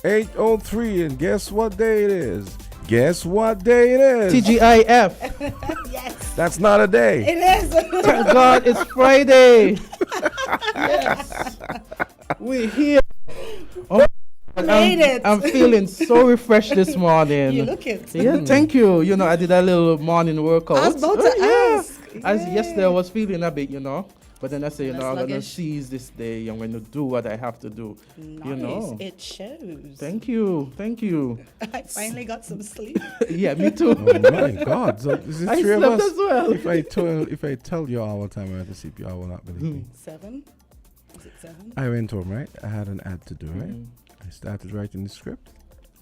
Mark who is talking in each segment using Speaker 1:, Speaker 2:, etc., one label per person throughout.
Speaker 1: 8:03, and guess what day it is? Guess what day it is?
Speaker 2: TGIF.
Speaker 3: Yes,
Speaker 1: That's not a day.
Speaker 3: it is.
Speaker 2: Thank God it's Friday. Yes. We're here. Oh,
Speaker 3: Made it.
Speaker 2: I'm feeling so refreshed this morning.
Speaker 3: You look it.
Speaker 2: Yeah, thank you. You know, I did a little morning workout.
Speaker 3: I was about to ask.
Speaker 2: As
Speaker 3: Yeah.
Speaker 2: yesterday I was feeling a bit, but then I say,
Speaker 3: Kinda
Speaker 2: I'm gonna
Speaker 3: sluggish.
Speaker 2: seize this day. I'm gonna do what I have to do.
Speaker 3: Nice. It shows.
Speaker 2: Thank you.
Speaker 3: I finally got some sleep.
Speaker 2: Yeah, me too.
Speaker 1: Oh my God! So is it
Speaker 2: I
Speaker 1: three of
Speaker 2: slept
Speaker 1: us?
Speaker 2: as well.
Speaker 1: If I tell you all what time I had to sleep, you all will not believe me.
Speaker 3: 7? Is it 7?
Speaker 1: I went home, right? I had an ad to do, right?
Speaker 2: Mhm.
Speaker 1: I started writing the script.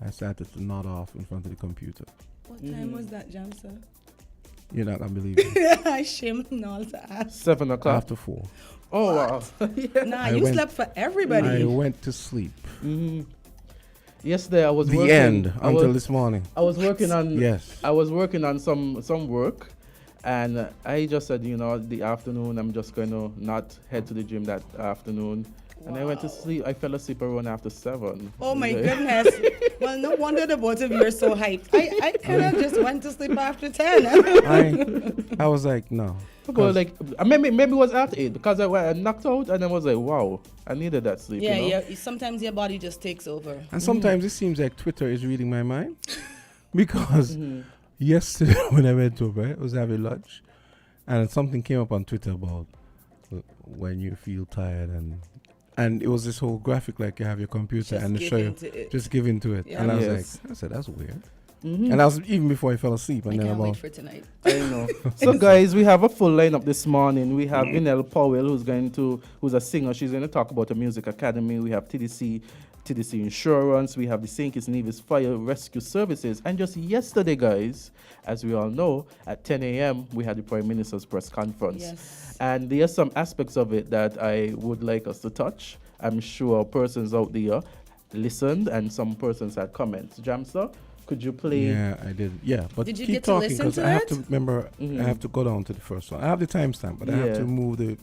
Speaker 1: I started to nod off in front of the computer.
Speaker 3: What time was that, Jam, sir?
Speaker 1: You're not gonna believe me.
Speaker 3: I shame all to ask.
Speaker 2: 7 o'clock.
Speaker 1: After 4,
Speaker 2: Oh wow.
Speaker 3: Nah,
Speaker 1: I
Speaker 3: you
Speaker 1: went-
Speaker 3: slept for everybody.
Speaker 1: I went to sleep.
Speaker 2: Mhm. Yesterday I was
Speaker 1: The
Speaker 2: working.
Speaker 1: end
Speaker 2: I
Speaker 1: until
Speaker 2: was,
Speaker 1: this morning.
Speaker 2: I was working on.
Speaker 1: Yes.
Speaker 2: I was working on some work, and I just said, the afternoon I'm just going to not head to the gym that afternoon, and I went to
Speaker 3: Wow.
Speaker 2: sleep. I fell asleep around after 7.
Speaker 3: Oh my
Speaker 2: Yeah.
Speaker 3: goodness. Well, no wonder the both of you are so hyped. I kind of just went to sleep after 10.
Speaker 1: I was like, no.
Speaker 2: Well, like maybe it was after 8 because I knocked out, and I was like, wow, I needed that sleep.
Speaker 3: Yeah,
Speaker 2: you know?
Speaker 3: yeah. Sometimes your body just takes over.
Speaker 1: And sometimes it seems like Twitter is reading my mind. Because
Speaker 2: Mhm.
Speaker 1: yesterday when I went to right, I was having lunch, and something came up on Twitter about when you feel tired, and it was this whole graphic like you have your computer
Speaker 3: Just
Speaker 1: and the
Speaker 3: give
Speaker 1: show you
Speaker 3: into it.
Speaker 1: just give into it.
Speaker 3: Yeah.
Speaker 1: And I was
Speaker 2: Yes.
Speaker 1: like, I said, that's weird.
Speaker 2: Mhm.
Speaker 1: And that was even before I fell asleep.
Speaker 3: I
Speaker 1: And then
Speaker 3: can't wait
Speaker 1: about
Speaker 3: for tonight.
Speaker 2: I know. So guys, we have a full lineup this morning. We have Inel Powell, who's a singer. She's going to talk about the music academy. We have TDC Insurance. We have the St. Kitts Nevis Fire Rescue Services. And just yesterday, guys, as we all know, at 10 a.m., we had the Prime Minister's press conference.
Speaker 3: Yes.
Speaker 2: And there are some aspects of it that I would like us to touch. I'm sure persons out there listened and some persons had comments. Jamsa, could you play?
Speaker 1: yeah, I did. Yeah, but
Speaker 3: Did you
Speaker 1: keep
Speaker 3: get to
Speaker 1: talking
Speaker 3: listen
Speaker 1: because
Speaker 3: to
Speaker 1: I have
Speaker 3: it?
Speaker 1: to remember.
Speaker 2: Mhm.
Speaker 1: I have to go down to the first one. I have the timestamp, but I have
Speaker 2: Yeah.
Speaker 1: to move the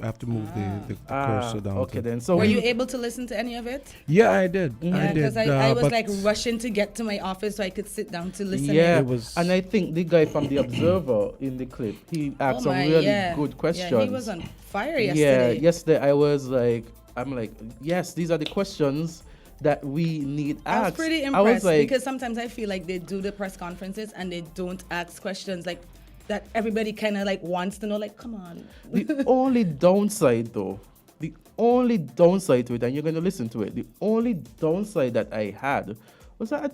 Speaker 1: cursor down.
Speaker 2: okay
Speaker 1: to,
Speaker 2: then. So
Speaker 3: Were
Speaker 2: we-
Speaker 3: you able to listen to any of it?
Speaker 1: Yeah, I did.
Speaker 2: Mhm.
Speaker 1: I
Speaker 3: Yeah,
Speaker 1: did.
Speaker 3: because I was
Speaker 1: but
Speaker 3: like rushing to get to my office so I could sit down to listen.
Speaker 2: Yeah,
Speaker 1: It was-
Speaker 2: and I think the guy from the Observer in the clip, he asked some
Speaker 3: my,
Speaker 2: really
Speaker 3: yeah.
Speaker 2: good questions.
Speaker 3: Yeah, he was on fire
Speaker 2: Yeah,
Speaker 3: yesterday.
Speaker 2: yesterday I'm like, yes, these are the questions that we need
Speaker 3: I was
Speaker 2: asked.
Speaker 3: pretty
Speaker 2: I
Speaker 3: impressed
Speaker 2: was like,
Speaker 3: because sometimes I feel like they do the press conferences and they don't ask questions like that everybody kind of like wants to know, like, come on.
Speaker 2: the only downside though, the only downside to it, and you're going to listen to it, the only downside that I had was that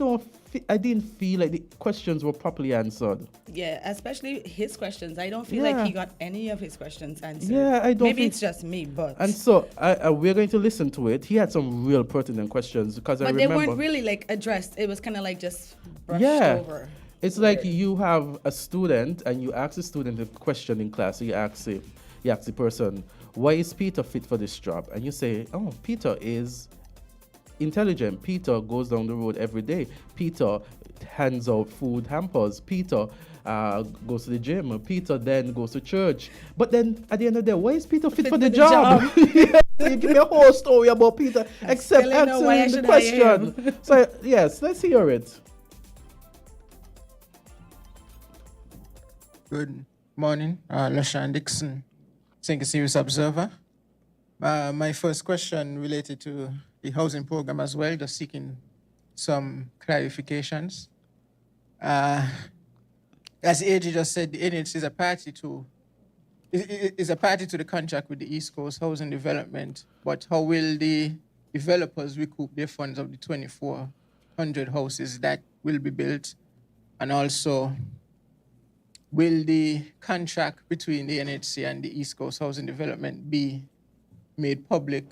Speaker 2: I didn't feel like the questions were properly answered.
Speaker 3: Yeah, especially his questions. I don't feel
Speaker 2: Yeah.
Speaker 3: like he got any of his questions answered.
Speaker 2: Yeah, I don't
Speaker 3: Maybe
Speaker 2: think-
Speaker 3: it's just me, but
Speaker 2: And so we're going to listen to it. He had some real pertinent questions because I
Speaker 3: but they
Speaker 2: remember.
Speaker 3: weren't really like addressed. It was kind of like just brushed
Speaker 2: Yeah.
Speaker 3: over.
Speaker 2: It's like you have a student and you ask the student a question in class. So you ask the person, why is Peter fit for this job? And you say, oh, Peter is intelligent. Peter goes down the road every day. Peter hands out food hampers. Peter goes to the gym. Peter then goes to church. But then at the end of the day, why is Peter fit for the job? Yeah, you give me a whole story about Peter, except
Speaker 3: still don't know why I
Speaker 2: answering the
Speaker 3: should hire him.
Speaker 2: question. So yes, let's hear it.
Speaker 4: Good morning, LaShawn Dixon, St. Kitts Observer. My first question related to the housing program as well, just seeking some clarifications. As AJ just said, the NH is a party to the contract with the East Coast Housing Development, but how will the developers recoup their funds of the 2,400 houses that will be built? And also, will the contract between the NHC and the East Coast Housing Development be made public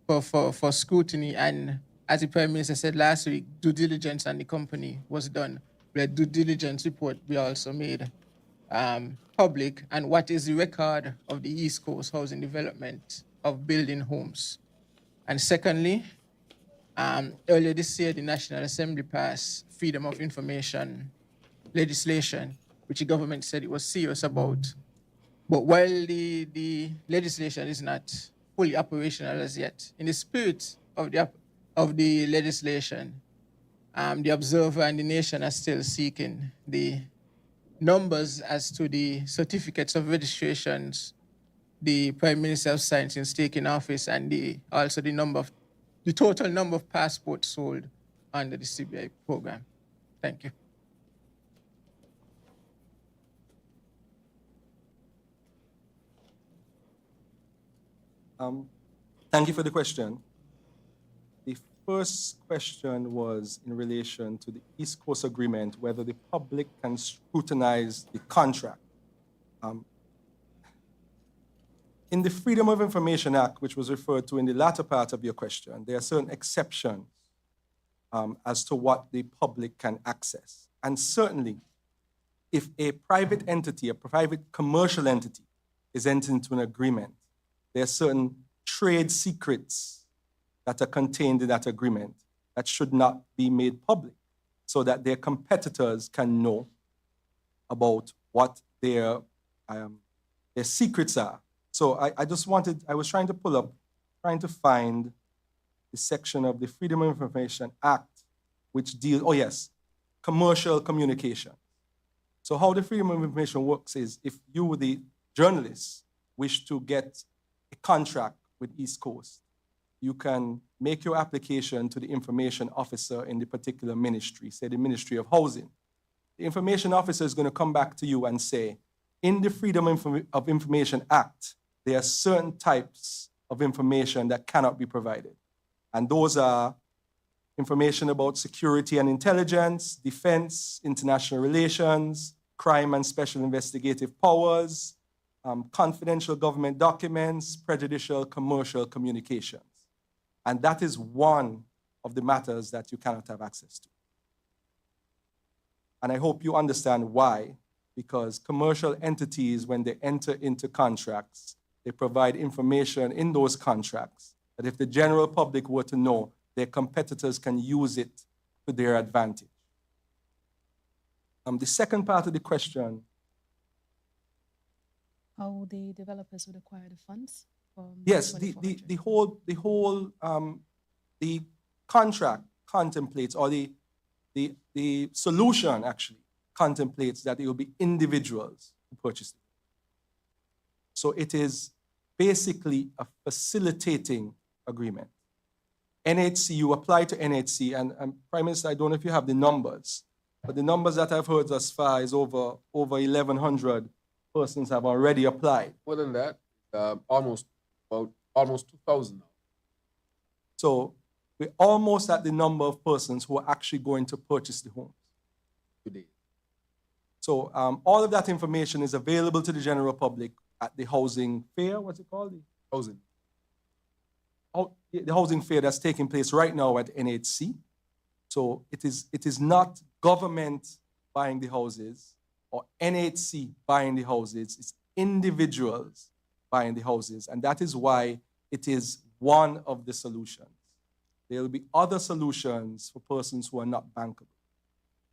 Speaker 4: for scrutiny? And as the Prime Minister said last week, due diligence on the company was done. The due diligence report we also made public. And what is the record of the East Coast Housing Development of building homes? And secondly, earlier this year, the National Assembly passed Freedom of Information legislation, which the government said it was serious about. But while the legislation is not fully operational as yet, in the spirit of the legislation, The observer and the nation are still seeking the numbers as to the certificates of registrations the Prime Minister of Science is taking office, and also the total number of passports sold under the CBI program. Thank you.
Speaker 5: Thank you for the question. The first question was in relation to the East Coast Agreement, whether the public can scrutinize the contract. In the Freedom of Information Act, which was referred to in the latter part of your question, there are certain exceptions as to what the public can access. And certainly, if a private entity, a private commercial entity, is entering into an agreement, there are certain trade secrets that are contained in that agreement that should not be made public so that their competitors can know about what their secrets are. So I was trying to find the section of the Freedom of Information Act which deals, oh yes, commercial communication. So how the Freedom of Information works is if you, the journalists, wish to get a contract with East Coast, you can make your application to the information officer in the particular ministry, say the Ministry of Housing. The information officer is going to come back to you and say, in the Freedom of Information Act, there are certain types of information that cannot be provided. And those are information about security and intelligence, defense, international relations, crime and special investigative powers, confidential government documents, prejudicial commercial communications. And that is one of the matters that you cannot have access to. And I hope you understand why, because commercial entities, when they enter into contracts, they provide information in those contracts that if the general public were to know, their competitors can use it to their advantage. The second part of the question.
Speaker 6: How the developers would acquire the funds?
Speaker 5: Yes, the contract contemplates, or the solution actually contemplates that it will be individuals who purchase it. So it is basically a facilitating agreement. NHC, you apply to NHC, and Prime Minister, I don't know if you have the numbers, but the numbers that I've heard thus far is over 1,100 persons have already applied.
Speaker 7: More than that, almost 2,000 now.
Speaker 5: So we're almost at the number of persons who are actually going to purchase the homes
Speaker 7: today.
Speaker 5: So all of that information is available to the general public at the housing fair. What's it called? The housing fair that's taking place right now at NHC. So it is not government buying the houses or NHC buying the houses. It's individuals buying the houses. And that is why it is one of the solutions. There will be other solutions for persons who are not bankable.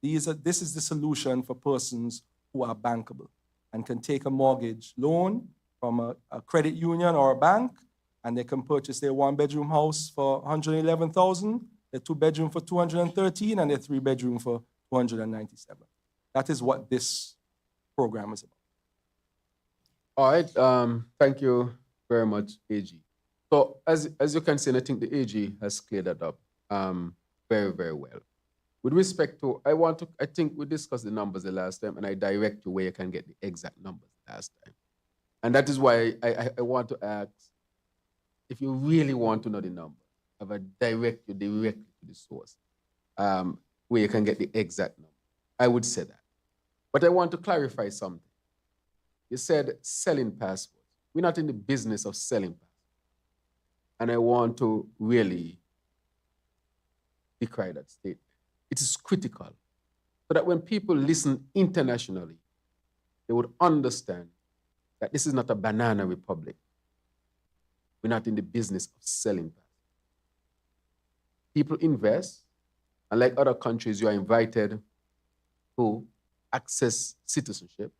Speaker 5: This is the solution for persons who are bankable and can take a mortgage loan from a credit union or a bank, and they can purchase their one-bedroom house for $111,000, their two-bedroom for $213,000, and their three-bedroom for $297,000. That is what this program is about.
Speaker 7: All right. Thank you very much, AG. So as you can see, and I think the AG has cleared that up very, very well. With respect to, I think we discussed the numbers the last time, and I direct you where you can get the exact numbers last time. And that is why I want to ask, if you really want to know the number, I will direct you directly to the source where you can get the exact number. I would say that. But I want to clarify something. You said selling passports. We're not in the business of selling passports. And I want to really decry that statement. It is critical so that when people listen internationally, they would understand that this is not a banana republic. We're not in the business of selling passports. People invest, and like other countries, you are invited to access citizenship.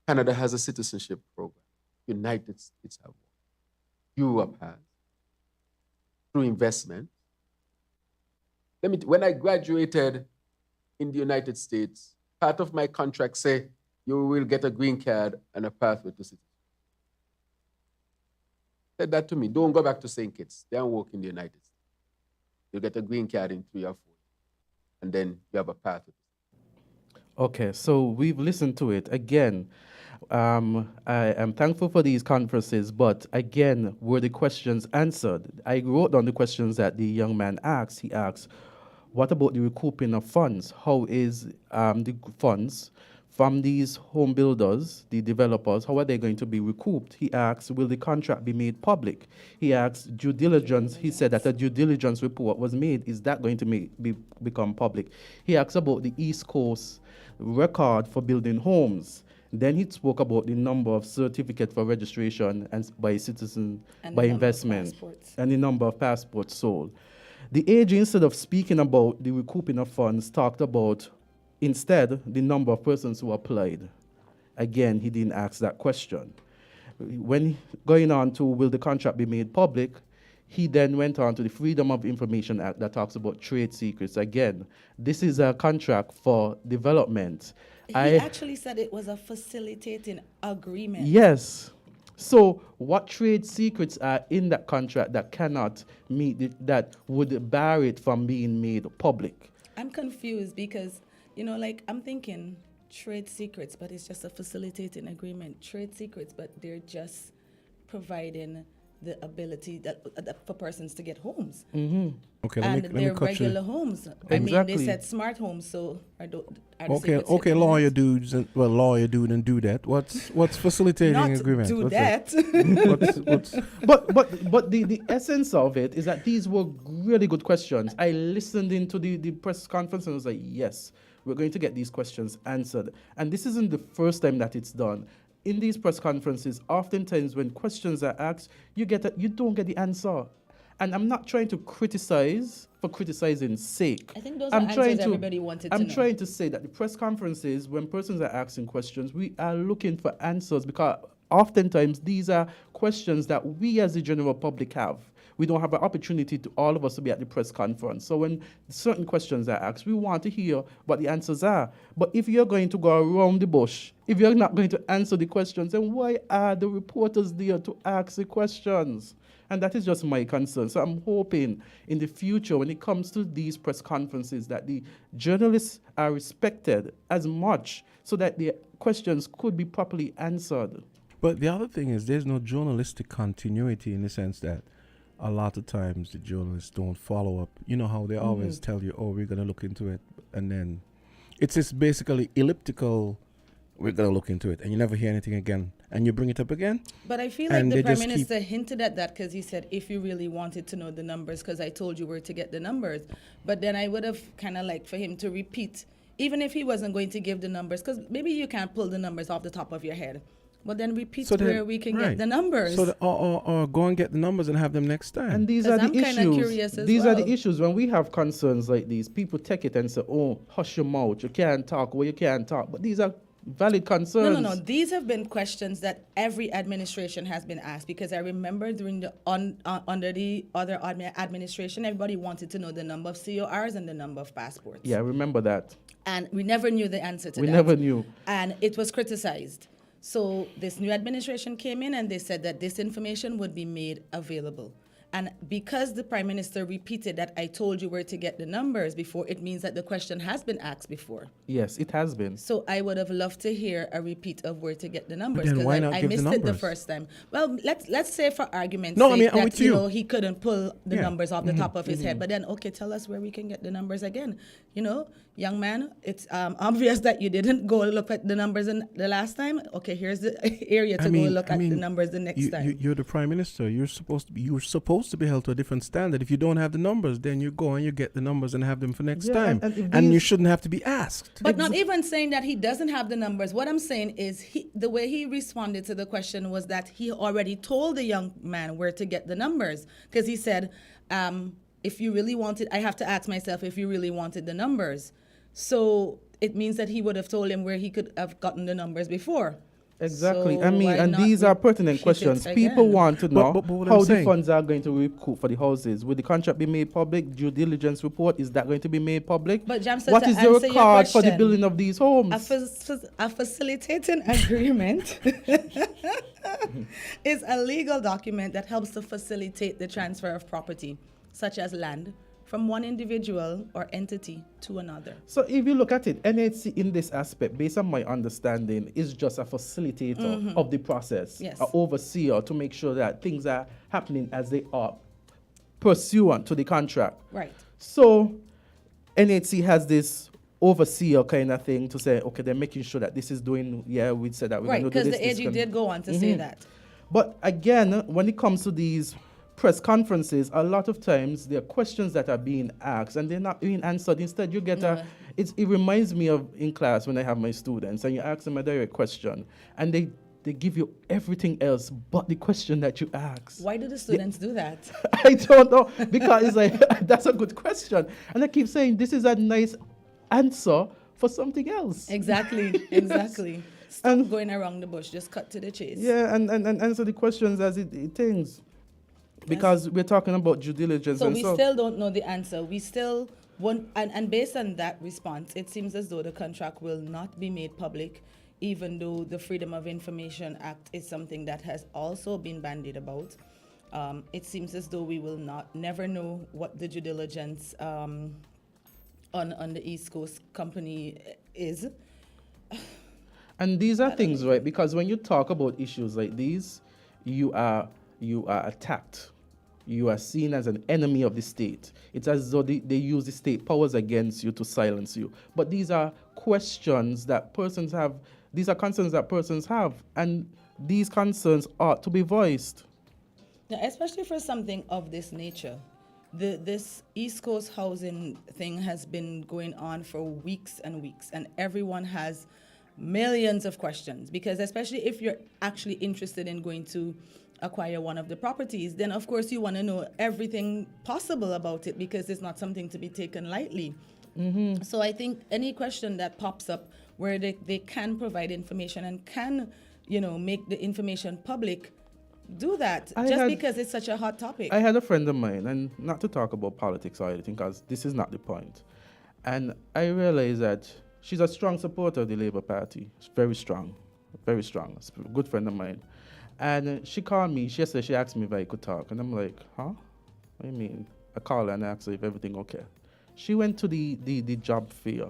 Speaker 7: Canada has a citizenship program. United States have one. Europe has. Through investment, when I graduated in the United States, part of my contract say you will get a green card and a pathway to citizenship. Said that to me. Don't go back to St. Kitts. They don't work in the United States. You'll get a green card in 3 or 4, and then you have a pathway.
Speaker 2: Okay, so we've listened to it. Again, I am thankful for these conferences, but again, were the questions answered? I wrote down the questions that the young man asked. He asked, what about the recouping of funds? How is the funds from these home builders, the developers, how are they going to be recouped? He asked, will the contract be made public? He asked, due diligence. He said that a due diligence report was made. Is that going to become public? He asked about the East Coast record for building homes. Then he spoke about the number of certificates for registration and by citizen,
Speaker 3: And
Speaker 2: by
Speaker 3: the number of
Speaker 2: investment,
Speaker 3: passports.
Speaker 2: and the number of passports sold. The AG, instead of speaking about the recouping of funds, talked about instead the number of persons who applied. Again, he didn't ask that question. When going on to will the contract be made public, he then went on to the Freedom of Information Act that talks about trade secrets. Again, this is a contract for development.
Speaker 3: He actually said it was a facilitating agreement.
Speaker 2: Yes. So what trade secrets are in that contract that cannot that would bar it from being made public?
Speaker 3: I'm confused because, I'm thinking trade secrets, but it's just a facilitating agreement. Trade secrets, but they're just providing the ability for persons to get homes.
Speaker 2: Mm-hmm.
Speaker 1: Okay,
Speaker 3: And
Speaker 1: let me
Speaker 3: they're
Speaker 1: cut
Speaker 3: regular
Speaker 1: you.
Speaker 3: homes. I
Speaker 2: Exactly.
Speaker 3: mean, they said smart homes, so are the
Speaker 1: Okay,
Speaker 3: secrets
Speaker 1: okay,
Speaker 3: hidden?
Speaker 1: lawyer dudes, lawyer dude and do that. What's facilitating
Speaker 3: Not
Speaker 1: agreement?
Speaker 3: do
Speaker 1: What's
Speaker 3: that.
Speaker 1: What's
Speaker 2: But the essence of it is that these were really good questions. I listened into the press conference and was like, yes, we're going to get these questions answered. And this isn't the first time that it's done. In these press conferences, oftentimes when questions are asked, you don't get the answer. And I'm not trying to criticize for criticizing's sake.
Speaker 3: I think those are answers everybody wanted to
Speaker 2: I'm
Speaker 3: know.
Speaker 2: trying to say that the press conferences, when persons are asking questions, we are looking for answers because oftentimes these are questions that we as the general public have. We don't have an opportunity to all of us to be at the press conference. So when certain questions are asked, we want to hear what the answers are. But if you're going to go around the bush, if you're not going to answer the questions, then why are the reporters there to ask the questions? And that is just my concern. So I'm hoping in the future, when it comes to these press conferences, that the journalists are respected as much so that the questions could be properly answered.
Speaker 1: But the other thing is there's no journalistic continuity in the sense that a lot of times the journalists don't follow up. You know how they always tell you, oh, we're going to look into it. And then it's just basically elliptical, we're going to look into it. And you never hear anything again. And you bring it up again.
Speaker 3: But I feel like
Speaker 1: And
Speaker 3: the
Speaker 1: they
Speaker 3: Prime
Speaker 1: just
Speaker 3: Minister hinted at that because he said, if you really wanted to know the numbers, because I told you where to get the numbers. But then I would have kind of liked for him to repeat, even if he wasn't going to give the numbers, because maybe you can't pull the numbers off the top of your head. But then repeat where we can get the numbers.
Speaker 1: So or go and get the numbers and have them next time.
Speaker 2: And these are
Speaker 3: 'Cause
Speaker 2: the
Speaker 3: I'm kinda
Speaker 2: issues.
Speaker 3: curious as
Speaker 2: These are the
Speaker 3: well.
Speaker 2: issues when we have concerns like these. People take it and say, "Oh, hush your mouth. You can't talk. Well, you can't talk." But these are valid concerns.
Speaker 3: No. These have been questions that every administration has been asked because I remember during the under the other administration, everybody wanted to know the number of CORs and the number of passports.
Speaker 2: Yeah, I remember that.
Speaker 3: And we never knew the answer to that.
Speaker 2: We never knew.
Speaker 3: And it was criticized. So this new administration came in and they said that this information would be made available. And because the Prime Minister repeated that I told you where to get the numbers before, it means that the question has been asked before.
Speaker 2: Yes, it has been.
Speaker 3: So I would have loved to hear a repeat of where to get the numbers
Speaker 1: then why not
Speaker 3: I
Speaker 1: give the
Speaker 3: missed it the
Speaker 1: numbers?
Speaker 3: first time. Well, let's say for argument's
Speaker 1: No, I
Speaker 3: sake
Speaker 1: mean, I'm
Speaker 3: that
Speaker 1: with you.
Speaker 3: he couldn't pull the
Speaker 1: Yeah.
Speaker 3: numbers off the top of his head. But then okay, tell us where we can get the numbers again. Young man, it's obvious that you didn't go look at the numbers in the last time. Okay, here's the area to go look at the numbers the next time.
Speaker 1: You're the Prime Minister. You're supposed to be held to a different standard. If you don't have the numbers, then you go and you get the numbers and have them for next
Speaker 2: Yeah,
Speaker 1: time.
Speaker 2: and if
Speaker 1: And you
Speaker 2: these-
Speaker 1: shouldn't have to be asked.
Speaker 3: But not even saying that he doesn't have the numbers. What I'm saying is the way he responded to the question was that he already told the young man where to get the numbers. Because he said, if you really wanted, I have to ask myself if you really wanted the numbers. So it means that he would have told him where he could have gotten the numbers before.
Speaker 2: Exactly.
Speaker 3: So
Speaker 2: I mean,
Speaker 3: why
Speaker 2: and
Speaker 3: not
Speaker 2: these are pertinent
Speaker 3: repeat it
Speaker 2: questions. People
Speaker 3: again?
Speaker 2: want to know
Speaker 1: but what
Speaker 2: how
Speaker 1: I'm
Speaker 2: the
Speaker 1: saying-
Speaker 2: funds are going to recoup for the houses. Will the contract be made public? Due diligence report, is that going to be made public?
Speaker 3: But Jamsa,
Speaker 2: What
Speaker 3: to
Speaker 2: is the
Speaker 3: answer your
Speaker 2: record for the
Speaker 3: question,
Speaker 2: building of these homes?
Speaker 3: A facilitating agreement is a legal document that helps to facilitate the transfer of property, such as land, from one individual or entity to another.
Speaker 2: So if you look at it, NHC in this aspect, based on my understanding, is just a facilitator of the process,
Speaker 3: Yes.
Speaker 2: an overseer to make sure that things are happening as they are pursuant to the contract.
Speaker 3: Right.
Speaker 2: So NHC has this overseer kind of thing to say, okay, they're making sure that this is doing, we said that we're
Speaker 3: Right,
Speaker 2: going to do
Speaker 3: because
Speaker 2: this.
Speaker 3: the AG did go on to say that.
Speaker 2: But again, when it comes to these press conferences, a lot of times there are questions that are being asked and they're not being answered. Instead, you get it reminds me of in class when I have my students and you ask them a direct question and they give you everything else but the question that you ask.
Speaker 3: Why do the students do that?
Speaker 2: I don't know, because it's like, that's a good question. And I keep saying, this is a nice answer for something else.
Speaker 3: Exactly, exactly. Stop going around the bush, just cut to the chase.
Speaker 2: Yeah, and answer the questions as it things. Because we're talking about due diligence.
Speaker 3: So
Speaker 2: and
Speaker 3: we still don't know the answer. We still want, and based on that response, it seems as though the contract will not be made public, even though the Freedom of Information Act is something that has also been bandied about. It seems as though we will never know what the due diligence on the East Coast company is.
Speaker 2: And these are things, right? Because when you talk about issues like these, you are attacked. You are seen as an enemy of the state. It's as though they use the state powers against you to silence you. But these are questions that persons have. These are concerns that persons have. And these concerns ought to be voiced.
Speaker 3: Now, especially for something of this nature. This East Coast housing thing has been going on for weeks and weeks. And everyone has millions of questions. Because especially if you're actually interested in going to acquire one of the properties, then of course you want to know everything possible about it because it's not something to be taken lightly. So I think any question that pops up where they can provide information and can, make the information public, do that because it's such a hot topic.
Speaker 2: I had a friend of mine, and not to talk about politics or anything, because this is not the point. And I realized that she's a strong supporter of the Labour Party. She's very strong, very strong. It's a good friend of mine. And she called me. She asked me if I could talk. And I'm like, huh? What do you mean? I called her and asked her if everything okay. She went to the job fair.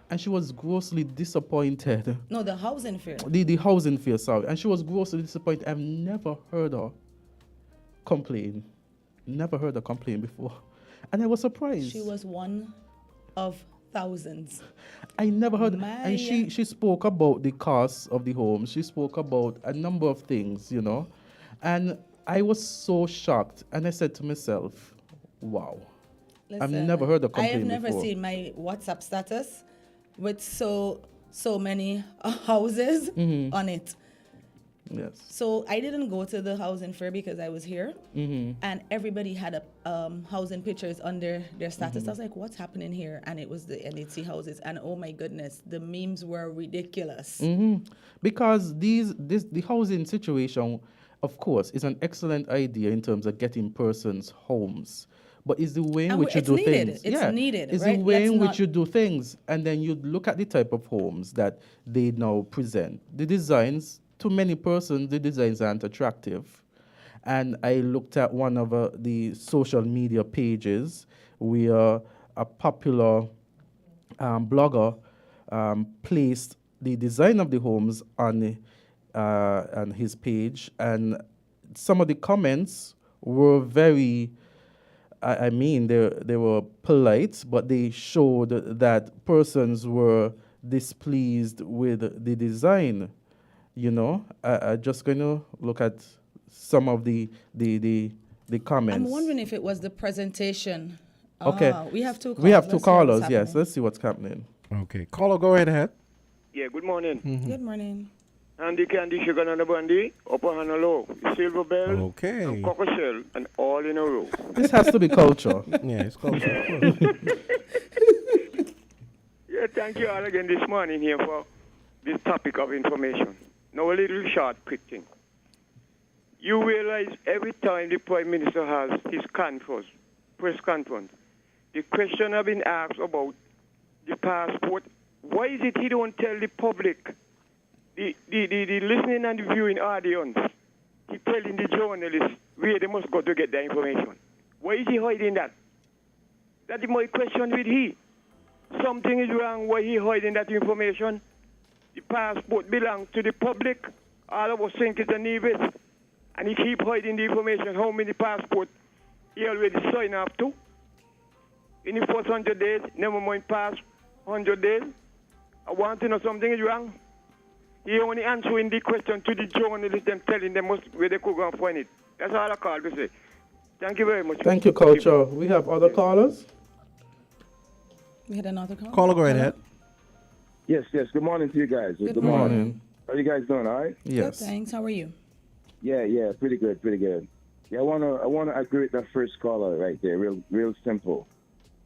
Speaker 2: And she was grossly disappointed.
Speaker 3: No, the housing fair.
Speaker 2: The housing fair, sorry. And she was grossly disappointed. I've never heard her complain. Never heard her complain before. And I was surprised.
Speaker 3: She was one of thousands.
Speaker 2: I never heard. And she spoke about the cost of the home. She spoke about a number of things, And I was so shocked. And I said to myself, wow.
Speaker 3: Listen,
Speaker 2: I've never heard her complain
Speaker 3: I have never
Speaker 2: before.
Speaker 3: seen my WhatsApp status with so many houses on it.
Speaker 2: Yes.
Speaker 3: So I didn't go to the housing fair because I was here, and everybody had a housing pictures under their status. I was like, "What's happening here?" And it was the NHC houses, and oh my goodness, the memes were ridiculous.
Speaker 2: Because the housing situation, of course, is an excellent idea in terms of getting persons homes. But it's the way in
Speaker 3: And
Speaker 2: which you
Speaker 3: it's
Speaker 2: do
Speaker 3: needed.
Speaker 2: things.
Speaker 3: It's needed,
Speaker 2: It's
Speaker 3: right?
Speaker 2: the way
Speaker 3: Let's
Speaker 2: in which
Speaker 3: not-
Speaker 2: you do things. And then you look at the type of homes that they now present. The designs, to many persons, the designs aren't attractive. And I looked at one of the social media pages where a popular blogger placed the design of the homes on his page. And some of the comments were very... I mean, they were polite, but they showed that persons were displeased with the design. I'm just going to look at some of the comments.
Speaker 3: I'm wondering if it was the presentation.
Speaker 2: Okay.
Speaker 3: We have two callers.
Speaker 2: We have two
Speaker 3: Let's hear what's
Speaker 2: callers, yes.
Speaker 3: happening.
Speaker 2: Let's see what's happening.
Speaker 1: Okay. Caller, go right ahead.
Speaker 8: Yeah, good morning.
Speaker 3: Good morning.
Speaker 8: Andy Candisie, Sugar and the Brandy, Upper Hanalo, Silver Bell,
Speaker 1: Okay.
Speaker 8: and Coco Shell, and all in a row.
Speaker 2: This has to be culture.
Speaker 1: Yeah, it's close.
Speaker 8: Yeah, thank you all again this morning here for this topic of information. Now a little short, quick thing. You realize every time the Prime Minister has his press conference, the question have been asked about the passport. Why is it he don't tell the public, the listening and the viewing audience, he telling the journalists where they must go to get the information? Why is he hiding that? That is my question with he. Something is wrong. Why he hiding that information? The passport belongs to the public. All of us think it's a Nevis. And he keep hiding the information. How many passports he already signed up to? In the first 100 days, never mind past 100 days. I want to know something is wrong. He only answering the question to the journalists, them telling them where they could go and find it. That's all I call to say. Thank you very much.
Speaker 2: Thank you, Culture. We have other callers.
Speaker 3: We had another call.
Speaker 1: Caller, go right ahead.
Speaker 9: Yes. Good morning to you guys.
Speaker 3: Good
Speaker 2: morning.
Speaker 9: How are you guys doing? All right?
Speaker 2: Yes.
Speaker 3: Good, thanks. How are you?
Speaker 9: Yeah. Pretty good. Yeah, I wanna agree with that first caller right there. Real simple.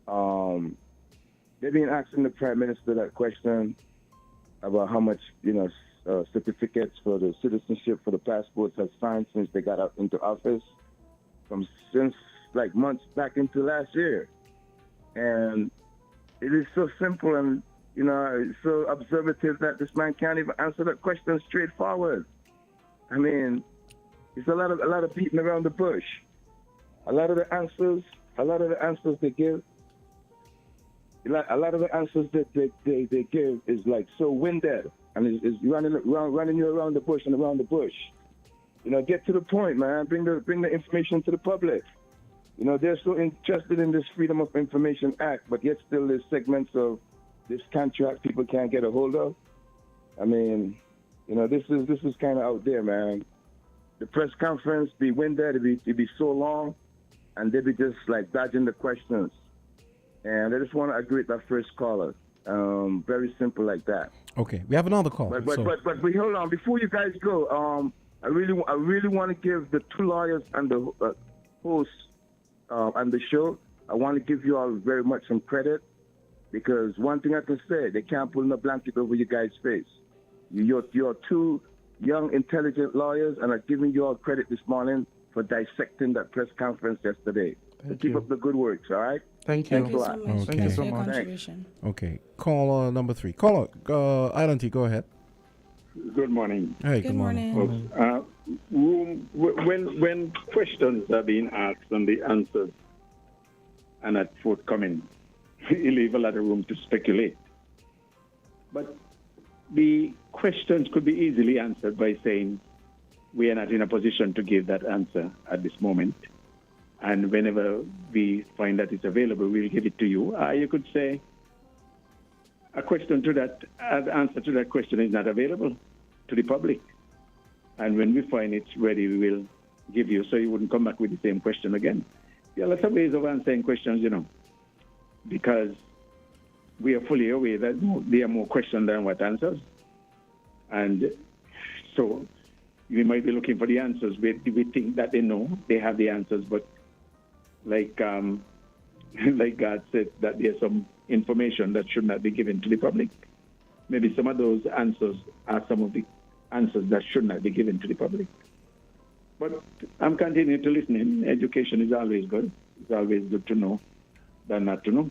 Speaker 9: They've been asking the Prime Minister that question about how much certificates for the citizenship for the passports have signed since they got up into office, since like months back into last year, and it is so simple and it's so observative that this man can't even answer that question straightforward. I mean, it's a lot of beating around the bush. A lot of the answers they give, a lot of the answers that they give is like so winded and is running you around the bush and around the bush. Get to the point, man. Bring the information to the public. They're so interested in this Freedom of Information Act, but yet still there's segments of this contract people can't get a hold of. I mean, this is kind of out there, man. The press conference be winded, it'd be so long, and they'd be just like dodging the questions. And I just want to agree with that first caller. Very simple like that.
Speaker 1: Okay, we have another call.
Speaker 9: But hold on, before you guys go, I really want to give the two lawyers and the host on the show, I want to give you all very much some credit, because one thing I can say, they can't pull no blanket over you guys' face. You're two young, intelligent lawyers, and I'm giving you all credit this morning for dissecting that press conference yesterday. Keep up the good work, all right?
Speaker 2: Thank you.
Speaker 3: Thank you so much.
Speaker 1: Thank you
Speaker 2: so
Speaker 3: for your
Speaker 2: much.
Speaker 3: contribution.
Speaker 1: Okay, caller number 3. Caller, Island T, go ahead.
Speaker 8: Good morning.
Speaker 1: Hey,
Speaker 3: Good morning.
Speaker 8: Folks. When questions are being asked and the answers are not forthcoming, you leave a lot of room to speculate. But the questions could be easily answered by saying, we are not in a position to give that answer at this moment. And whenever we find that it's available, we'll give it to you. You could say, an answer to that question is not available to the public. And when we find it's ready, we will give you, so you wouldn't come back with the same question again. There are lots of ways of answering questions, because we are fully aware that there are more questions than what answers. And so we might be looking for the answers. We think that they know, they have the answers, but like God said, that there's some information that should not be given to the public. Maybe some of those answers are some of the answers that should not be given to the public. But I'm continuing to listen. Education is always good. It's always good to know than not to know.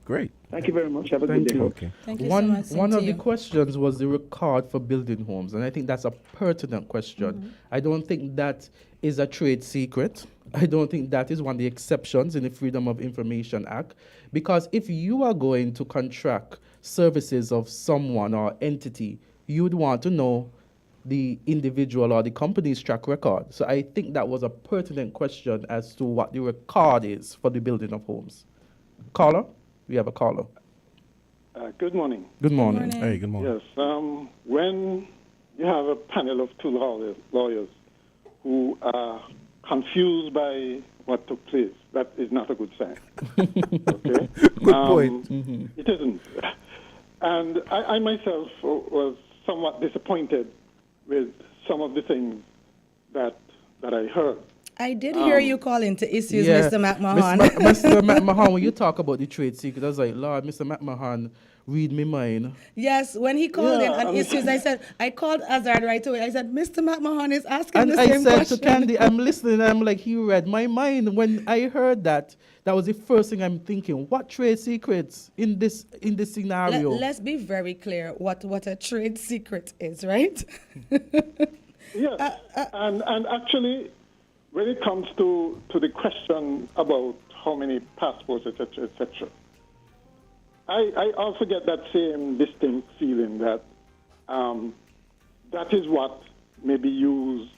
Speaker 1: Great.
Speaker 8: Thank you very much. Have a good day.
Speaker 1: Okay.
Speaker 3: Thank you so much.
Speaker 2: One
Speaker 3: Same
Speaker 2: of
Speaker 3: to
Speaker 2: the
Speaker 3: you.
Speaker 2: questions was the record for building homes, and I think that's a pertinent question. I don't think that is a trade secret. I don't think that is one of the exceptions in the Freedom of Information Act, because if you are going to contract services of someone or entity, you'd want to know the individual or the company's track record. So I think that was a pertinent question as to what the record is for the building of homes. Caller? We have a caller.
Speaker 8: Good morning.
Speaker 2: Good morning.
Speaker 3: morning.
Speaker 1: Hey, good morning.
Speaker 8: Yes. When you have a panel of two lawyers who are confused by what took place, that is not a good sign. Okay?
Speaker 1: Good point.
Speaker 8: It isn't. And I myself was somewhat disappointed with some of the things that I heard.
Speaker 3: I did hear you call into issues,
Speaker 2: Yeah,
Speaker 3: Mr. McMahon.
Speaker 2: Mr. McMahon, when you talk about the trade secret, I was like, Lord, Mr. McMahon, read me mind.
Speaker 3: Yes, when he called in
Speaker 8: Yeah,
Speaker 3: on
Speaker 8: I mean-
Speaker 3: issues, I called Azard right away. I said, Mr. McMahon is asking
Speaker 2: And
Speaker 3: the
Speaker 2: I
Speaker 3: same
Speaker 2: said
Speaker 3: question.
Speaker 2: to Candy, I'm listening, I'm like, he read my mind. When I heard that, that was the first thing I'm thinking. What trade secrets in this scenario?
Speaker 3: Let's be very clear what a trade secret is, right?
Speaker 8: Yes, and actually, when it comes to the question about how many passports, etc., etc., I also get that same distinct feeling that that is what may be used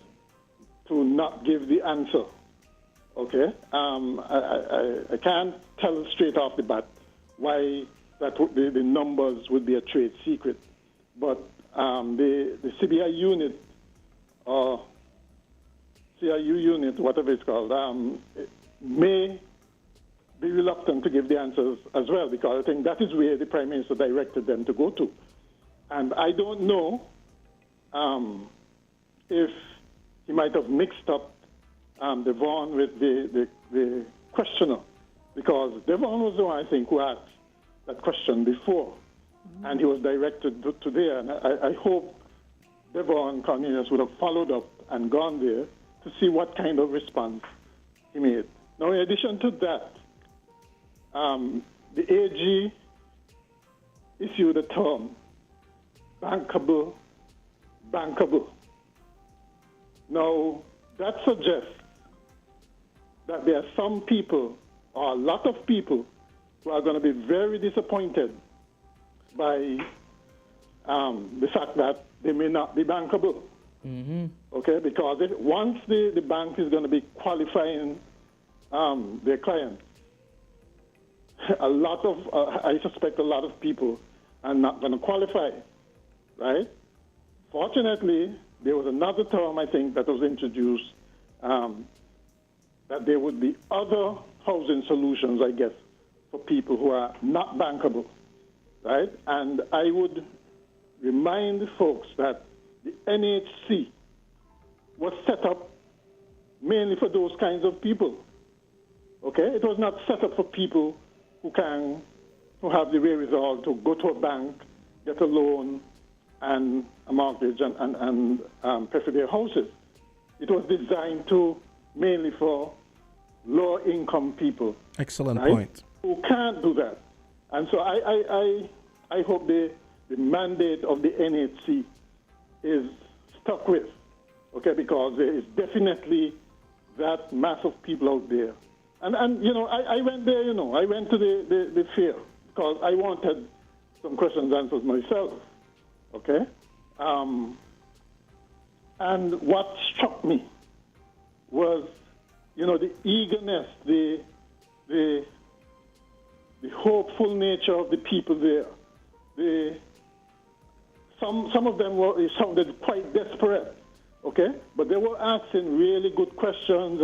Speaker 8: to not give the answer. Okay, I can't tell straight off the bat why the numbers would be a trade secret, but the CBI unit or CIU unit, whatever it's called, may be reluctant to give the answers as well, because I think that is where the Prime Minister directed them to go to. And I don't know if he might have mixed up Devon with the questioner, because Devon was the one, I think, who asked that question before, and he was directed to there. And I hope Devon Cornelius would have followed up and gone there to see what kind of response he made. Now, in addition to that, the AG issued a term, bankable. Now, that suggests that there are some people, or a lot of people, who are going to be very disappointed by the fact that they may not be bankable. Okay, because once the bank is going to be qualifying their clients, a lot of, I suspect a lot of people are not going to qualify, right? Fortunately, there was another term, I think, that was introduced, that there would be other housing solutions, I guess, for people who are not bankable, right? And I would remind folks that the NHC was set up mainly for those kinds of people, okay? It was not set up for people who have the wherewithal to go to a bank, get a loan and a mortgage and pay for their houses. It was designed mainly for lower income people.
Speaker 1: Excellent
Speaker 8: right?
Speaker 1: point.
Speaker 8: Who can't do that. And so I hope the mandate of the NHC is stuck with, okay, because there is definitely that mass of people out there. And you know, I went there, you know, I went to the fair because I wanted some questions answered myself, okay? And what struck me was, you know, the eagerness, the hopeful nature of the people there. Some of them sounded quite desperate, okay? But they were asking really good questions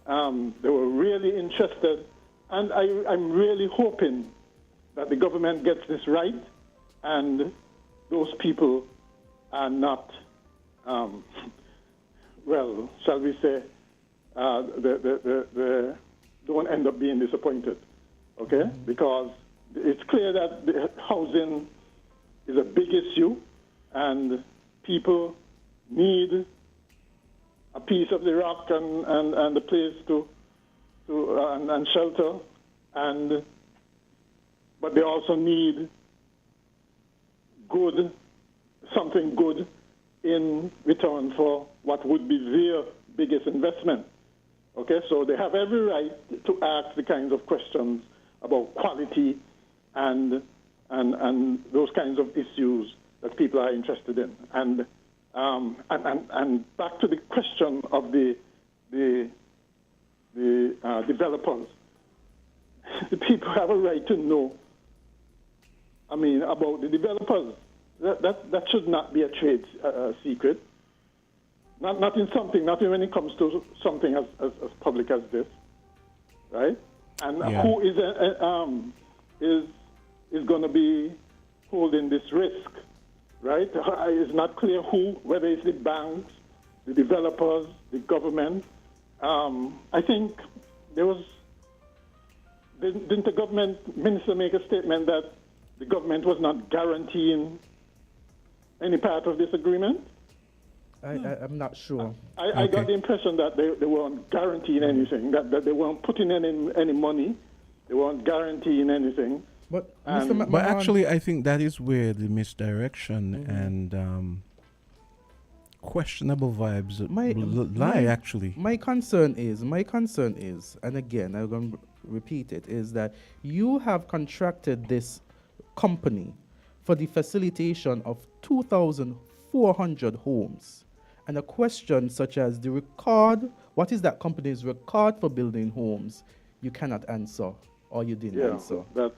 Speaker 8: and they were really interested. And I'm really hoping that the government gets this right and those people are not, well, shall we say, don't end up being disappointed, okay? Because it's clear that the housing is a big issue and people need a piece of the rock and a place to and shelter, but they also need something good in return for what would be their biggest investment. Okay, so they have every right to ask the kinds of questions about quality and those kinds of issues that people are interested in. And back to the question of the developers, the people have a right to know. I mean, about the developers. That should not be a trade secret. Not when it comes to something as public as this, right? And who is going to be holding this risk, right? It's not clear whether it's the banks, the developers, the government,
Speaker 10: I think there was, didn't the government minister make a statement that the government was not guaranteeing any part of this agreement?
Speaker 2: I'm not sure.
Speaker 10: I got the impression that they weren't guaranteeing anything, that they weren't putting in any money, they weren't guaranteeing anything.
Speaker 2: But
Speaker 10: And-
Speaker 2: Mr. McMahon,
Speaker 1: But actually, I think that is where the misdirection and questionable vibes lie. Actually,
Speaker 2: my concern is, and again, I'm going to repeat it, is that you have contracted this company for the facilitation of 2,400 homes. And a question such as the record, what is that company's record for building homes, you cannot answer, or you didn't answer.
Speaker 10: That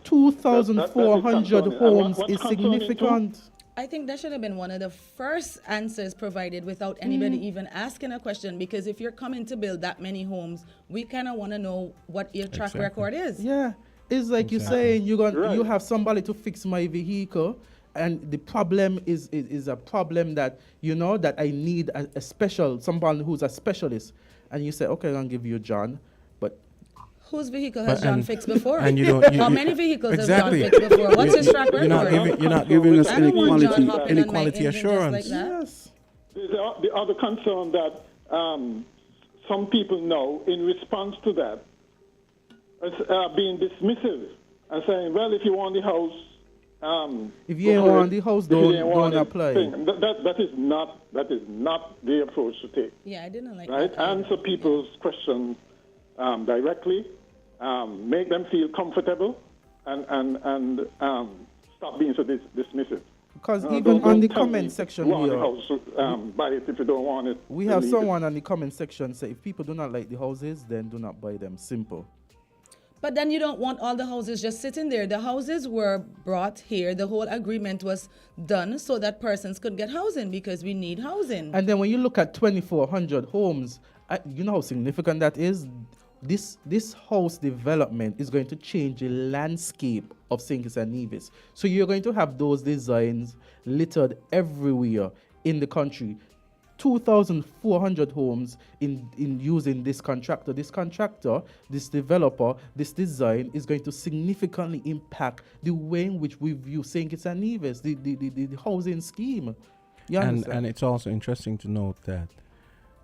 Speaker 2: 2,400
Speaker 10: concerning.
Speaker 2: homes
Speaker 10: What's
Speaker 2: is
Speaker 10: concerning
Speaker 2: significant.
Speaker 3: I think that should have been one of the first answers provided without anybody even asking a question, because if you're coming to build that many homes, we kind of want to know what your track
Speaker 1: Exactly.
Speaker 3: record is.
Speaker 2: Yeah, it's like you're saying you have somebody to fix my vehicle, and the problem is a problem that that I need a special someone who's a specialist, and you say, okay, I'm gonna give you John, but
Speaker 3: Whose vehicle has
Speaker 1: But-
Speaker 3: John
Speaker 1: and-
Speaker 3: fixed before?
Speaker 1: and you don't.
Speaker 3: How many vehicles
Speaker 1: exactly.
Speaker 3: has John fixed before? What's his track record?
Speaker 1: You're not giving us
Speaker 3: I
Speaker 1: any
Speaker 3: don't want John
Speaker 1: quality,
Speaker 3: hopping
Speaker 1: any
Speaker 3: on my
Speaker 1: quality
Speaker 3: engine just
Speaker 1: assurance.
Speaker 3: like that.
Speaker 2: yes,
Speaker 10: There's the other concern that some people know in response to that being dismissive and saying, well, if you want the house,
Speaker 2: if you ain't
Speaker 10: go for
Speaker 2: want
Speaker 10: it.
Speaker 2: the house,
Speaker 10: If you
Speaker 2: don't
Speaker 10: ain't want it,
Speaker 2: apply.
Speaker 10: thing. That is not the approach to take.
Speaker 3: Yeah, I didn't like
Speaker 10: Right?
Speaker 3: that. either.
Speaker 10: Answer people's questions directly, make them feel comfortable, and stop being so dismissive.
Speaker 2: Because
Speaker 10: Don't-
Speaker 2: even on the
Speaker 10: don't tell me
Speaker 2: comment section
Speaker 10: you want
Speaker 2: here,
Speaker 10: the house, buy it if you don't want it.
Speaker 2: we have
Speaker 10: leave it.
Speaker 2: someone on the comment section say, if people do not like the houses, then do not buy them. Simple.
Speaker 3: But then you don't want all the houses just sitting there. The houses were brought here. The whole agreement was done so that persons could get housing, because we need housing.
Speaker 2: And then when you look at 2,400 homes, you know how significant that is? This house development is going to change the landscape of St. Kitts and Nevis. So you're going to have those designs littered everywhere in the country. 2,400 homes in using this contractor. This developer, this design is going to significantly impact the way in which we view St. Kitts and Nevis, the housing scheme. You
Speaker 1: And
Speaker 2: understand?
Speaker 1: it's also interesting to note that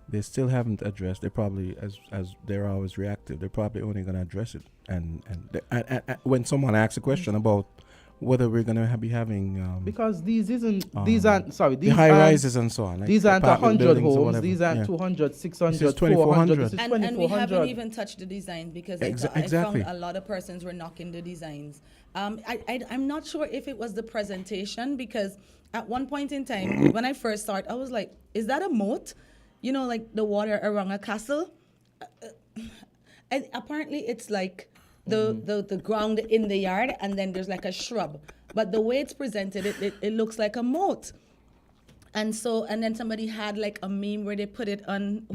Speaker 1: they still haven't addressed. They probably, as they're always reactive, they're probably only going to address it. And when someone asks a question about whether we're going to be having
Speaker 2: Because these
Speaker 1: the
Speaker 2: aren't
Speaker 1: high rises and so on. Like
Speaker 2: these aren't
Speaker 1: apartment
Speaker 2: 100
Speaker 1: buildings or
Speaker 2: homes.
Speaker 1: whatever.
Speaker 2: These aren't
Speaker 1: Yeah.
Speaker 2: 200, 600,
Speaker 1: This is
Speaker 2: 400.
Speaker 1: 2,400.
Speaker 2: This is
Speaker 3: And we
Speaker 2: 2,400.
Speaker 3: haven't even touched the designs, because I found
Speaker 1: Exactly.
Speaker 3: a lot of persons were knocking the designs. I'm not sure if it was the presentation, because at one point in time, when I first started, I was like, is that a moat? Like the water around a castle? And apparently it's like the ground in the yard, and then there's like a shrub. But the way it's presented, it looks like a moat. And then somebody had like a meme where they put it on.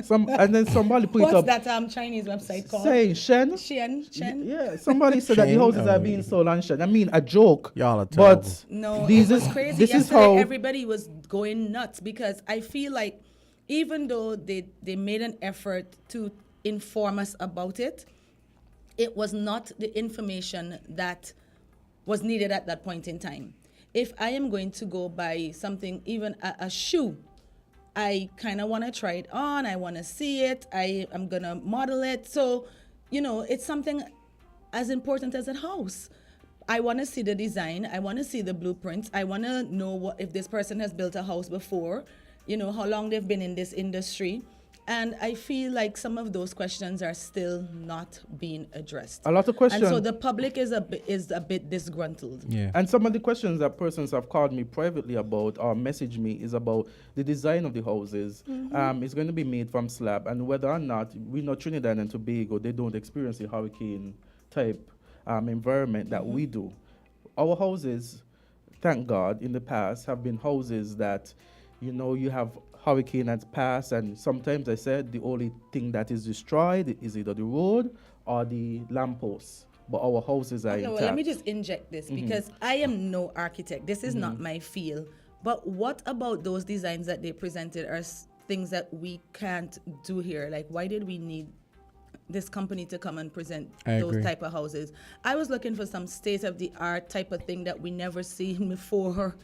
Speaker 2: And then somebody put it
Speaker 3: What's
Speaker 2: up
Speaker 3: that Chinese website called?
Speaker 2: saying Shen.
Speaker 3: Shen.
Speaker 2: Yeah, somebody said that the
Speaker 1: Shen?
Speaker 2: houses are
Speaker 1: Oh,
Speaker 2: being
Speaker 1: yeah.
Speaker 2: sold on Shen. I mean, a joke.
Speaker 1: Y'all are terrible.
Speaker 2: But
Speaker 3: No,
Speaker 2: this
Speaker 3: it was
Speaker 2: is
Speaker 3: crazy.
Speaker 2: this is
Speaker 3: Yesterday,
Speaker 2: how
Speaker 3: everybody was going nuts, because I feel like even though they made an effort to inform us about it, it was not the information that was needed at that point in time. If I am going to go buy something, even a shoe, I kind of want to try it on. I want to see it. I'm going to model it. So, it's something as important as a house. I want to see the design. I want to see the blueprints. I want to know if this person has built a house before, how long they've been in this industry. And I feel like some of those questions are still not being addressed.
Speaker 2: a lot of questions.
Speaker 3: And so the public is a bit disgruntled.
Speaker 1: Yeah.
Speaker 2: And some of the questions that persons have called me privately about or messaged me is about the design of the houses. It's going to be made from slab, and whether or not we know Trinidad and Tobago, they don't experience a hurricane type environment that we do. Our houses, thank God, in the past have been houses that, you have hurricane has passed, and sometimes I said the only thing that is destroyed is either the road or the lampposts. But our houses are
Speaker 3: Okay,
Speaker 2: intact.
Speaker 3: well, let me just inject this, because I am no architect. This is not my field. But what about those designs that they presented things that we can't do here. Like, why did we need this company to come and present
Speaker 1: I
Speaker 3: those
Speaker 1: agree.
Speaker 3: type of houses? I was looking for some state-of-the-art type of thing that we never seen before.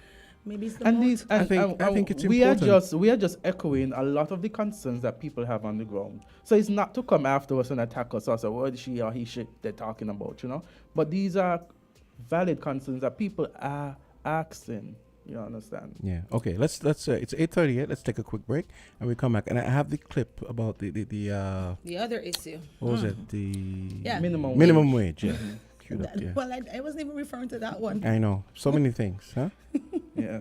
Speaker 3: Maybe it's the
Speaker 2: And
Speaker 3: most-
Speaker 2: these, and,
Speaker 1: I think it's
Speaker 2: we
Speaker 1: important.
Speaker 2: we are just echoing a lot of the concerns that people have on the ground. So it's not to come after us and attack us or say, what is she or he shit they're talking about, you know? But these are valid concerns that people are asking. You understand?
Speaker 1: Yeah. Okay. Let's. It's 8:38. Let's take a quick break, and we come back. And I have the clip about the
Speaker 3: the other issue.
Speaker 1: what was it? The
Speaker 3: Yeah.
Speaker 2: Minimum
Speaker 1: wage. Yeah. Queued up, yeah.
Speaker 3: Well, I wasn't even referring to that one.
Speaker 1: I know. So many things, huh?
Speaker 2: Yeah.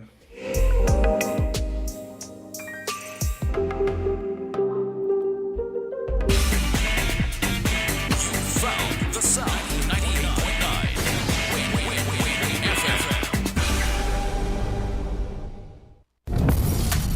Speaker 11: Found the sound 98.9 FM.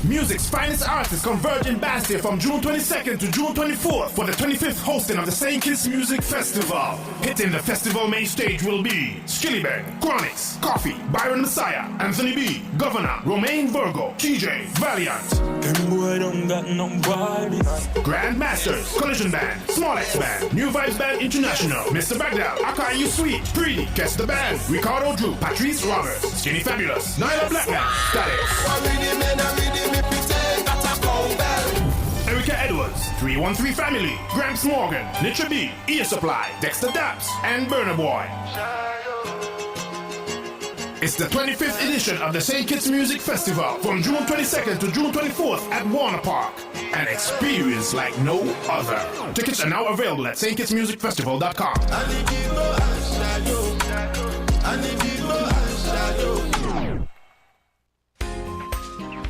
Speaker 12: Music's finest artists converge in Bastia from June 22nd to June 24th for the 25th hosting of the St. Kitts Music Festival. Hitting the festival main stage will be Skillibeg, Chronix, Coffee, Byron Messiah, Anthony B, Governor, Romaine Virgo, TJ, Valiant. Them boy don't got nobody. Grandmasters, Collision Band, Small X Band, New Vibes Band International, Mr. Bagdal, Akayu Sweet, Preedy, Kess the Band, Ricardo Drew, Patrice Roberts, Skinny Fabulous, Nyla Blackman, Status. Erica Edwards, 313 Family, Gramps Morgan, Nitra B, Ear Supply, Dexter Daps, and Burner Boy. It's the 25th edition of the St. Kitts Music Festival from June 22nd to June 24th at Warner Park. An experience like no other. Tickets are now available at stkittsmusicfestival.com.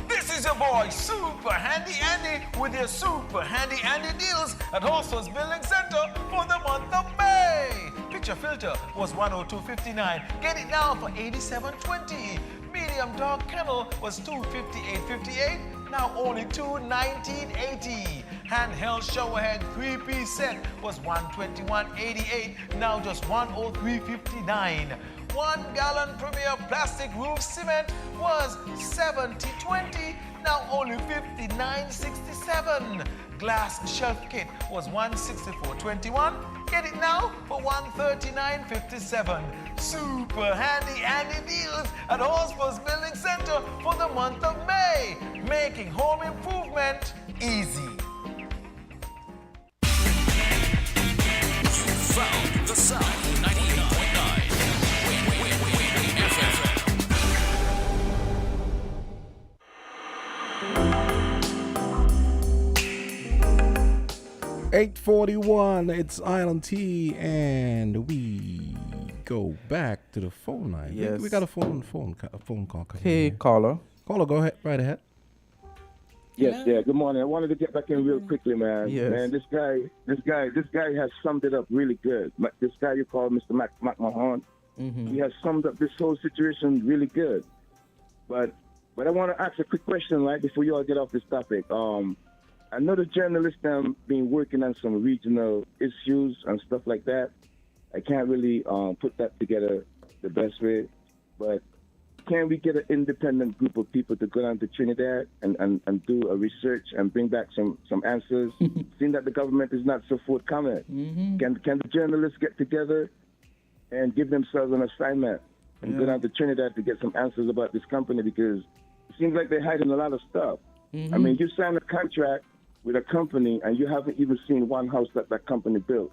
Speaker 13: This is your boy, Super Handy Andy, with your Super Handy Andy deals at Horse's Building Center for the month of May. Picture filter was $102.59. Get it now for $87.20. Medium dog kennel was $258.58. Now only $219.80. Handheld showerhead 3-piece set was $121.88. Now just $103.59. 1 gallon Premier plastic roof cement was $70.20. Now only $59.67. Glass shelf kit was $164.21. Get it now for $139.57. Super handy Andy deals at Horsford's Building Center for the month of May, making home improvement easy.
Speaker 11: Found the sound 98.9 FM.
Speaker 1: 8:41. It's Island Tea, and we go back to the phone line.
Speaker 2: Yes.
Speaker 1: We got a phone call. Coming
Speaker 2: Hey,
Speaker 1: in.
Speaker 2: caller.
Speaker 1: Caller, go ahead. Right ahead.
Speaker 9: Yes, yeah. Good morning. I wanted to get back in real quickly, man.
Speaker 2: Yes.
Speaker 9: Man, this guy has summed it up really good. This guy you call Mr. McMahon, he has summed up this whole situation really good. But I want to ask a quick question, right, before you all get off this topic. I know the journalists been working on some regional issues and stuff like that. I can't really put that together the best way, but can we get an independent group of people to go down to Trinidad and do a research and bring back some answers? Seeing that the government is not so forthcoming, can the journalists get together and give themselves an assignment and go down to Trinidad to get some answers about this company, because it seems like they're hiding a lot of stuff. I mean, you sign a contract with a company and you haven't even seen one house that company built.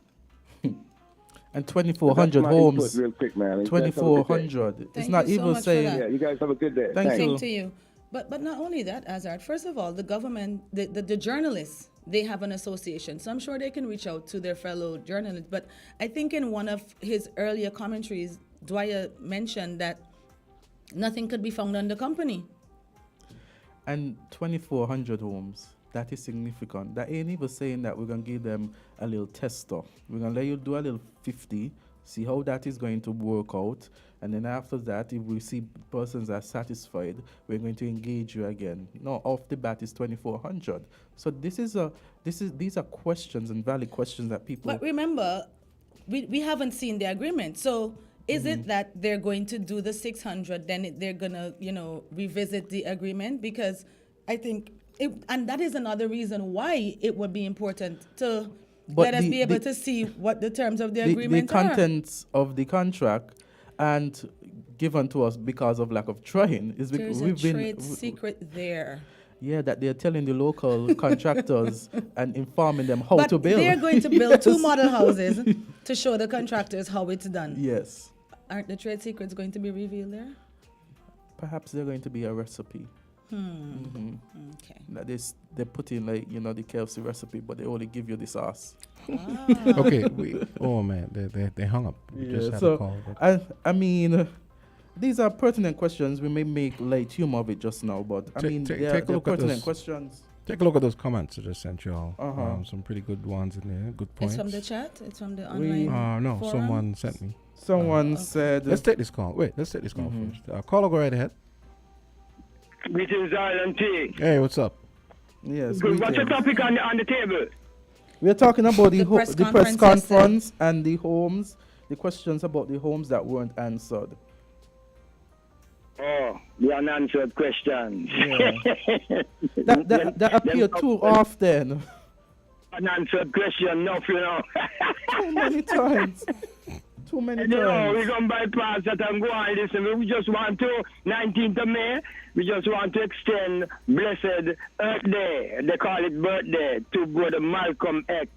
Speaker 2: And 2,400
Speaker 9: That's my
Speaker 2: homes.
Speaker 9: input real quick, man.
Speaker 2: 2,400. It's
Speaker 3: Thank
Speaker 2: not
Speaker 3: you so
Speaker 2: even
Speaker 3: much for
Speaker 2: saying.
Speaker 3: that.
Speaker 9: Yeah, you guys have a good day.
Speaker 2: Thank
Speaker 9: Thanks.
Speaker 2: you.
Speaker 3: Same to you. But not only that, Azard, first of all, the government, the journalists, they have an association. So I'm sure they can reach out to their fellow journalists. But I think in one of his earlier commentaries, Dwyer mentioned that nothing could be found on the company.
Speaker 2: And 2,400 homes. That is significant. That ain't even saying that we're going to give them a little tester. We're going to let you do a little 50, see how that is going to work out. And then after that, if we see persons are satisfied, we're going to engage you again. No, off the bat is 2,400. So these are questions and valid questions that people.
Speaker 3: But remember, we haven't seen the agreement. So is it that they're going to do the 600, then they're going to, revisit the agreement? Because I think and that is another reason why it would be important to
Speaker 2: But
Speaker 3: let us
Speaker 2: the-
Speaker 3: be able
Speaker 2: the-
Speaker 3: to see what the terms of the
Speaker 2: the
Speaker 3: agreement are.
Speaker 2: contents of the contract and given to us because of lack of trying is
Speaker 3: There's
Speaker 2: because
Speaker 3: a trade secret there.
Speaker 2: Yeah, that they're telling the local contractors and informing them how
Speaker 3: But
Speaker 2: to build.
Speaker 3: they're going to build two
Speaker 2: Yes.
Speaker 3: model houses to show the contractors how it's done.
Speaker 2: Yes.
Speaker 3: Aren't the trade secrets going to be revealed there?
Speaker 2: Perhaps they're going to be a recipe.
Speaker 3: Okay.
Speaker 2: That they put in like, you know, the KFC recipe, but they only give you the sauce.
Speaker 1: Okay. Oh man, they hung up. We just had a call. But
Speaker 2: I mean, these are pertinent questions. We may make light humor of it just now, but I mean,
Speaker 1: take
Speaker 2: they're
Speaker 1: a look at
Speaker 2: pertinent
Speaker 1: those.
Speaker 2: questions.
Speaker 1: Take a look at those comments I just sent you all.
Speaker 2: Uh-huh.
Speaker 1: Some pretty good ones in there. Good points.
Speaker 3: It's from the chat? It's from the online
Speaker 1: No,
Speaker 3: forum?
Speaker 1: someone sent me.
Speaker 2: Someone said.
Speaker 1: Let's take this call. Wait, let's take this call first. Caller, go right ahead.
Speaker 14: Greetings, Island T.
Speaker 1: Hey, what's up?
Speaker 2: Yes.
Speaker 14: Good. What's the
Speaker 2: greetings.
Speaker 14: topic on the table?
Speaker 2: We're talking about the
Speaker 3: press
Speaker 2: press
Speaker 3: conference
Speaker 2: conference and the homes, the questions about the homes that weren't answered.
Speaker 14: Oh, the unanswered questions.
Speaker 2: Yeah. that appear too often.
Speaker 14: Unanswered question, enough, you know.
Speaker 2: Too many times. Too many
Speaker 14: You know, we're
Speaker 2: times.
Speaker 14: going to bypass that and go on. Listen, we just want to, 19th of May, we just want to extend Blessed Earth Day. They call it birthday to Brother Malcolm X.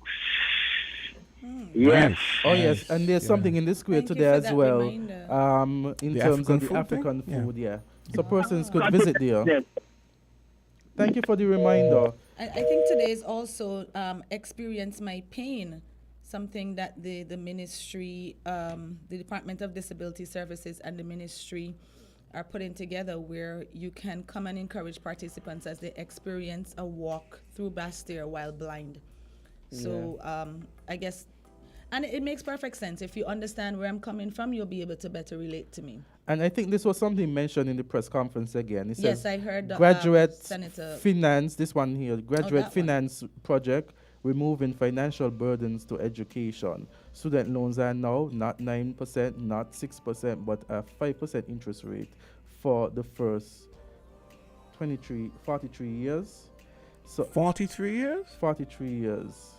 Speaker 14: Yes.
Speaker 2: Oh yes, and there's something in the square
Speaker 3: Thank you
Speaker 2: today
Speaker 3: for
Speaker 2: as
Speaker 3: that
Speaker 2: well.
Speaker 3: reminder.
Speaker 2: In
Speaker 1: The
Speaker 2: terms
Speaker 1: African
Speaker 2: of the
Speaker 1: food thing?
Speaker 2: African
Speaker 1: Yeah.
Speaker 2: food, yeah. So persons could visit there. Thank you for the reminder.
Speaker 3: I think today is also Experience My Pain, something that the ministry, the Department of Disability Services and the ministry are putting together, where you can come and encourage participants as they experience a walk through Bastille while blind. So I guess, and it makes perfect sense. If you understand where I'm coming from, you'll be able to better relate to me.
Speaker 2: And I think this was something mentioned in the press conference again. It
Speaker 3: Yes,
Speaker 2: says
Speaker 3: I heard
Speaker 2: graduate
Speaker 3: Senator
Speaker 2: finance, this one here, graduate
Speaker 3: that one.
Speaker 2: finance project, removing financial burdens to education. Student loans are now not 9%, not 6%, but a 5% interest rate for the first 43 years. So
Speaker 1: 43 years?
Speaker 2: 43 years.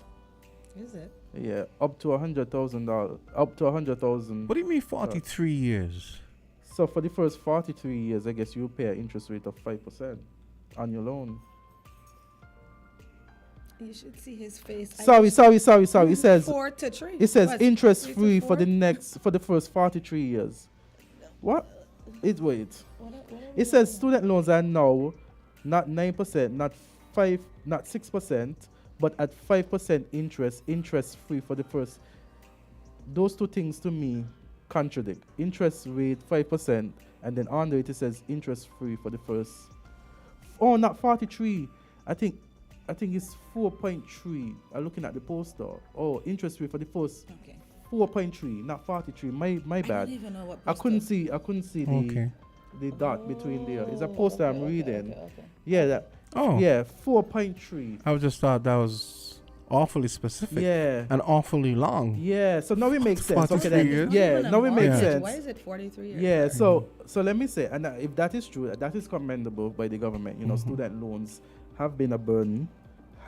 Speaker 3: Is it?
Speaker 2: Yeah, up to $100,000. Up to 100,000.
Speaker 1: What do you mean 43 years?
Speaker 2: So for the first 43 years, I guess you pay an interest rate of 5% on your loan.
Speaker 3: You should see his face.
Speaker 2: Sorry. It says
Speaker 3: 4 to 3.
Speaker 2: it says
Speaker 3: What,
Speaker 2: interest
Speaker 3: 3 to
Speaker 2: free for
Speaker 3: 4?
Speaker 2: the first 43 years. What? It says student loans are now not 9%, not 6%, but at 5% interest free for the first. Those two things to me contradict. Interest rate 5%, and then under it says interest free for the first. Oh, not 43. I think it's 4.3. I'm looking at the poster. Oh, interest rate for the first.
Speaker 3: Okay.
Speaker 2: 4.3, not 43. My bad.
Speaker 3: I don't even know what
Speaker 2: I couldn't see the dot between there. It's a poster I'm reading.
Speaker 3: Okay.
Speaker 2: Yeah, that.
Speaker 1: Oh.
Speaker 2: Yeah, 4.3.
Speaker 1: I just thought that was awfully specific.
Speaker 2: Yeah.
Speaker 1: And awfully long.
Speaker 2: Yeah, so now it makes sense.
Speaker 1: 43
Speaker 2: then.
Speaker 1: years?
Speaker 2: Yeah,
Speaker 3: Even a
Speaker 2: now it makes
Speaker 3: mortgage.
Speaker 2: sense.
Speaker 3: Why is it 43 years?
Speaker 2: Yeah, so let me say, and if that is true, that is commendable by the government. You know, student loans have been a burden,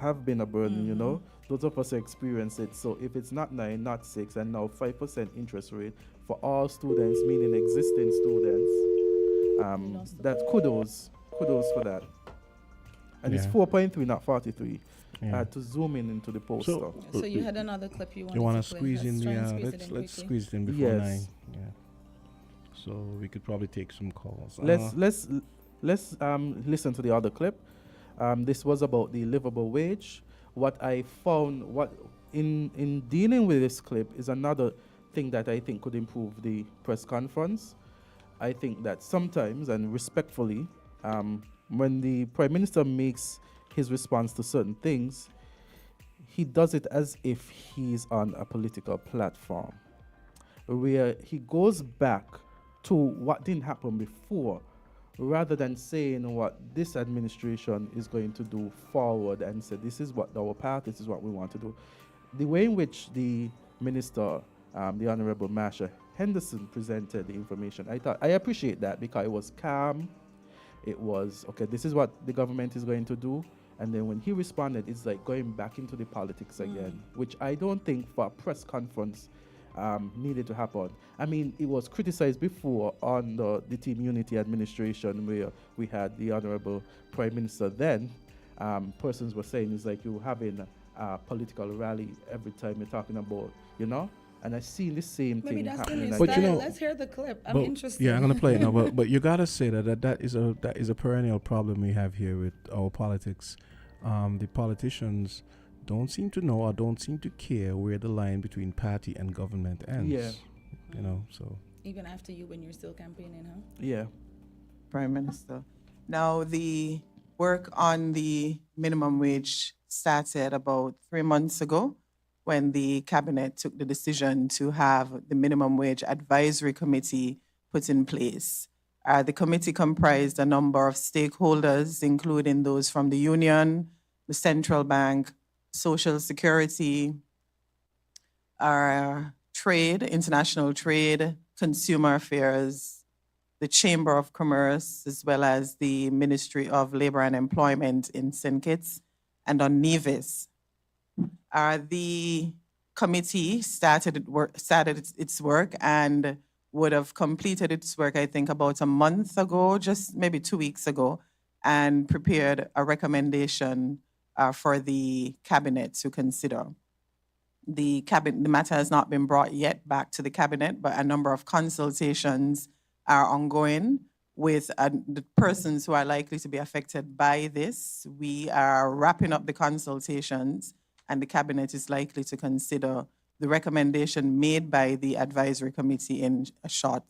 Speaker 2: you know. Those of us who experience it. So if it's not 9, not 6, and now 5% interest rate for all students, meaning existing students, that kudos for that. And it's
Speaker 1: Yeah.
Speaker 2: 4.3, not 43. I
Speaker 1: Yeah.
Speaker 2: had to zoom in into the poster.
Speaker 3: So you had another clip you wanted
Speaker 1: You want
Speaker 3: to
Speaker 1: to
Speaker 3: play.
Speaker 1: squeeze in
Speaker 3: try and
Speaker 1: the
Speaker 3: squeeze it in
Speaker 1: let's
Speaker 3: quickly.
Speaker 1: squeeze it in before
Speaker 2: Yes.
Speaker 1: 9. Yeah. So we could probably take some calls.
Speaker 2: Let's listen to the other clip. This was about the livable wage. What I found, in dealing with this clip, is another thing that I think could improve the press conference. I think that sometimes, and respectfully, when the Prime Minister makes his response to certain things, he does it as if he's on a political platform, where he goes back to what didn't happen before, rather than saying what this administration is going to do forward and say, this is what our path, this is what we want to do. The way in which the minister, the Honorable Masha Henderson, presented the information, I appreciate that, because it was calm. It was, okay, this is what the government is going to do, And then when he responded, it's like going back into the politics again, which I don't think for a press conference needed to happen. I mean, it was criticized before on the Team Unity administration, where we had the Honorable Prime Minister then. Persons were saying it's like you having a political rally every time you're talking about, you know? And I seen the same
Speaker 3: Maybe
Speaker 2: thing
Speaker 3: that's
Speaker 2: happening.
Speaker 3: the new
Speaker 1: But
Speaker 3: style.
Speaker 1: you know-
Speaker 3: Let's hear the clip. I'm
Speaker 1: But-
Speaker 3: interested.
Speaker 1: Yeah, I'm gonna play it now. But you gotta say that is a perennial problem we have here with our politics. The politicians don't seem to know or don't seem to care where the line between party and government ends.
Speaker 2: Yeah.
Speaker 1: You know, so.
Speaker 3: Even after you, when you're still campaigning, huh?
Speaker 2: Yeah.
Speaker 15: Prime Minister. Now, the work on the minimum wage started about 3 months ago when the cabinet took the decision to have the minimum wage advisory committee put in place. The committee comprised a number of stakeholders, including those from the union, the central bank, social security, trade, international trade, consumer affairs, the Chamber of Commerce, as well as the Ministry of Labor and Employment in St. Kitts, and on Nevis. The committee started its work and would have completed its work, I think, about a month ago, just maybe 2 weeks ago, and prepared a recommendation for the cabinet to consider. The matter has not been brought yet back to the cabinet, but a number of consultations are ongoing with the persons who are likely to be affected by this. We are wrapping up the consultations, and the cabinet is likely to consider the recommendation made by the advisory committee in a short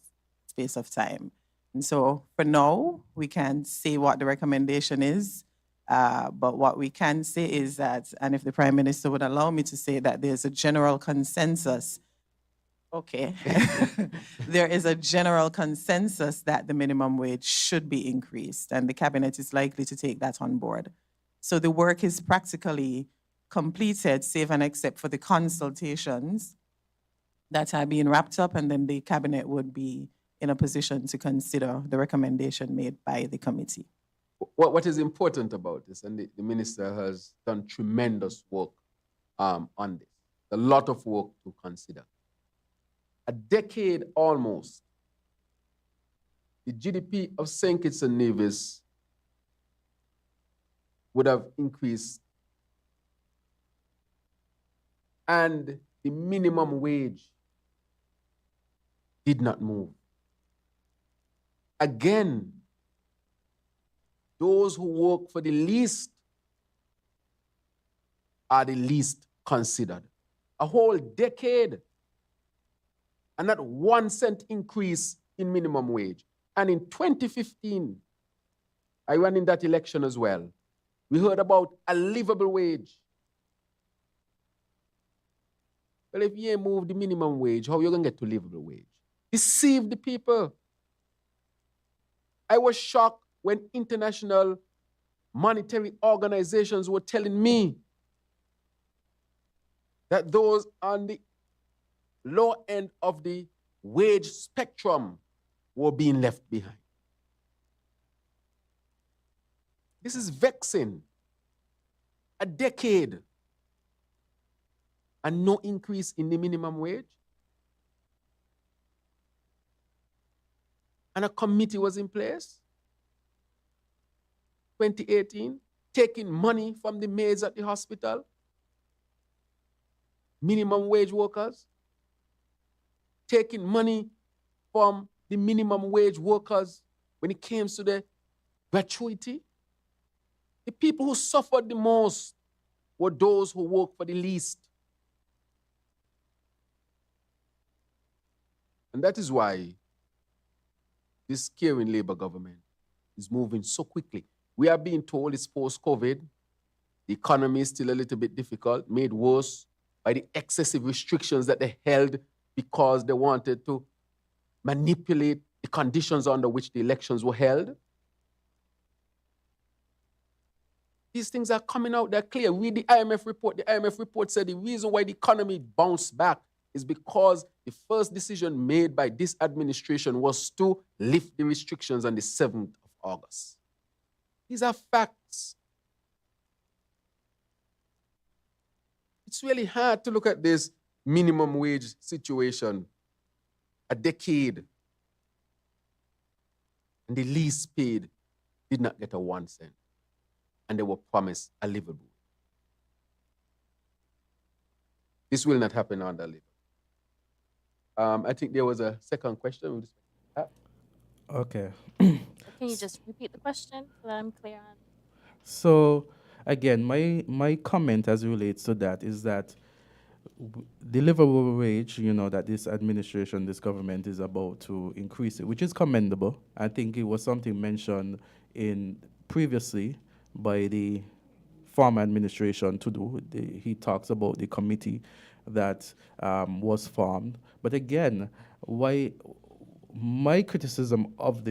Speaker 15: space of time. And so for now, we can't say what the recommendation is, but what we can say is that, and if the Prime Minister would allow me to say that there's a general consensus. Okay. There is a general consensus that the minimum wage should be increased, and the cabinet is likely to take that on board. So the work is practically completed, save and except for the consultations that are being wrapped up, and then the cabinet would be in a position to consider the recommendation made by the committee.
Speaker 7: What is important about this, and the minister has done tremendous work on this, a lot of work to consider. A decade almost, the GDP of St. Kitts and Nevis would have increased, and the minimum wage did not move. Again, those who work for the least are the least considered. A whole decade, and not 1 cent increase in minimum wage. And in 2015, I ran in that election as well. We heard about a livable wage. Well, if you ain't move the minimum wage, how you gonna get to livable wage? Deceive the people. I was shocked when international monetary organizations were telling me that those on the low end of the wage spectrum were being left behind. This is vexing. A decade and no increase in the minimum wage. And a committee was in place, 2018, taking money from the maids at the hospital, minimum wage workers, taking money from the minimum wage workers when it came to the gratuity. The people who suffered the most were those who work for the least. And that is why this caring Labour government is moving so quickly. We are being told it's post-COVID. The economy is still a little bit difficult, made worse by the excessive restrictions that they held because they wanted to manipulate the conditions under which the elections were held. These things are coming out, they're clear. Read the IMF report. The IMF report said the reason why the economy bounced back is because the first decision made by this administration was to lift the restrictions on the 7th of August. These are facts. It's really hard to look at this minimum wage situation, a decade, and the least paid did not get a 1 cent, and they were promised a livable. This will not happen on that level. I think there was a second question with respect to that.
Speaker 2: Okay.
Speaker 16: Can you just repeat the question so that I'm clear on?
Speaker 2: So again, my comment as it relates to that is that the livable wage, that this administration, this government is about to increase it, which is commendable. I think it was something mentioned in previously by the former administration to do. He talks about the committee that was formed. But again, why my criticism of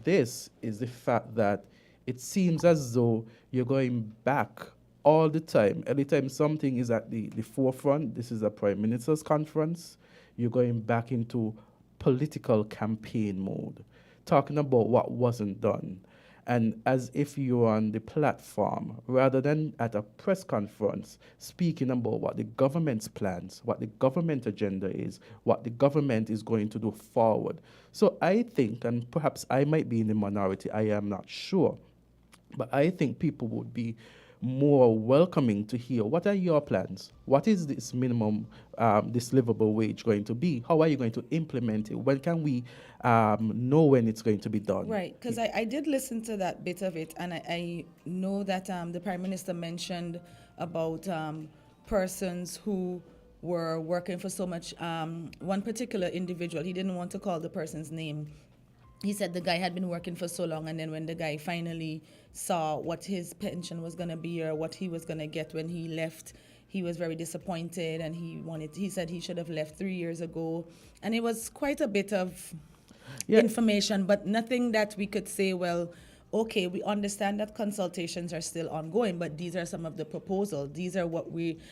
Speaker 2: this is the fact that it seems as though you're going back all the time. Every time something is at the forefront, this is a Prime Minister's conference, you're going back into political campaign mode, talking about what wasn't done. And as if you're on the platform, rather than at a press conference, speaking about what the government's plans, what the government agenda is, what the government is going to do forward. So I think, and perhaps I might be in the minority, I am not sure, but I think people would be more welcoming to hear, what are your plans? What is this minimum, this livable wage going to be? How are you going to implement it? When can we know when it's going to be done?
Speaker 3: Right, because I did listen to that bit of it, and I know that the Prime Minister mentioned about persons who were working for so much, one particular individual, he didn't want to call the person's name. He said the guy had been working for so long, and then when the guy finally saw what his pension was going to be or what he was going to get when he left, he was very disappointed, and he said he should have left 3 years ago. And it was quite a bit of information, but nothing that we could say, well, okay, we understand that consultations are still ongoing, but these are some of the proposals. These are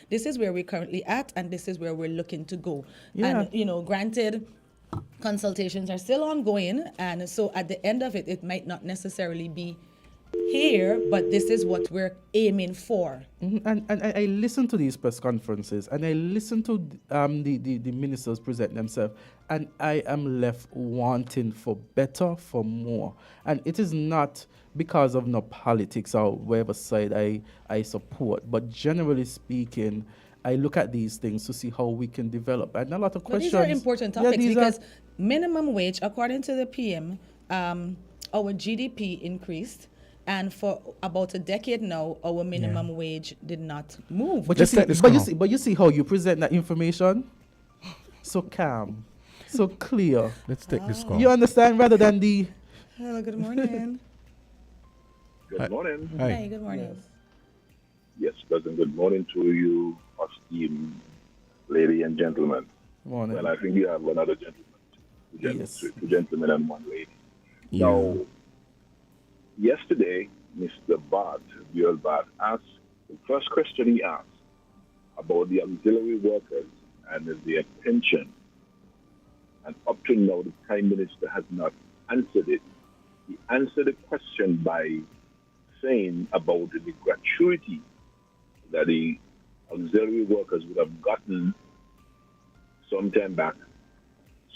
Speaker 3: this is where we're currently at, and this is where we're looking to go.
Speaker 2: Yeah.
Speaker 3: And, granted, consultations are still ongoing, and so at the end of it, it might not necessarily be here, but this is what we're aiming for.
Speaker 2: And I listen to these press conferences, and I listen to the ministers present themselves, and I am left wanting for better, for more. And it is not because of no politics or whatever side I support, but generally speaking, I look at these things to see how we can develop. And a lot of questions.
Speaker 3: These are important topics because minimum wage, according to the PM, our GDP increased. And for about a decade now, our minimum wage did not move.
Speaker 2: But you see how you present that information? So calm, so clear.
Speaker 1: Let's take this call.
Speaker 2: You understand, rather than the...
Speaker 3: Hello, good morning.
Speaker 8: Good morning.
Speaker 3: Hi, good morning.
Speaker 8: Yes, pleasant good morning to you, esteemed lady and gentlemen.
Speaker 2: Morning.
Speaker 8: Well, I think you have another gentleman, two gentlemen and one lady.
Speaker 1: Yeah.
Speaker 8: Now, yesterday, Mr. Bart, Buell Bart, asked the first question he asked about the auxiliary workers and their pension. And up to now, the Prime Minister has not answered it. He answered the question by saying about the gratuity that the auxiliary workers would have gotten some time back.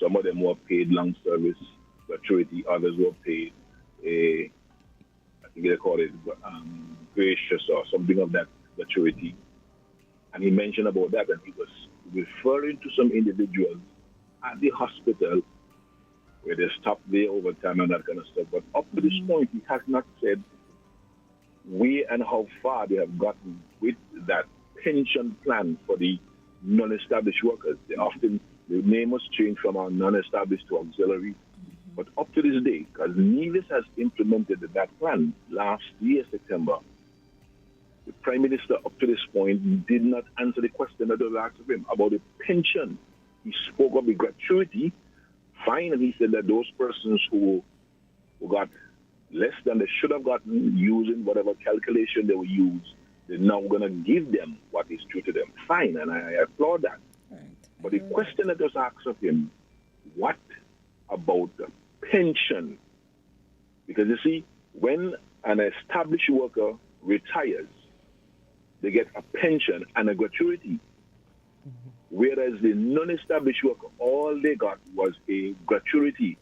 Speaker 8: Some of them were paid long service gratuity, others were paid I think they call it gracious or something of that gratuity. And he mentioned about that, and he was referring to some individuals at the hospital where they stopped their overtime and that kind of stuff. But up to this point, he has not said where and how far they have gotten with that pension plan for the non-established workers. The name was changed from our non-established to auxiliary. But up to this day, because Nevis has implemented that plan last year, September, the Prime Minister up to this point did not answer the question that was asked of him about the pension. He spoke of the gratuity, fine, and he said that those persons who got less than they should have gotten using whatever calculation they will use, they're now going to give them what is due to them. Fine, and I applaud that.
Speaker 3: Right.
Speaker 8: But the question that was asked of him, what about the pension? Because you see, when an established worker retires,
Speaker 17: they get a pension and a gratuity. Whereas the non-established worker, all they got was a gratuity.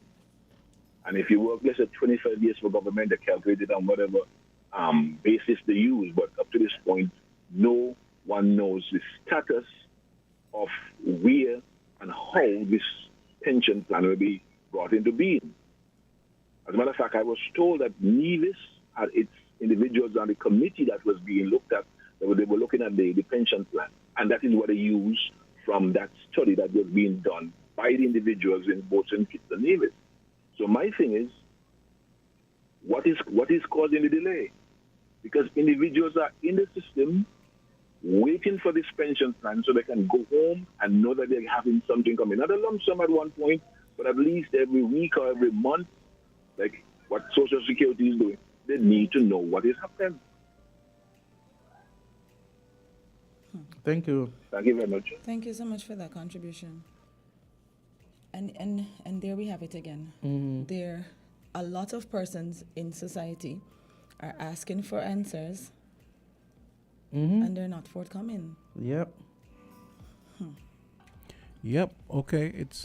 Speaker 17: And if you work, let's say 25 years for government, they calculate it on whatever basis they use. But up to this point, no one knows the status of where and how this pension plan will be brought into being. As a matter of fact, I was told that Nevis had its individuals on the committee that was being looked at. They were looking at the pension plan. And that is what they used from that study that was being done by the individuals in both St. Kitts and Nevis. So my thing is, what is causing the delay? Because individuals are in the system waiting for this pension plan so they can go home and know that they're having something coming. Not a lump sum at one point, but at least every week or every month, like what Social Security is doing, they need to know what is happening.
Speaker 2: Thank you.
Speaker 17: Thank you very much.
Speaker 3: Thank you so much for that contribution. And there we have it again. There, a lot of persons in society are asking for answers, and they're not forthcoming.
Speaker 2: Yep.
Speaker 1: Yep. Okay. It's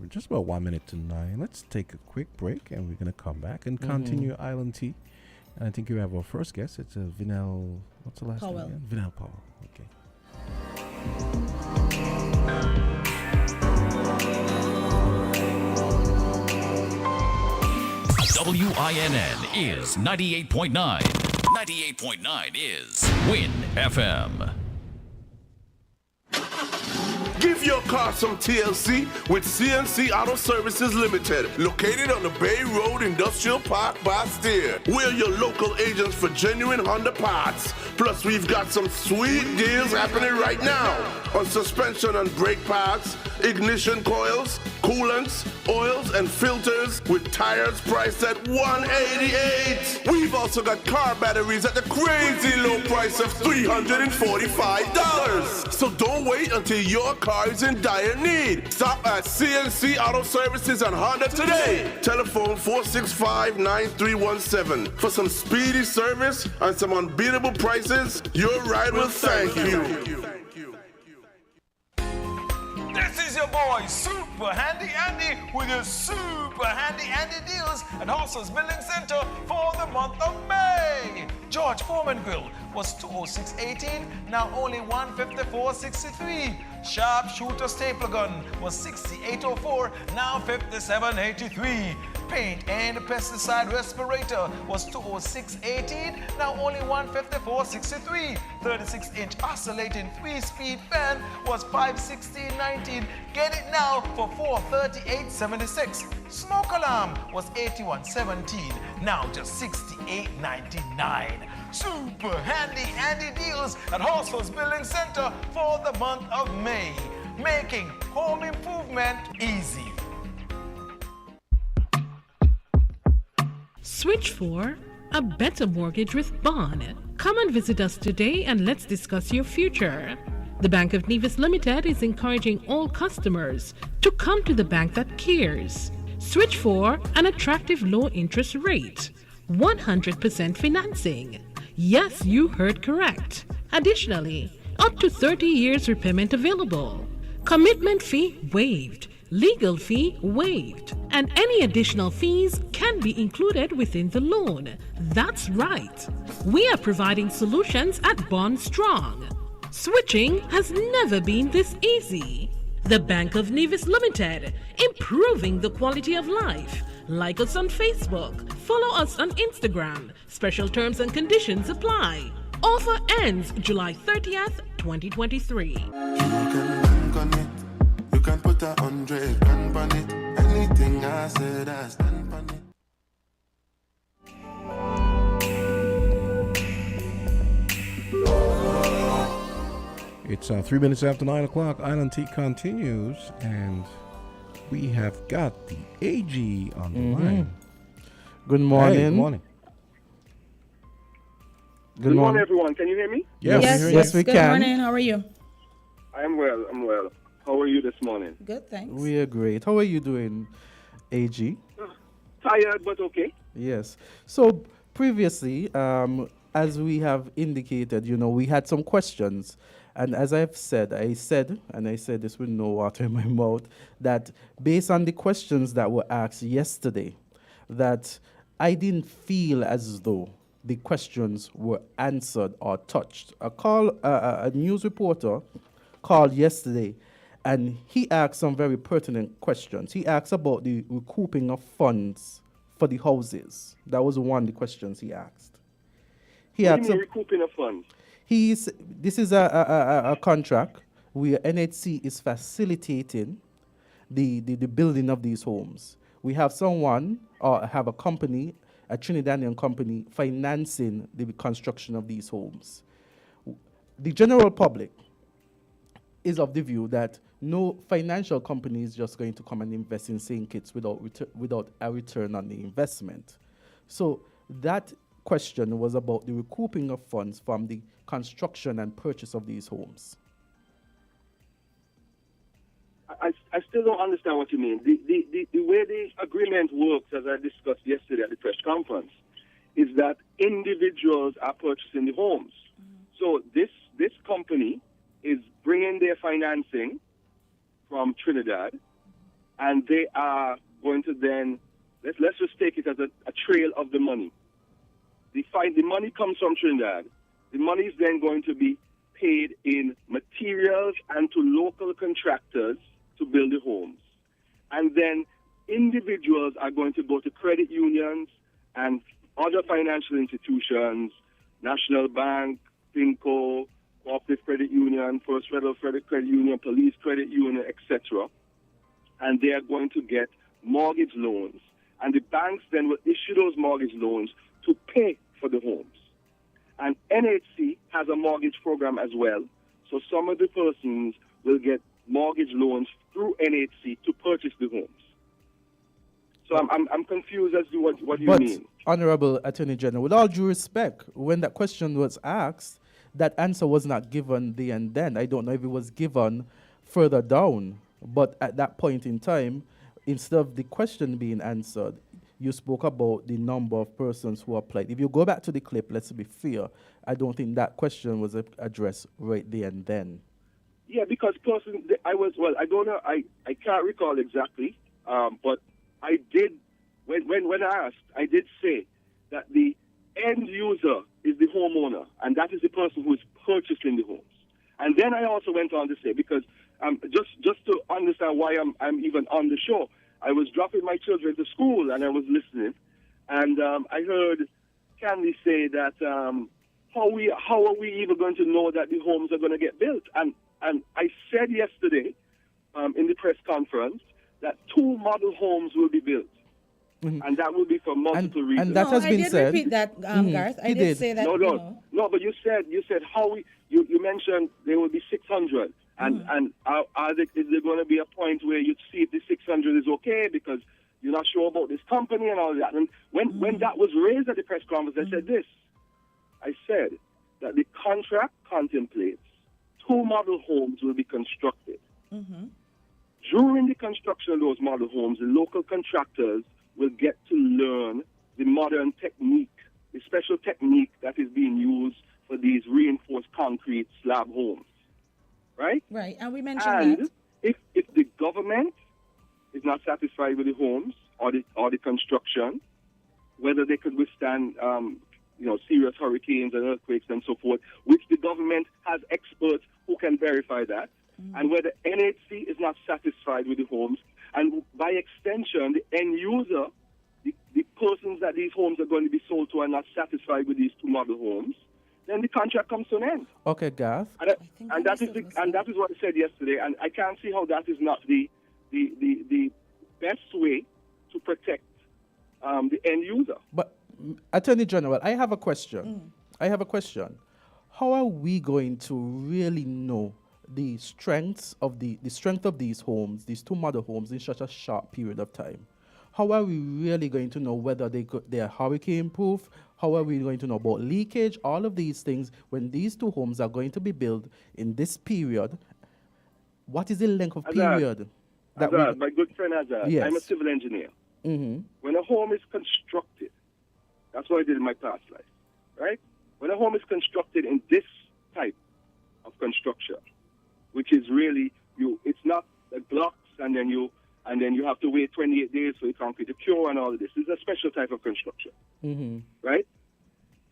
Speaker 1: just about 1 minute to 9. Let's take a quick break, and we're gonna come back and continue Island Tea. And I think you have our first guest. It's Vinell. What's the last name again? Vinell Powell. Okay.
Speaker 11: WINN is 98.9. 98.9 is Win FM.
Speaker 12: Give your car some TLC with CNC Auto Services Limited, located on the Bay Road Industrial Park by Steer. We're your local agents for genuine Honda parts. Plus, we've got some sweet deals happening right now on suspension and brake parts, ignition coils, coolants, oils, and filters with tires priced at $188. We've also got car batteries at the crazy low price of $345. So don't wait until your car is in dire need. Stop at CNC Auto Services and Honda today. Telephone 465-9317. For some speedy service and some unbeatable prices, your ride will thank you.
Speaker 13: This is your boy, Super Handy Andy, with your Super Handy Andy deals at Horses Building Center for the month of May. George Foreman Grill was $206.18, now only $154.63. Sharpshooter Stapler Gun was $68.04, now $57.83. Paint and pesticide respirator was $206.18, now only $154.63. 36-inch oscillating 3-speed fan was $516.19. Get it now for $438.76. Smoke alarm was $81.17, now just $68.99. Super handy Andy deals at Horsforth Building Center for the month of May, making home improvement easy.
Speaker 18: Switch for a better mortgage with Bond. Come and visit us today and let's discuss your future. The Bank of Nevis Limited is encouraging all customers to come to the bank that cares. Switch for an attractive low interest rate, 100% financing. Yes, you heard correct. Additionally, up to 30 years repayment available. Commitment fee waived. Legal fee waived. And any additional fees can be included within the loan. That's right. We are providing solutions at Bond Strong. Switching has never been this easy. The Bank of Nevis Limited, improving the quality of life. Like us on Facebook. Follow us on Instagram. Special terms and conditions apply. Offer ends July 30th, 2023.
Speaker 19: You can put 100 grand on it. Anything I said, I stand on it.
Speaker 1: It's 3 minutes after 9 o'clock. Island Tea continues, and we have got the AG on the line.
Speaker 2: Good morning.
Speaker 1: Hey, good morning.
Speaker 2: Good morning,
Speaker 20: everyone. Can you hear me?
Speaker 2: Yes, we
Speaker 3: Good
Speaker 2: can.
Speaker 3: morning. How are you?
Speaker 20: I'm well. How are you this morning?
Speaker 3: Good, thanks.
Speaker 2: We are great. How are you doing, AG?
Speaker 20: Tired, but okay.
Speaker 2: Yes. So previously, as we have indicated, we had some questions. And as I've said, I said this with no water in my mouth, that based on the questions that were asked yesterday, that I didn't feel as though the questions were answered or touched. A news reporter called yesterday, and he asked some very pertinent questions. He asked about the recouping of funds for the houses. That was one of the questions he asked. He
Speaker 20: What do
Speaker 2: asked
Speaker 20: you mean recouping of funds?
Speaker 2: This is a contract where NHC is facilitating the building of these homes. We have have a company, a Trinidadian company, financing the construction of these homes. The general public is of the view that no financial company is just going to come and invest in St. Kitts without a return on the investment. So that question was about the recouping of funds from the construction and purchase of these homes.
Speaker 20: I still don't understand what you mean. The way the agreement works, as I discussed yesterday at the press conference, is that individuals are purchasing the homes. So this company is bringing their financing from Trinidad, and they are going to then, let's just take it as a trail of the money. The money comes from Trinidad. The money is then going to be paid in materials and to local contractors to build the homes. And then individuals are going to go to credit unions and other financial institutions, National Bank, PINCO, Cooperative Credit Union, First Federal Credit Union, Police Credit Union, etc. And they are going to get mortgage loans. And the banks then will issue those mortgage loans to pay for the homes. And NHC has a mortgage program as well. So some of the persons will get mortgage loans through NHC to purchase the homes. So I'm confused as to what you mean.
Speaker 2: Honorable Attorney General, with all due respect, when that question was asked, that answer was not given there and then. I don't know if it was given further down, but at that point in time, instead of the question being answered, you spoke about the number of persons who applied. If you go back to the clip, let's be fair, I don't think that question was addressed right there and then.
Speaker 20: Yeah, because I don't know, I can't recall exactly, but I did, when I asked, I did say that the end user is the homeowner, and that is the person who is purchasing the homes. And then I also went on to say, because just to understand why I'm even on the show, I was dropping my children to school and I was listening, and I heard Candisie say that how are we even going to know that the homes are going to get built? And I said yesterday in the press conference that 2 model homes will be built. Mm-hmm. And that will be for multiple reasons.
Speaker 2: And that has been said.
Speaker 3: I did repeat that, Garth. I did say that.
Speaker 20: No, but you said how you mentioned there will be 600. And is there going to be a point where you see if the 600 is okay because you're not sure about this company and all that? And when that was raised at the press conference, I said this. I said that the contract contemplates 2 model homes will be constructed. Mm-hmm. During the construction of those model homes, the local contractors will get to learn the modern technique, the special technique that is being used for these reinforced concrete slab homes. Right?
Speaker 3: Right, and we mentioned that.
Speaker 20: If the government is not satisfied with the homes or the construction, whether they could withstand serious hurricanes and earthquakes and so forth, which the government has experts who can verify that, and whether NHC is not satisfied with the homes, and by extension, the end user, the persons that these homes are going to be sold to are not satisfied with these 2 model homes, then the contract comes to an end.
Speaker 2: Okay, Garth.
Speaker 20: And that is what I said yesterday, and I can't see how that is not the best way to protect the end user.
Speaker 2: But Attorney General, I have a question. How are we going to really know the strength of these homes, these 2 model homes, in such a short period of time? How are we really going to know whether they are hurricane proof? How are we going to know about leakage? All of these things, when these 2 homes are going to be built in this period, what is the length of period?
Speaker 20: Azard, my good friend Azard,
Speaker 2: yes.
Speaker 20: I'm a civil engineer.
Speaker 2: Mm-hmm.
Speaker 20: When a home is constructed, that's what I did in my past life, right? When constructed in this type of construction, which is really it's not the blocks and then you have to wait 28 days for the concrete to cure and all of this. This is a special type of construction, right?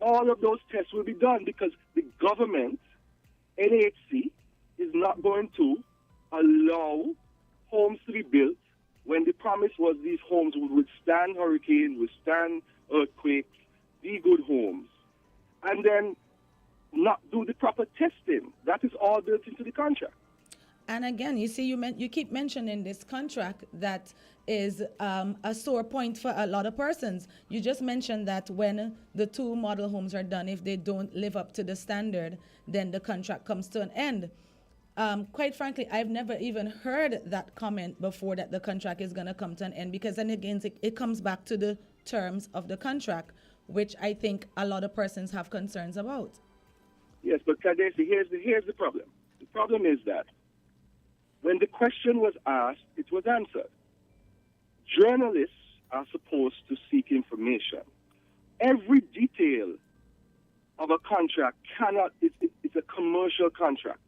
Speaker 20: All of those tests will be done because the government, NHC, is not going to allow homes to be built when the promise was these homes would withstand hurricanes, withstand earthquakes, be good homes, and then not do the proper testing. That is all built into the contract.
Speaker 3: And again, you see, you keep mentioning this contract that is a sore point for a lot of persons. You just mentioned that when the 2 model homes are done, if they don't live up to the standard, then the contract comes to an end. Quite frankly, I've never even heard that comment before, that the contract is going to come to an end, because then again, it comes back to the terms of the contract, which I think a lot of persons have concerns about.
Speaker 20: Yes, but Candisie, here's the problem. The problem is that when the question was asked, it was answered. Journalists are supposed to seek information. Every detail of a contract it's a commercial contract.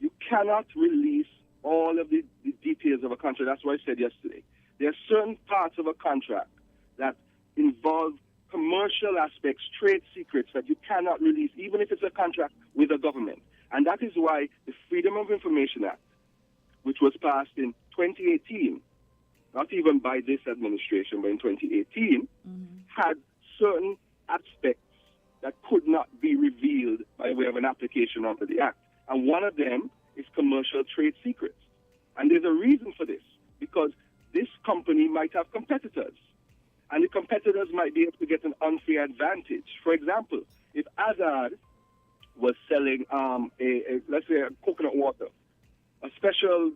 Speaker 20: You cannot release all of the details of a contract. That's what I said yesterday. There are certain parts of a contract that involve commercial aspects, trade secrets that you cannot release, even if it's a contract with a government. And that is why the Freedom of Information Act, which was passed in 2018, not even by this administration, but in 2018, had certain aspects that could not be revealed by way of an application under the Act. And one of them is commercial trade secrets. And there's a reason for this, because this company might have competitors, and the competitors might be able to get an unfair advantage. For example, if Azard was selling let's say a coconut water, a special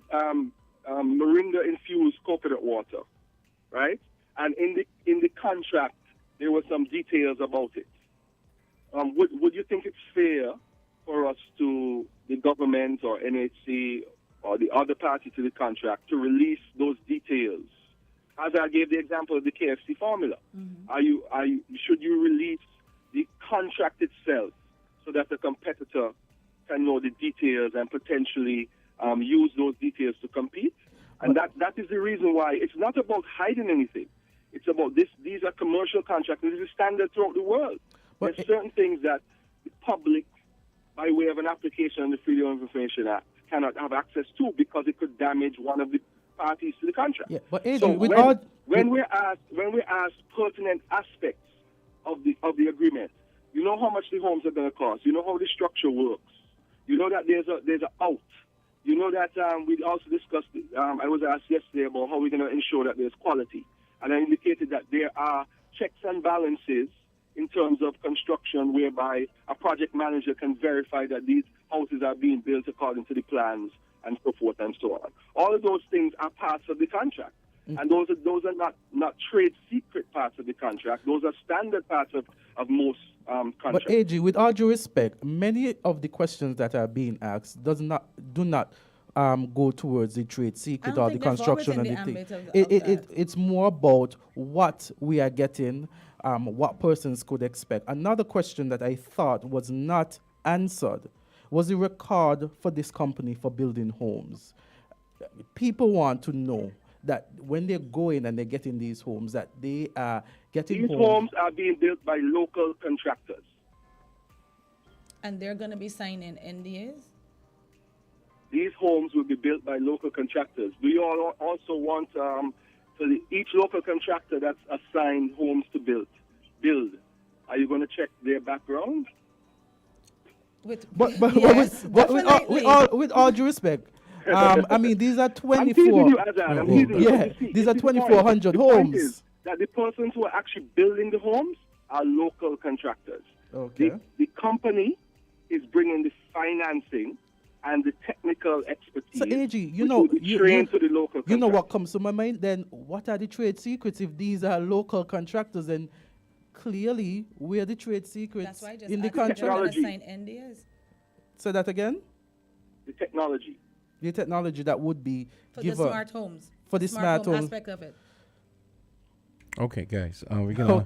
Speaker 20: moringa-infused coconut water, right? And in the contract, there were some details about it. Would you think it's fair for us to, the government or NHC or the other party to the contract, to release those details? As I gave the example of the KFC formula, should you release the contract itself so that the competitor can know the details and potentially use those details to compete? And that is the reason why it's not about hiding anything. It's about this. These are commercial contracts. This is standard throughout the world. There's certain things that the public, by way of an application on the Freedom of Information Act, cannot have access to because it could damage one of the parties to the contract.
Speaker 2: Yeah, but Adrian,
Speaker 20: so when we're asked pertinent aspects of the agreement, you know how much the homes are going to cost. You know how the structure works. You know that there's an out. You know that we also discussed. I was asked yesterday about how we're going to ensure that there's quality, and I indicated that there are checks and balances in terms of construction, whereby a project manager can verify that these houses are being built according to the plans and so forth and so on. All of those things are parts of the contract. And those are not trade secret parts of the contract. Those are standard parts of most contracts.
Speaker 2: But AG, with all due respect, many of the questions that are being asked do not go towards the trade secret or the construction and the thing. It's more about what we are getting, what persons could expect. Another question that I thought was not answered was the record for this company for building homes. People want to know that when they go in and they're getting these homes, that they are getting
Speaker 20: these homes are being built by local contractors.
Speaker 3: And they're going to be signing NDAs?
Speaker 20: These homes will be built by local contractors. Do you all also want each local contractor that's assigned homes to build? Are you going to check their background?
Speaker 2: With all due respect, I mean, these are 24. These are 2,400 homes.
Speaker 20: Is that the persons who are actually building the homes are local contractors.
Speaker 2: Okay.
Speaker 20: The company is bringing the financing and the technical expertise.
Speaker 2: So, AG, you know what comes to my mind? Then, what are the trade secrets if these are local contractors? Then, clearly, where the trade secrets in the contract?
Speaker 3: Sign NDAs.
Speaker 2: Say that again.
Speaker 20: The technology.
Speaker 2: The technology that would be
Speaker 3: for the smart homes.
Speaker 2: For the smart home
Speaker 3: aspect of it.
Speaker 1: Okay, guys, we're gonna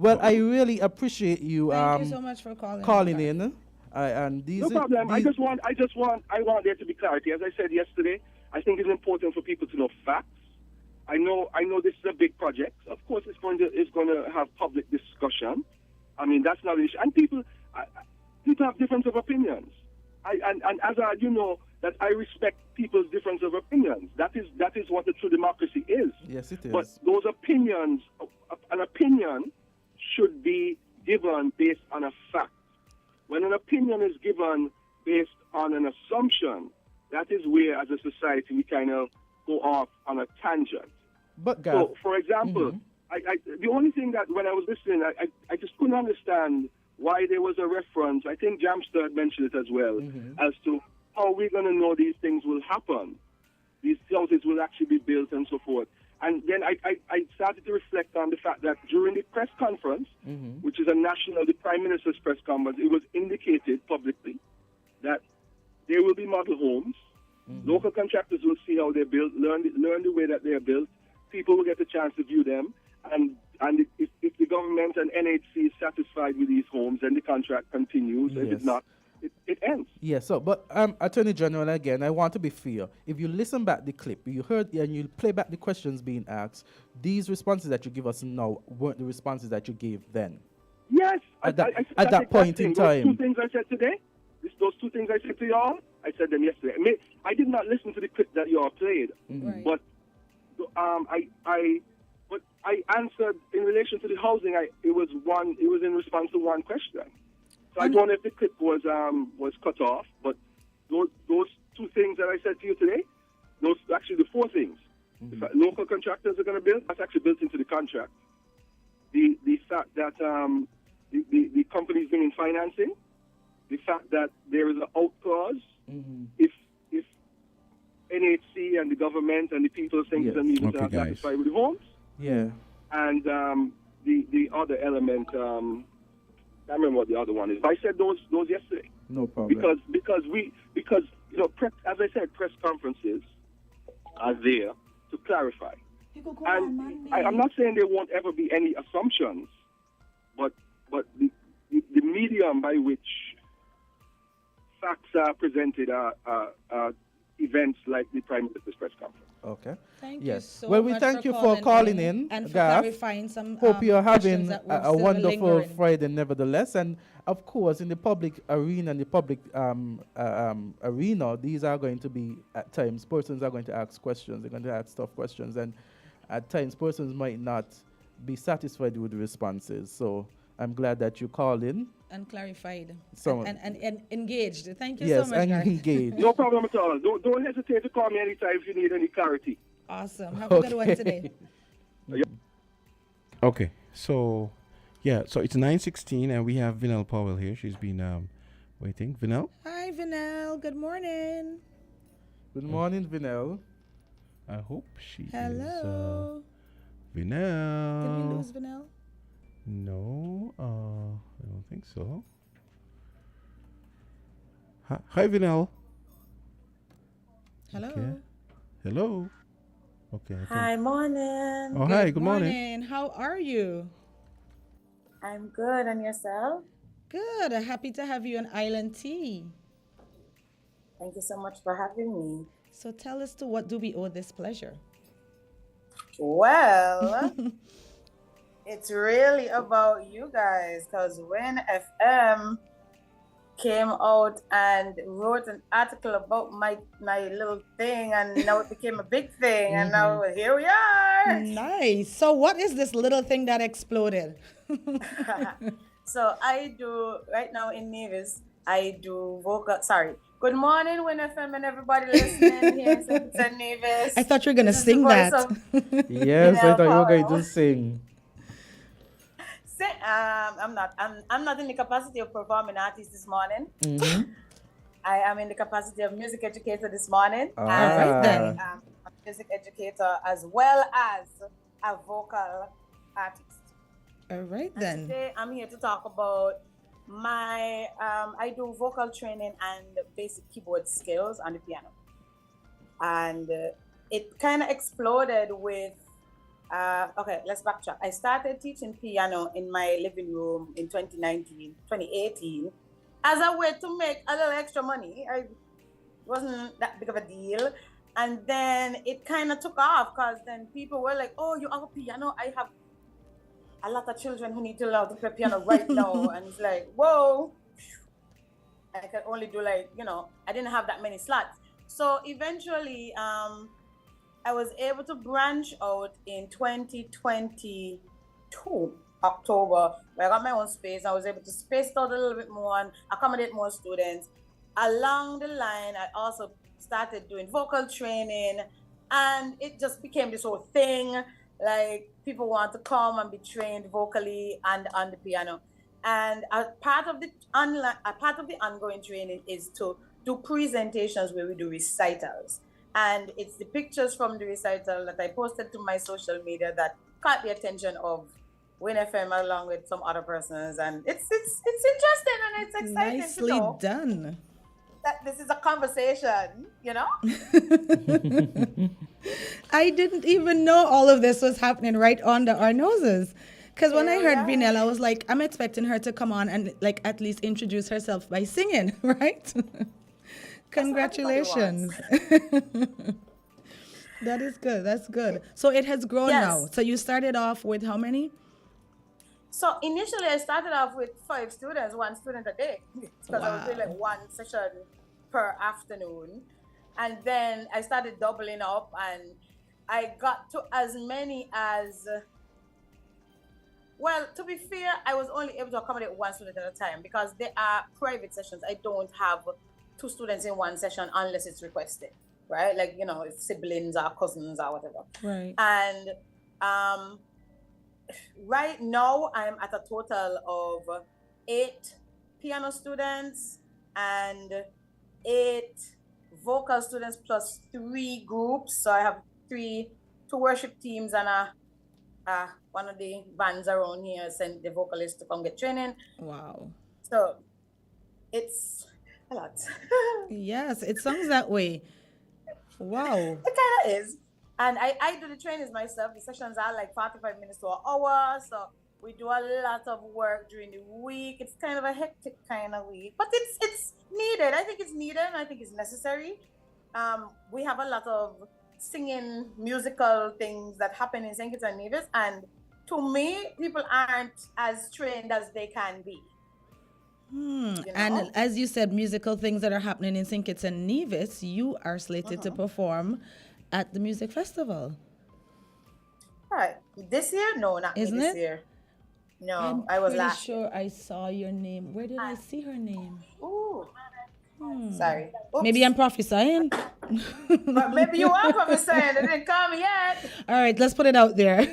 Speaker 2: Well, I really appreciate you.
Speaker 3: Thank you so much for calling.
Speaker 2: Calling in. And these
Speaker 20: No problem. I want there to be clarity. As I said yesterday, I think it's important for people to know facts. I know this is a big project. Of course, it's going to have public discussion. I mean, that's not an issue. And people have difference of opinions. And Azard, you know that I respect people's difference of opinions. That is what a true democracy is.
Speaker 2: Yes, it is.
Speaker 20: But those opinions, an opinion should be given based on a fact. When an opinion is given based on an assumption, that is where, as a society, we kind of go off on a tangent.
Speaker 2: But,
Speaker 20: so, for example, the only thing that when I was listening, I just couldn't understand why there was a reference. I think Jamster had mentioned it as well, as to how we're going to know these things will happen. These houses will actually be built and so forth. And then I started to reflect on the fact that during the press conference, which is the Prime Minister's press conference, it was indicated publicly that there will be model homes. Local contractors will see how they're built, learn the way that they're built. People will get a chance to view them. And if the government and NHC is satisfied with these homes, then the contract continues. If it's not, it ends.
Speaker 2: Yes, so, but Attorney General, again, I want to be fair. If you listen back the clip, you heard and you play back the questions being asked, these responses that you give us now weren't the responses that you gave then.
Speaker 20: Yes.
Speaker 2: At that point in time.
Speaker 20: Those two things I said today, those two things I said to y'all, I said them yesterday. I did not listen to the clip that y'all played, but I answered in relation to the housing. It was in response to one question. So I don't know if the clip was cut off, but those two things that I said to you today, those actually the four things. The fact local contractors are going to build, that's actually built into the contract. The fact that the company is bringing financing, the fact that there is an out clause if NHC and the government and the people think that need to are satisfied with the homes.
Speaker 2: Yeah.
Speaker 20: And the other element, I remember what the other one is. But I said those yesterday.
Speaker 2: No problem.
Speaker 20: Because you know, as I said, press conferences are there to clarify. And I'm not saying there won't ever be any assumptions, but the medium by which facts are presented are events like the Prime Minister's press conference.
Speaker 2: Okay.
Speaker 3: Thank you so
Speaker 2: well, we
Speaker 3: much
Speaker 2: thank
Speaker 3: for
Speaker 2: you for calling in,
Speaker 3: and for
Speaker 2: Gav.
Speaker 3: clarifying some.
Speaker 2: Hope you're having
Speaker 3: questions that were
Speaker 2: a
Speaker 3: still
Speaker 2: wonderful
Speaker 3: lingering.
Speaker 2: Friday, nevertheless. And of course, in the public arena and the public arena, these are going to be at times persons are going to ask questions. They're going to ask tough questions, and at times persons might not be satisfied with the responses. So I'm glad that you called in
Speaker 3: and clarified
Speaker 2: So-
Speaker 3: and engaged. Thank you
Speaker 2: Yes,
Speaker 3: so much,
Speaker 2: and
Speaker 3: Garth.
Speaker 2: engaged.
Speaker 20: No problem at all. Don't hesitate to call me anytime if you need any clarity.
Speaker 3: Awesome. Have a good one today.
Speaker 1: Okay, so yeah, so it's 9:16 and we have Vinell Powell here. She's been waiting. Vinell?
Speaker 3: Hi, Vinell. Good morning.
Speaker 2: Good morning, Vinell.
Speaker 1: I hope she
Speaker 3: Hello.
Speaker 1: is Vinell.
Speaker 3: Did we lose Vinell?
Speaker 1: No, I don't think so. Hi, Vinell.
Speaker 3: Hello.
Speaker 1: Okay. Hello. Okay.
Speaker 21: Hi, morning.
Speaker 1: Oh, hi, good morning.
Speaker 3: How are you?
Speaker 21: I'm good, and yourself?
Speaker 3: Good. Happy to have you on Island Tea.
Speaker 21: Thank you so much for having me.
Speaker 3: So tell us, to what do we owe this pleasure?
Speaker 21: Well, it's really about you guys, because when FM came out and wrote an article about my little thing, and now it became a big thing, and now here we are.
Speaker 3: Nice. So what is this little thing that exploded?
Speaker 21: So I do, right now in Nevis, I do vocal, sorry. Good morning, Win FM, and everybody listening here in Nevis.
Speaker 3: I thought you were going to sing that.
Speaker 2: Yes, I thought you were going to sing.
Speaker 21: I'm not in the capacity of performing artist this morning. I am in the capacity of music educator this morning.
Speaker 2: All
Speaker 21: and
Speaker 2: right.
Speaker 21: I am a music educator as well as a vocal artist.
Speaker 3: All right
Speaker 21: And
Speaker 3: then.
Speaker 21: today I'm here to talk about my I do vocal training and basic keyboard skills on the piano. And it kind of exploded with Okay, let's backtrack. I started teaching piano in my living room in 2018, as a way to make a little extra money. It wasn't that big of a deal. And then it kind of took off because then people were like, oh, you have a piano? I have a lot of children who need to learn to play piano right now. And it's like, whoa, I could only do I didn't have that many slots. So eventually, I was able to branch out in 2022, October, where I got my own space. I was able to space it out a little bit more and accommodate more students. Along the line, I also started doing vocal training, and it just became this whole thing. Like, people want to come and be trained vocally and on the piano. And a part of the ongoing training is to do presentations where we do recitals. And it's the pictures from the recital that I posted to my social media that caught the attention of Win FM along with some other persons. And it's interesting and it's exciting
Speaker 3: Nicely
Speaker 21: to know
Speaker 3: done.
Speaker 21: that this is a conversation,
Speaker 3: I didn't even know all of this was happening right under our noses. Because when I heard Vinell, I was like, I'm expecting her to come on and at least introduce herself by singing, right? Congratulations. That is good. That's good. So it has grown now. So you started off with how many?
Speaker 21: So initially I started off with 5 students, 1 student a day, because I was doing 1 session per afternoon. And then I started doubling up and I got to as many as, well, to be fair, I was only able to accommodate 1 student at a time because they are private sessions. I don't have 2 students in 1 session unless it's requested, right? Like, it's siblings or cousins or whatever.
Speaker 3: Right.
Speaker 21: And right now I'm at a total of 8 piano students and 8 vocal students plus 3 groups. So I have 2 worship teams and one of the bands around here sent the vocalist to come get training.
Speaker 3: Wow.
Speaker 21: So it's a lot.
Speaker 3: Yes, it sounds that way. Wow.
Speaker 21: It kind of is. And I do the trainings myself. The sessions are like 45 minutes to an hour. So we do a lot of work during the week. It's kind of a hectic kind of week, but it's needed. I think it's needed and I think it's necessary. We have a lot of singing musical things that happen in St. Kitts and Nevis. And to me, people aren't as trained as they can be.
Speaker 3: And as you said, musical things that are happening in St. Kitts and Nevis, you are slated to perform at the music festival.
Speaker 21: Right. This year? No, not
Speaker 3: Isn't
Speaker 21: me this
Speaker 3: it?
Speaker 21: year. No, I was last.
Speaker 3: Sure I saw your name. Where did I see her name?
Speaker 21: Ooh. Sorry. Oops.
Speaker 3: Maybe I'm prophesying.
Speaker 21: But maybe you are prophesying. It didn't come yet.
Speaker 3: All right, let's put it out there.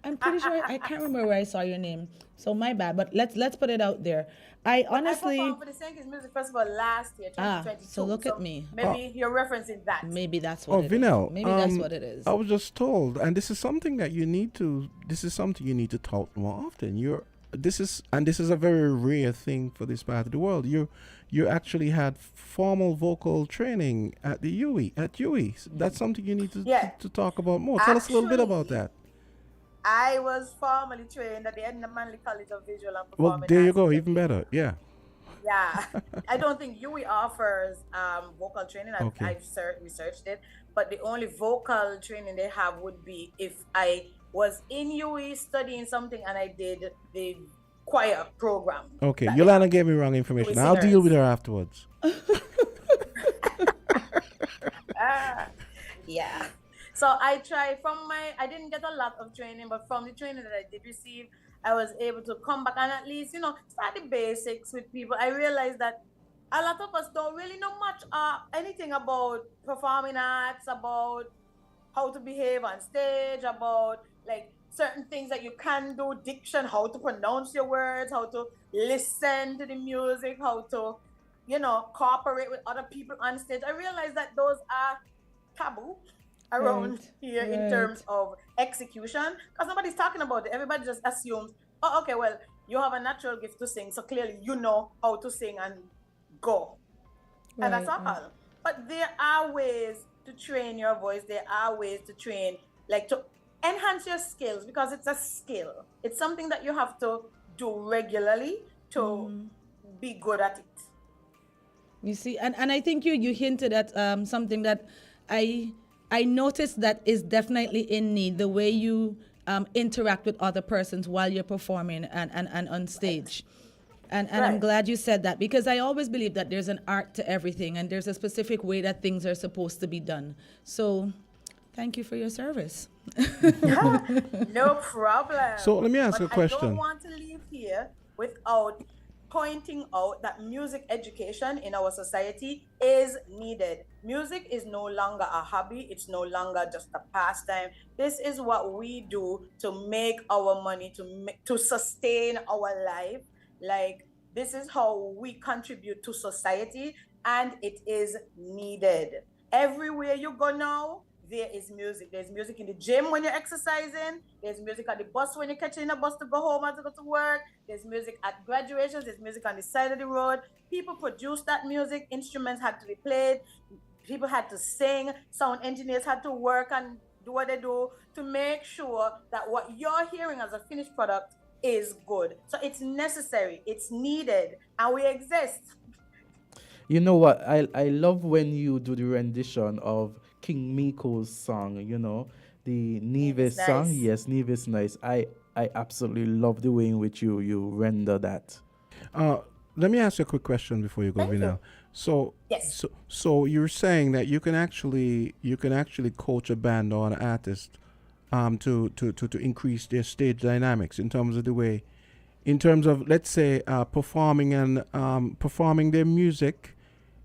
Speaker 3: I'm pretty sure I can't remember where I saw your name, so my bad. But let's put it out there. I honestly.
Speaker 21: I performed for the St. Kitts Music Festival last year, 2022.
Speaker 3: So look at me.
Speaker 21: Maybe you're referencing that.
Speaker 3: Maybe that's what it
Speaker 1: Vinell,
Speaker 3: is. Maybe that's what it is.
Speaker 1: I was just told, and this is something that you need to. This is something you need to talk more often. This is a very rare thing for this part of the world. You actually had formal vocal training at the UE. That's something you need to talk about more. Tell us a little bit about that.
Speaker 21: I was formally trained at the Edna Manley College of Visual and Performing
Speaker 1: Well, there you
Speaker 21: Arts.
Speaker 1: go. Even better. Yeah.
Speaker 21: Yeah. I don't think UE offers vocal training. I've researched it. But the only vocal training they have would be if I was in UE studying something and I did the choir program.
Speaker 1: Okay. Yolanda gave me wrong information. I'll deal with her afterwards.
Speaker 21: Yeah. So I tried I didn't get a lot of training, but from the training that I did receive, I was able to come back and at least, start the basics with people. I realized that a lot of us don't really know much, anything about performing arts, about how to behave on stage, about certain things that you can do, diction, how to pronounce your words, how to listen to the music, how to, cooperate with other people on stage. I realized that those are taboo around here in terms of execution, because nobody's talking about it. Everybody just assumes, oh, okay, well, you have a natural gift to sing, so clearly you know how to sing and go. And that's all. But there are ways to train your voice. There are ways to train, enhance your skills, because it's a skill. It's something that you have to do regularly to be good at it.
Speaker 3: You see, and I think you hinted at something that I noticed that is definitely in need, the way you interact with other persons while you're performing and on stage. And I'm
Speaker 21: Right.
Speaker 3: glad you said that, because I always believe that there's an art to everything and there's a specific way that things are supposed to be done. So thank you for your service.
Speaker 21: No problem.
Speaker 1: So let me ask
Speaker 21: But
Speaker 1: a
Speaker 21: I
Speaker 1: question.
Speaker 21: don't want to leave here without pointing out that music education in our society is needed. Music is no longer a hobby. It's no longer just a pastime. This is what we do to make our money, to sustain our life. Like, this is how we contribute to society, and it is needed. Everywhere you go now, there is music. There's music in the gym when you're exercising. There's music at the bus when you're catching a bus to go home or to go to work. There's music at graduations. There's music on the side of the road. People produced that music. Instruments had to be played. People had to sing. Sound engineers had to work and do what they do to make sure that what you're hearing as a finished product is good. So it's necessary. It's needed. And we exist.
Speaker 2: You know what? I love when you do the rendition of King Miko's song, you know, the Nevis
Speaker 21: Nice.
Speaker 2: song. Yes, Nevis Nice. I absolutely love the way in which you render that.
Speaker 1: Let me ask you a quick question before you go, Vinel. So,
Speaker 21: Yes.
Speaker 1: so you're saying that you can actually coach a band or an artist to increase their stage dynamics in terms of the way, in terms of, let's say, performing their music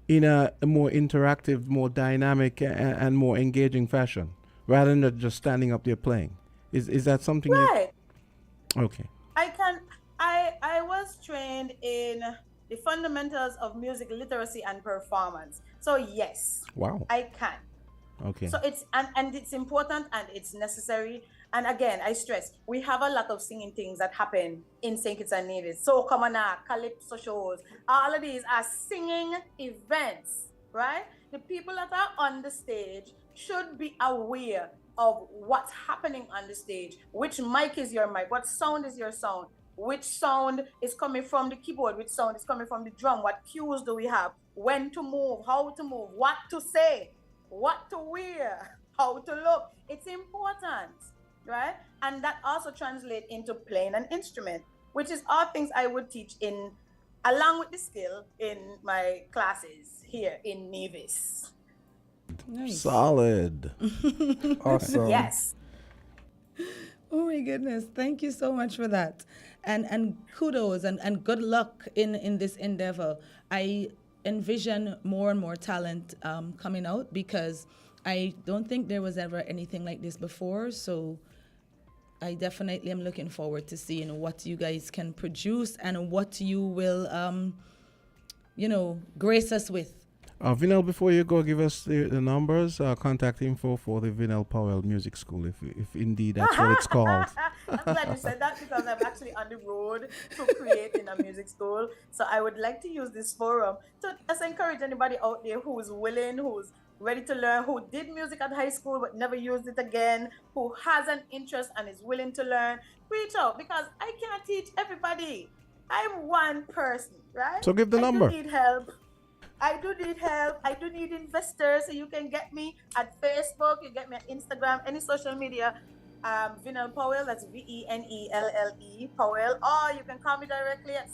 Speaker 1: in a more interactive, more dynamic, and more engaging fashion, rather than just standing up there playing. Is that something?
Speaker 21: Right.
Speaker 1: Okay.
Speaker 21: I was trained in the fundamentals of music literacy and performance. So yes.
Speaker 1: Wow.
Speaker 21: I can.
Speaker 1: Okay.
Speaker 21: So it's and it's important and it's necessary. And again, I stress, we have a lot of singing things that happen in St. Kitts and Nevis. So common calypso shows. All of these are singing events, right? The people that are on the stage should be aware of what's happening on the stage. Which mic is your mic? What sound is your sound? Which sound is coming from the keyboard? Which sound is coming from the drum? What cues do we have? When to move? How to move? What to say? What to wear? How to look? It's important, right? And that also translates into playing an instrument, which is all things I would teach along with the skill in my classes here in Nevis.
Speaker 3: Nice.
Speaker 1: Solid.
Speaker 2: Awesome.
Speaker 21: Yes.
Speaker 3: Oh my goodness. Thank you so much for that. And kudos and good luck in this endeavor. I envision more and more talent coming out, because I don't think there was ever anything like this before. So I definitely am looking forward to seeing what you guys can produce and what you will, grace us with.
Speaker 1: Vinel, before you go, give us the numbers, contact info for the Vinel Powell Music School, if indeed that's what it's called.
Speaker 21: I'm glad you said that, because I'm actually on the road to creating a music school. So I would like to use this forum to just encourage anybody out there who is willing, who's ready to learn, who did music at high school but never used it again, who has an interest and is willing to learn. Reach out, because I can't teach everybody. I'm one person, right?
Speaker 1: So give the number.
Speaker 21: I do need help. I do need investors. So you can get me at Facebook, you get me at Instagram, any social media. Vinel Powell, that's VENELLE Powell. Or you can call me directly at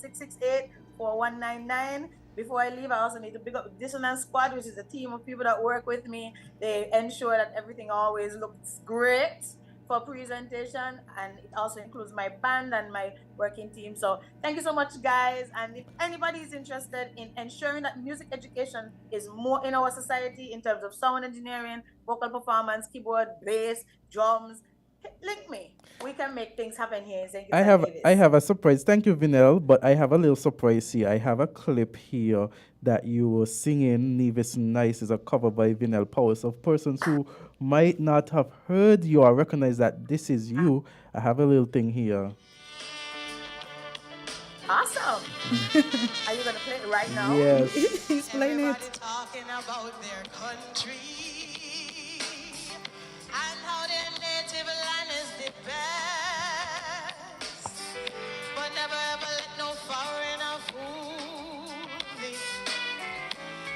Speaker 21: 668-4199. Before I leave, I also need to pick up the Dissonance Squad, which is a team of people that work with me. They ensure that everything always looks great for presentation, and it also includes my band and my working team. So thank you so much, guys. And if anybody is interested in ensuring that music education is more in our society in terms of sound engineering, vocal performance, keyboard, bass, drums, link me. We can make things happen here in St. Kitts and Nevis.
Speaker 2: I have a surprise. Thank you, Vinel, but I have a little surprise here. I have a clip here that you were singing. Nevis Nice is a cover by Vinel Powell. So persons who might not have heard you or recognize that this is you, I have a little thing here.
Speaker 21: Awesome. Are you going to play it right now?
Speaker 2: Yes.
Speaker 3: He's playing it.
Speaker 4: Talking about their country and how their native land best, but never ever let no foreigner fool me.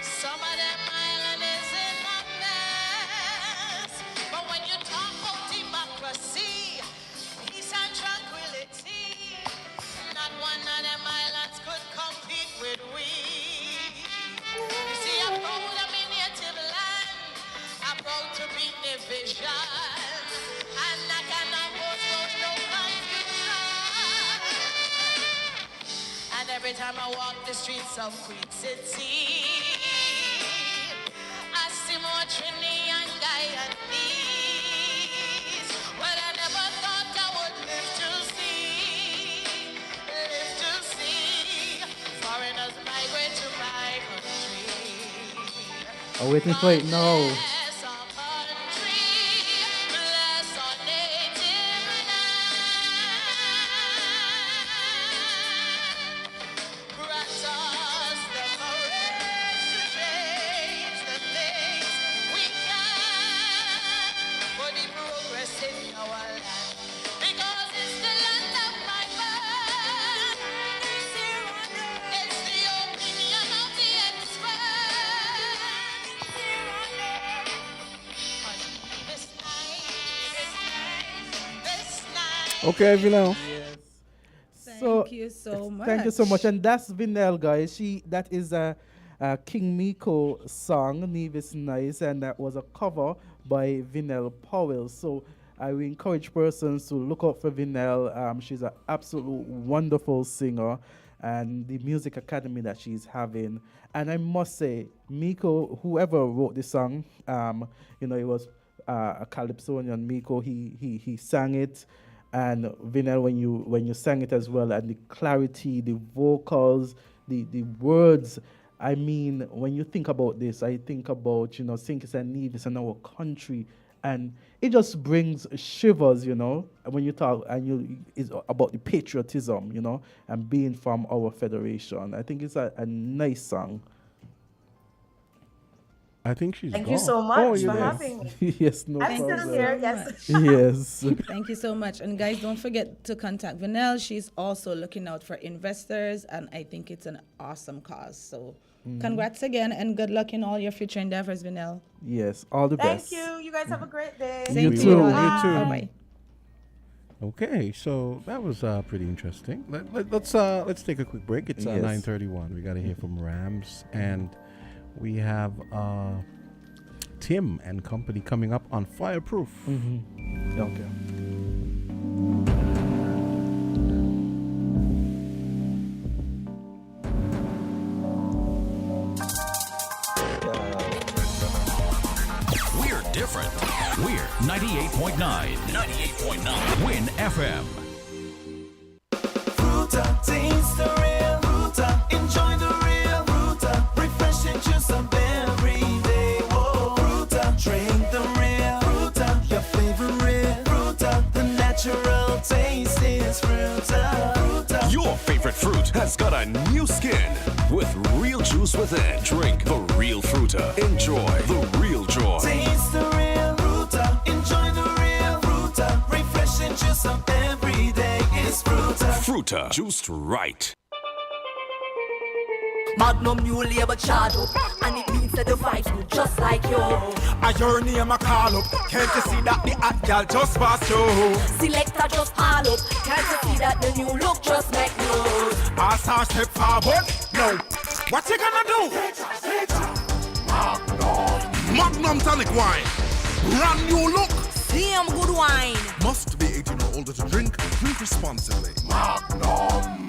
Speaker 4: Some of them island is in a mess, but when you talk about democracy, peace and tranquility, not one of them islands could compete with we. You see, I'm proud of my native land, I'm proud to be division, and I cannot vote for no confusion. And every time I walk the streets of Queen City, I see more Trini and Guyanese. But I never thought I would live to see foreigners migrate to my country.
Speaker 2: I'm waiting for it now.
Speaker 4: Bless our native land. Grant us the courage to change the things we can for the progress in our land. Because it's the land of my birth. It's the opinion of the experts. This night.
Speaker 1: Okay, Vinel.
Speaker 3: Thank you so much.
Speaker 2: Thank you so much. And that's Vinel, guys. That is a King Miko song, Nevis Nice, and that was a cover by Vinel Powell. So I will encourage persons to look out for Vinel. She's an absolute wonderful singer, and the music academy that she's having. And I must say, Miko, whoever wrote this song, it was a Calypsonian. Miko, he sang it. And Vinel, when you sang it as well, and the clarity, the vocals, the words, I mean, when you think about this, I think about, St. Kitts and Nevis and our country, and it just brings shivers, when you talk, and it's about the patriotism, and being from our federation. I think it's a nice song.
Speaker 1: I think she's
Speaker 21: Thank
Speaker 1: gone.
Speaker 21: you so much for having me.
Speaker 2: Yes, no
Speaker 21: I'm
Speaker 2: problem.
Speaker 21: still here, yes.
Speaker 2: Yes.
Speaker 3: Thank you so much. And guys, don't forget to contact Vinel. She's also looking out for investors, and I think it's an awesome cause. So congrats again, and good luck in all your future endeavors, Vinel.
Speaker 2: Yes, all the
Speaker 21: Thank
Speaker 2: best.
Speaker 21: you. You guys have a great day.
Speaker 2: You too. You too.
Speaker 3: Bye-bye.
Speaker 1: Okay, so that was pretty interesting. Let's take a quick break. It's
Speaker 2: Yes.
Speaker 1: 9:31. We got to hear from Rams, and we have Tim and company coming up on Fireproof.
Speaker 2: Okay.
Speaker 11: We're different. We're 98.9. 98.9. Win FM.
Speaker 22: Fruta, taste the real Fruta, enjoy the real Fruta, refreshing juice of every day. Whoa, Fruta, drink the real Fruta, your favorite Fruta, the natural taste is Fruta. Fruta.
Speaker 23: Your favorite fruit has got a new skin with real juice within. Drink the real Fruta. Enjoy the real joy.
Speaker 22: Taste the real Fruta, enjoy the real Fruta, refreshing juice of every day is Fruta.
Speaker 23: Fruta, juiced right.
Speaker 24: Magnum new labor charge up, and it means that the vibes look just like you.
Speaker 12: A your name a call up. Can't you see that the hot girl just passed through?
Speaker 24: Selector just pile up, can't you see that the new look just make news?
Speaker 12: I saw step forward. No. What you gonna do? Magnum tonic wine. Brand new look.
Speaker 24: Damn good wine.
Speaker 12: Must be 18 or older to drink. Drink responsibly. Magnum.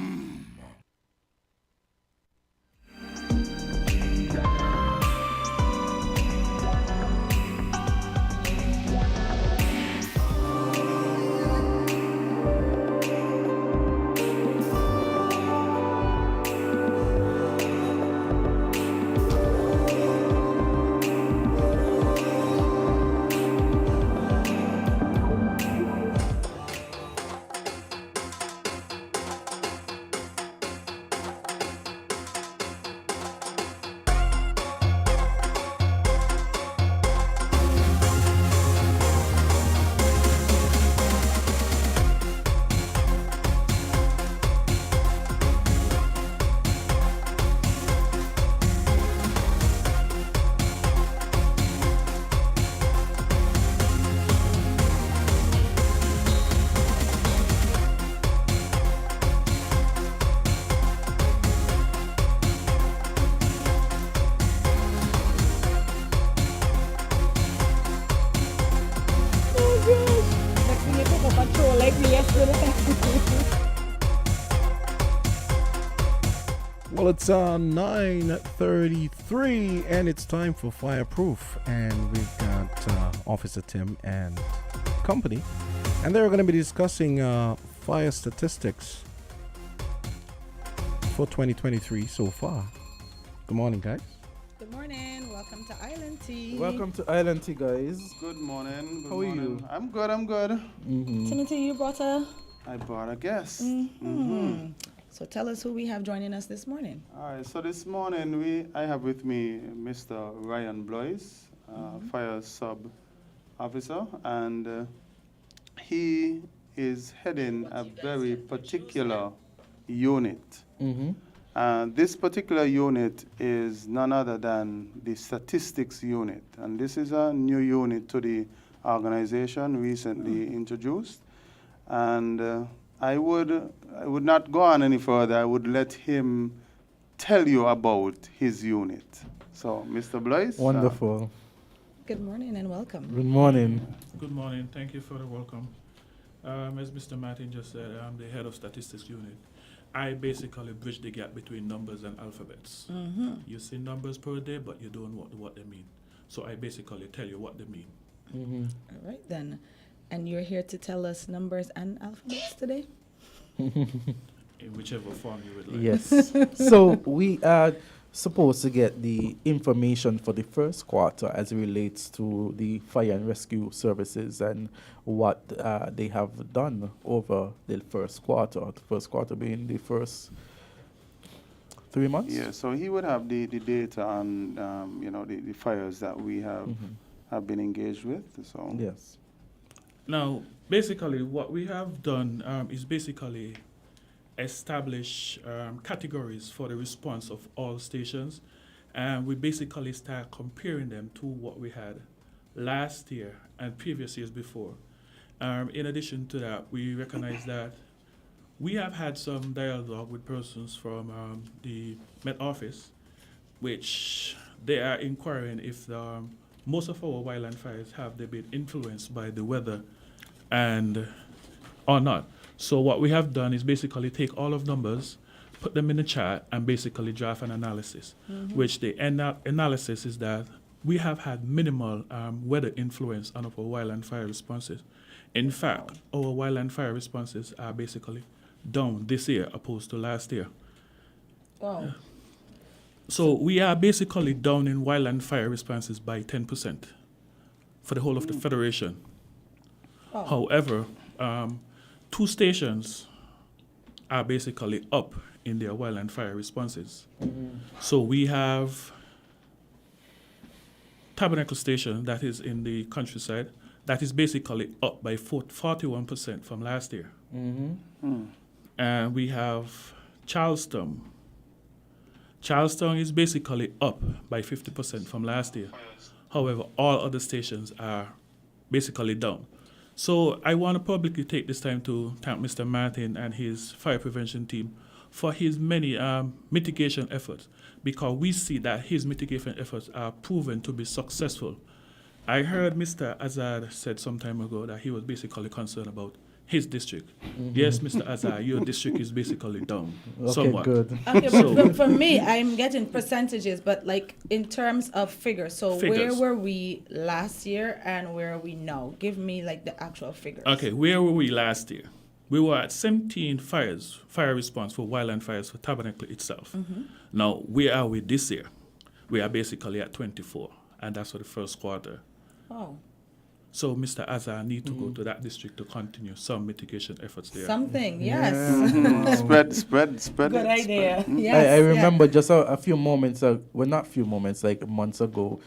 Speaker 1: Well, it's 9:33, and it's time for Fireproof, and we've got Officer Tim and company, and they're going to be discussing fire statistics for 2023 so far. Good morning, guys.
Speaker 3: Good morning. Welcome to Island Tea.
Speaker 2: Welcome to Island Tea, guys.
Speaker 5: Good morning. Good
Speaker 2: How are
Speaker 5: morning.
Speaker 2: you?
Speaker 5: I'm good. I'm good.
Speaker 3: Timothy, you brought a...
Speaker 5: I brought a guest.
Speaker 3: So tell us who we have joining us this morning.
Speaker 5: All right. So this morning I have with me Mr. Ryan Blois, fire sub officer, and he is heading a very particular unit. This particular unit is none other than the statistics unit, and this is a new unit to the organization recently introduced. And I would not go on any further. I would let him tell you about his unit. So, Mr. Blois.
Speaker 2: Wonderful.
Speaker 3: Good morning and welcome.
Speaker 2: Good morning.
Speaker 6: Good morning. Thank you for the welcome. As Mr. Martin just said, I'm the head of statistics unit. I basically bridge the gap between numbers and alphabets. You see numbers per day, but you don't know what they mean. So I basically tell you what they mean.
Speaker 3: All right, then. And you're here to tell us numbers and alphabets today?
Speaker 6: In whichever form you would like.
Speaker 2: Yes. So we are supposed to get the information for the first quarter as it relates to the fire and rescue services and what they have done over the first quarter. The first quarter being the first 3 months.
Speaker 5: Yeah. So he would have the data on the fires that we have been engaged with. So
Speaker 2: yes.
Speaker 6: Now, basically, what we have done is basically establish categories for the response of all stations, and we basically start comparing them to what we had last year and previous years before. In addition to that, we recognize that we have had some dialogue with persons from the Met Office, which they are inquiring if most of our wildland fires have they been influenced by the weather and or not. So what we have done is basically take all of numbers, put them in a chart, and basically draft an analysis, which the analysis is that we have had minimal weather influence on our wildland fire responses. In fact, our wildland fire responses are basically down this year opposed to last year.
Speaker 3: Wow.
Speaker 6: So we are basically down in wildland fire responses by 10% for the whole of the Federation.
Speaker 3: Oh.
Speaker 6: However, 2 stations are basically up in their wildland fire responses. So we have Tabernacle Station that is in the countryside that is basically up by 41% from last year. And we have Charleston. Charleston is basically up by 50% from last year. However, all other stations are basically down. So I want to publicly take this time to thank Mr. Martin and his fire prevention team for his many mitigation efforts, because we see that his mitigation efforts are proven to be successful. I heard Mr. Azard said some time ago that he was basically concerned about his district. Yes, Mr. Azar, your district is basically down somewhat.
Speaker 2: Good.
Speaker 3: Okay, but for me, I'm getting percentages, but like in terms of figures. So
Speaker 6: Figures.
Speaker 3: where were we last year and where are we now? Give me like the actual figures.
Speaker 6: Okay, where were we last year? We were at 17 fire response for wildland fires for Tabernacle itself. Now, where are we this year? We are basically at 24, and that's for the first quarter.
Speaker 3: Oh.
Speaker 6: So Mr. Azar need to go to that district to continue some mitigation efforts there.
Speaker 3: Something, yes.
Speaker 5: Spread
Speaker 3: Good
Speaker 5: it.
Speaker 3: idea.
Speaker 5: Spread.
Speaker 3: Yes,
Speaker 2: I remember just a few moments, well, not few moments, like months ago,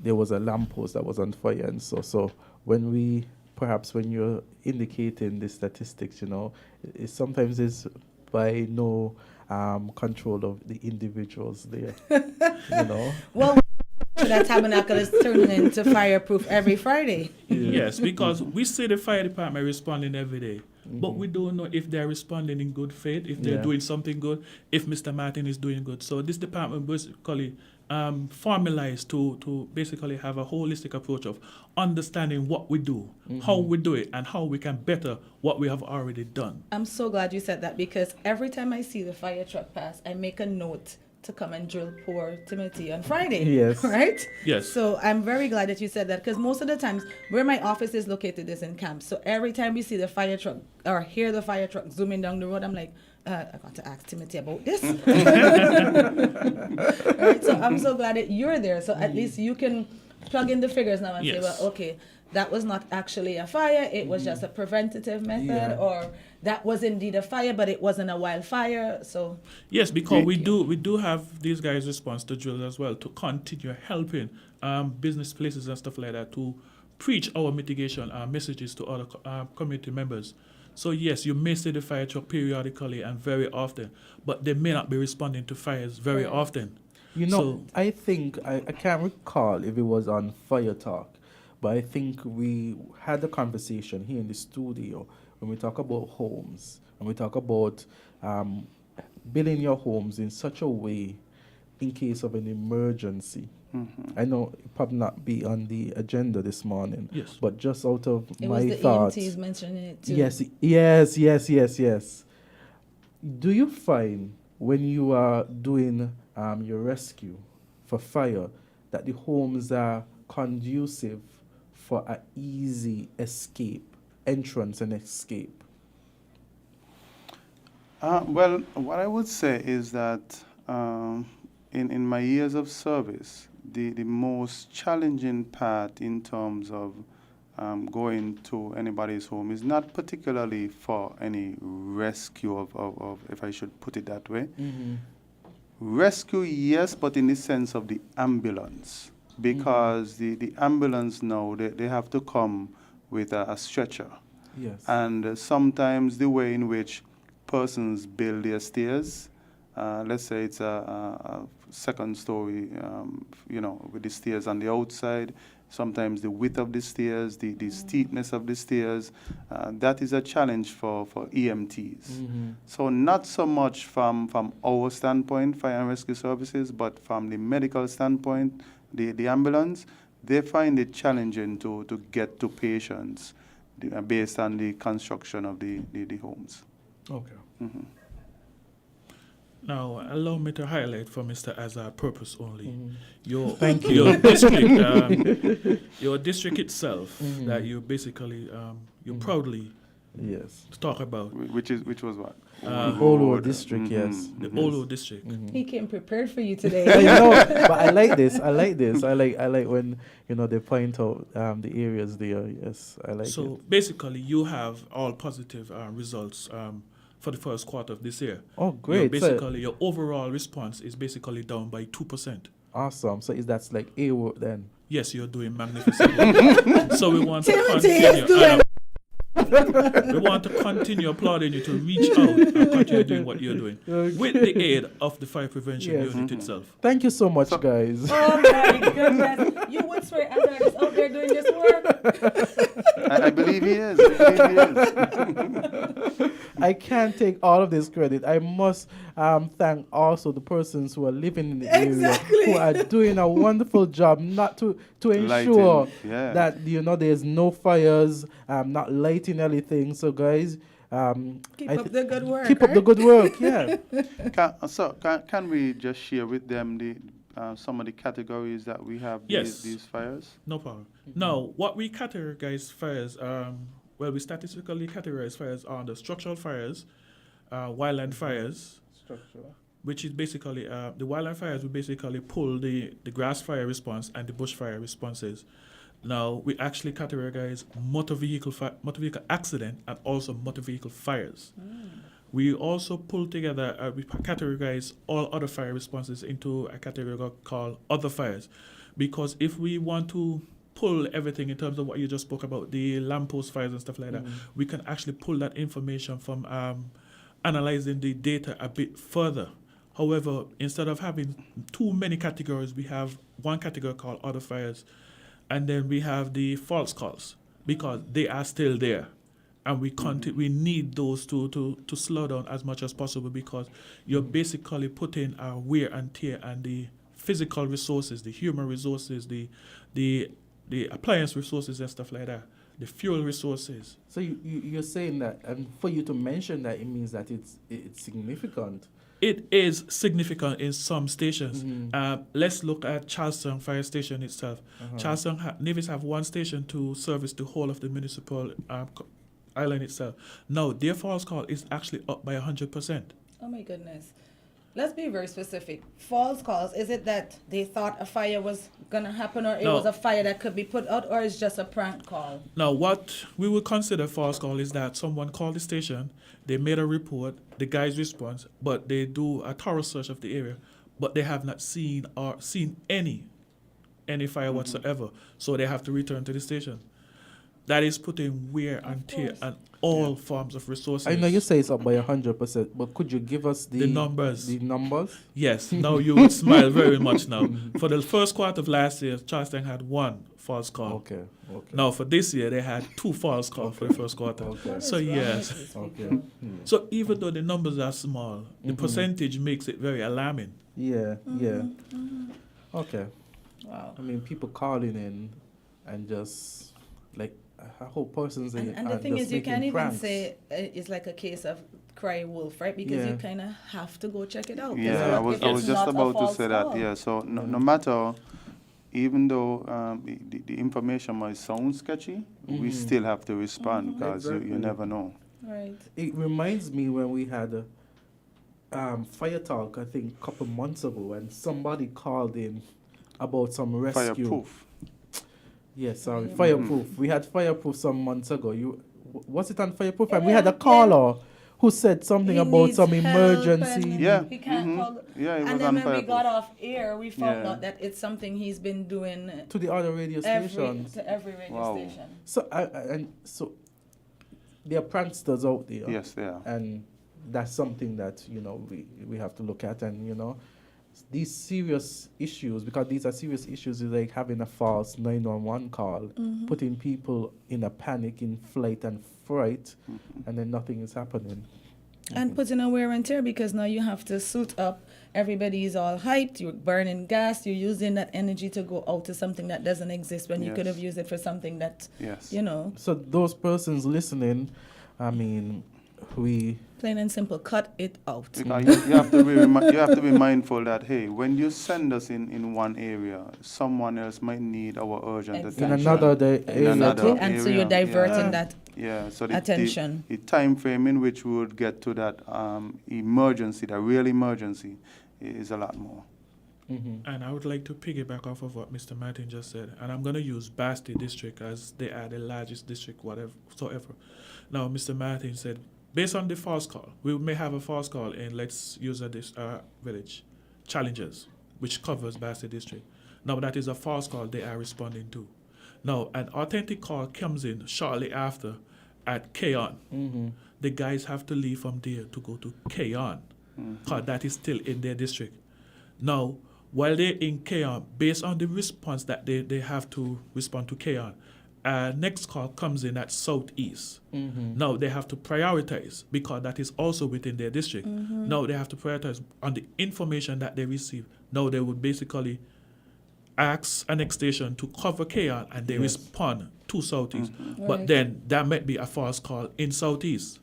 Speaker 2: there was a lamppost that was on fire, and so when you're indicating the statistics, it sometimes is by no control of the individuals there,
Speaker 3: Well, that Tabernacle is turning into fireproof every Friday.
Speaker 6: Yes, because we see the fire department responding every day, but we don't know if they're responding in good faith, if they're doing something good, if Mr. Martin is doing good. So this department basically formalized to basically have a holistic approach of understanding what we do, how we do it, and how we can better what we have already done.
Speaker 3: I'm so glad you said that, because every time I see the fire truck pass, I make a note to come and drill poor Timothy on Friday.
Speaker 2: Yes.
Speaker 3: Right?
Speaker 6: Yes.
Speaker 3: So I'm very glad that you said that, because most of the times where my office is located is in camp. So every time we see the fire truck or hear the fire truck zooming down the road, I'm like, I got to ask Timothy about this. Right? So I'm so glad that you're there. So at least you can plug in the figures now and say, well, okay, that was not actually a fire. It was just a preventative method, or that was indeed a fire, but it wasn't a wildfire. So
Speaker 6: yes, because we do have these guys' response to drills as well to continue helping business places and stuff like that to preach our mitigation messages to other community members. So yes, you may see the fire truck periodically and very often, but they may not be responding to fires very often.
Speaker 2: You know, I think, I can't recall if it was on Fire Talk, but I think we had a conversation here in the studio when we talk about homes, and we talk about building your homes in such a way in case of an emergency. I know it probably not be on the agenda this morning, but just out of
Speaker 3: it
Speaker 2: my
Speaker 3: was the
Speaker 2: thoughts.
Speaker 3: EMTs mentioning it too.
Speaker 2: Yes. Do you find when you are doing your rescue for fire that the homes are conducive for an easy entrance and escape?
Speaker 5: Well, what I would say is that in my years of service, the most challenging part in terms of going to anybody's home is not particularly for any rescue of if I should put it that way. Rescue, yes, but in the sense of the ambulance, because the ambulance now, they have to come with a stretcher.
Speaker 2: Yes.
Speaker 5: And sometimes the way in which persons build their stairs, let's say it's a second story, with the stairs on the outside, sometimes the width of the stairs, the steepness of the stairs, that is a challenge for EMTs. So not so much from our standpoint, fire and rescue services, but from the medical standpoint, the ambulance, they find it challenging to get to patients based on the construction of the homes.
Speaker 2: Okay.
Speaker 6: Now, allow me to highlight for Mr. Azard purpose only. Your
Speaker 2: Thank
Speaker 6: your
Speaker 2: you.
Speaker 6: district, your district itself, that you basically you proudly talk about.
Speaker 5: Which was what?
Speaker 2: Olo district, yes.
Speaker 6: The Olo district.
Speaker 3: He came prepared for you today.
Speaker 2: I know, but I like this. I like when they point out the areas there. Yes, I like it.
Speaker 6: So basically, you have all positive results for the first quarter of this year.
Speaker 2: Oh, great!
Speaker 6: Basically, your overall response is basically down by 2%.
Speaker 2: Awesome. So that's like A work then?
Speaker 6: Yes, you're doing magnificent. So we want to continue. We want to continue applauding you to reach out and continue doing what you're doing with the aid of the fire prevention unit itself.
Speaker 2: Thank you so much, guys.
Speaker 3: Oh my goodness. You would swear Azard is out there doing this work?
Speaker 5: I believe he is.
Speaker 2: I can't take all of this credit. I must thank also the persons who are living in the area who are doing a wonderful job not to ensure that there's no fires, not lighting anything. So guys,
Speaker 3: keep up the good work.
Speaker 2: Keep up the good work. Yeah.
Speaker 5: Can we just share with them some of the categories that we have these fires?
Speaker 6: No problem. Now, what we categorize fires, we statistically categorize fires under structural fires, wildland fires, which is basically the wildland fires. We basically pull the grass fire response and the bush fire responses. Now we actually categorize motor vehicle accident and also motor vehicle fires. We also pull together, we categorize all other fire responses into a category called other fires, because if we want to pull everything in terms of what you just spoke about, the lamppost fires and stuff like that, we can actually pull that information from analyzing the data a bit further. However, instead of having too many categories, we have one category called other fires, and then we have the false calls, because they are still there. And we need those to slow down as much as possible, because you're basically putting wear and tear and the physical resources, the human resources, the appliance resources and stuff like that, the fuel resources.
Speaker 2: So you're saying that, and for you to mention that, it means that it's significant.
Speaker 6: It is significant in some stations. Let's look at Charleston Fire Station itself. Charleston Nevis have one station to service the whole of the municipal island itself. Now, their false call is actually up by 100%.
Speaker 3: Oh my goodness. Let's be very specific. False calls, is it that they thought a fire was going to happen, or it was a fire that could be put out, or it's just a prank call?
Speaker 6: Now, what we would consider false call is that someone called the station, they made a report, the guys respond, but they do a thorough search of the area, but they have not seen any fire whatsoever, so they have to return to the station. That is putting wear and tear on all forms of resources.
Speaker 2: I know you say it's up by 100%, but could you give us the
Speaker 6: numbers?
Speaker 2: The numbers?
Speaker 6: Yes. Now you would smile very much now. For the first quarter of last year, Charleston had one false call.
Speaker 2: Okay.
Speaker 6: Now for this year, they had 2 false calls for the first quarter. So yes.
Speaker 2: Okay.
Speaker 6: So even though the numbers are small, the percentage makes it very alarming.
Speaker 2: Yeah. Okay.
Speaker 3: Wow.
Speaker 2: I mean, people calling in and just like, I hope persons
Speaker 3: and the thing is, you can't even say it's like a case of cry wolf, right? Because you kind of have to go check it out.
Speaker 5: Yeah, I was just about to say that. Yeah, so no matter, even though the information might sound sketchy, we still have to respond because you never know.
Speaker 3: Right.
Speaker 2: It reminds me when we had a fire talk, I think a couple months ago, and somebody called in about some rescue.
Speaker 5: Fireproof.
Speaker 2: Yes, sorry, Fireproof. We had Fireproof some months ago. Was it on Fireproof? And we had a caller who said something about some emergency.
Speaker 3: He can't call.
Speaker 5: Yeah, it was
Speaker 3: and then
Speaker 5: on
Speaker 3: when
Speaker 5: Fireproof.
Speaker 3: we got off air, we found out that it's something he's been doing
Speaker 2: to the other radio stations.
Speaker 3: To every radio station.
Speaker 2: So there are pranksters out there.
Speaker 5: Yes, they are.
Speaker 2: And that's something that we have to look at, and these serious issues, because these are serious issues, is like having a false 911 call, putting people in a panic, in flight and fright, and then nothing is happening.
Speaker 3: And putting a wear and tear, because now you have to suit up. Everybody is all hyped. You're burning gas. You're using that energy to go out to something that doesn't exist when you could have used it for something that,
Speaker 2: So those persons listening, I mean,
Speaker 3: plain and simple, cut it out.
Speaker 5: Because you have to be mindful that, hey, when you send us in one area, someone else might need our urgent attention.
Speaker 2: In another area.
Speaker 3: And so you're diverting that attention.
Speaker 5: The time frame in which we would get to that emergency, the real emergency, is a lot more.
Speaker 6: And I would like to piggyback off of what Mr. Martin just said. And I'm going to use Basti District as they are the largest district, whatsoever. Now, Mr. Martin said, based on the false call, we may have a false call in, let's use this village, Challenges, which covers Basti District. Now, that is a false call they are responding to. Now, an authentic call comes in shortly after at Keon. The guys have to leave from there to go to Keon, because that is still in their district. Now, while they're in Keon, based on the response that they have to respond to Keon, next call comes in at Southeast. Now they have to prioritize, because that is also within their district. Now they have to prioritize on the information that they receive. Now they would basically ask a next station to cover Keon, and they respond to Southeast. But then that might be a false call in Southeast.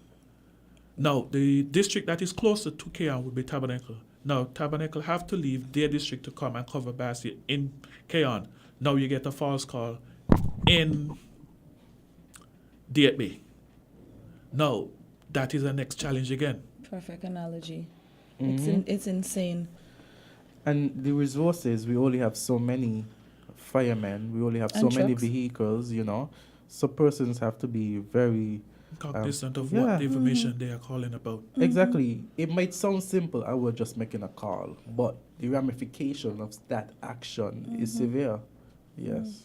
Speaker 6: Now the district that is closer to Keon would be Tabernacle. Now Tabernacle have to leave their district to come and cover Basti in Keon. Now you get a false call in DFB. Now, that is the next challenge again.
Speaker 3: Perfect analogy. It's insane.
Speaker 2: And the resources, we only have so many firemen, we only have so many vehicles, so persons have to be very
Speaker 6: cognizant of what the information they are calling about.
Speaker 2: Exactly. It might sound simple, I was just making a call, but the ramification of that action is severe. Yes.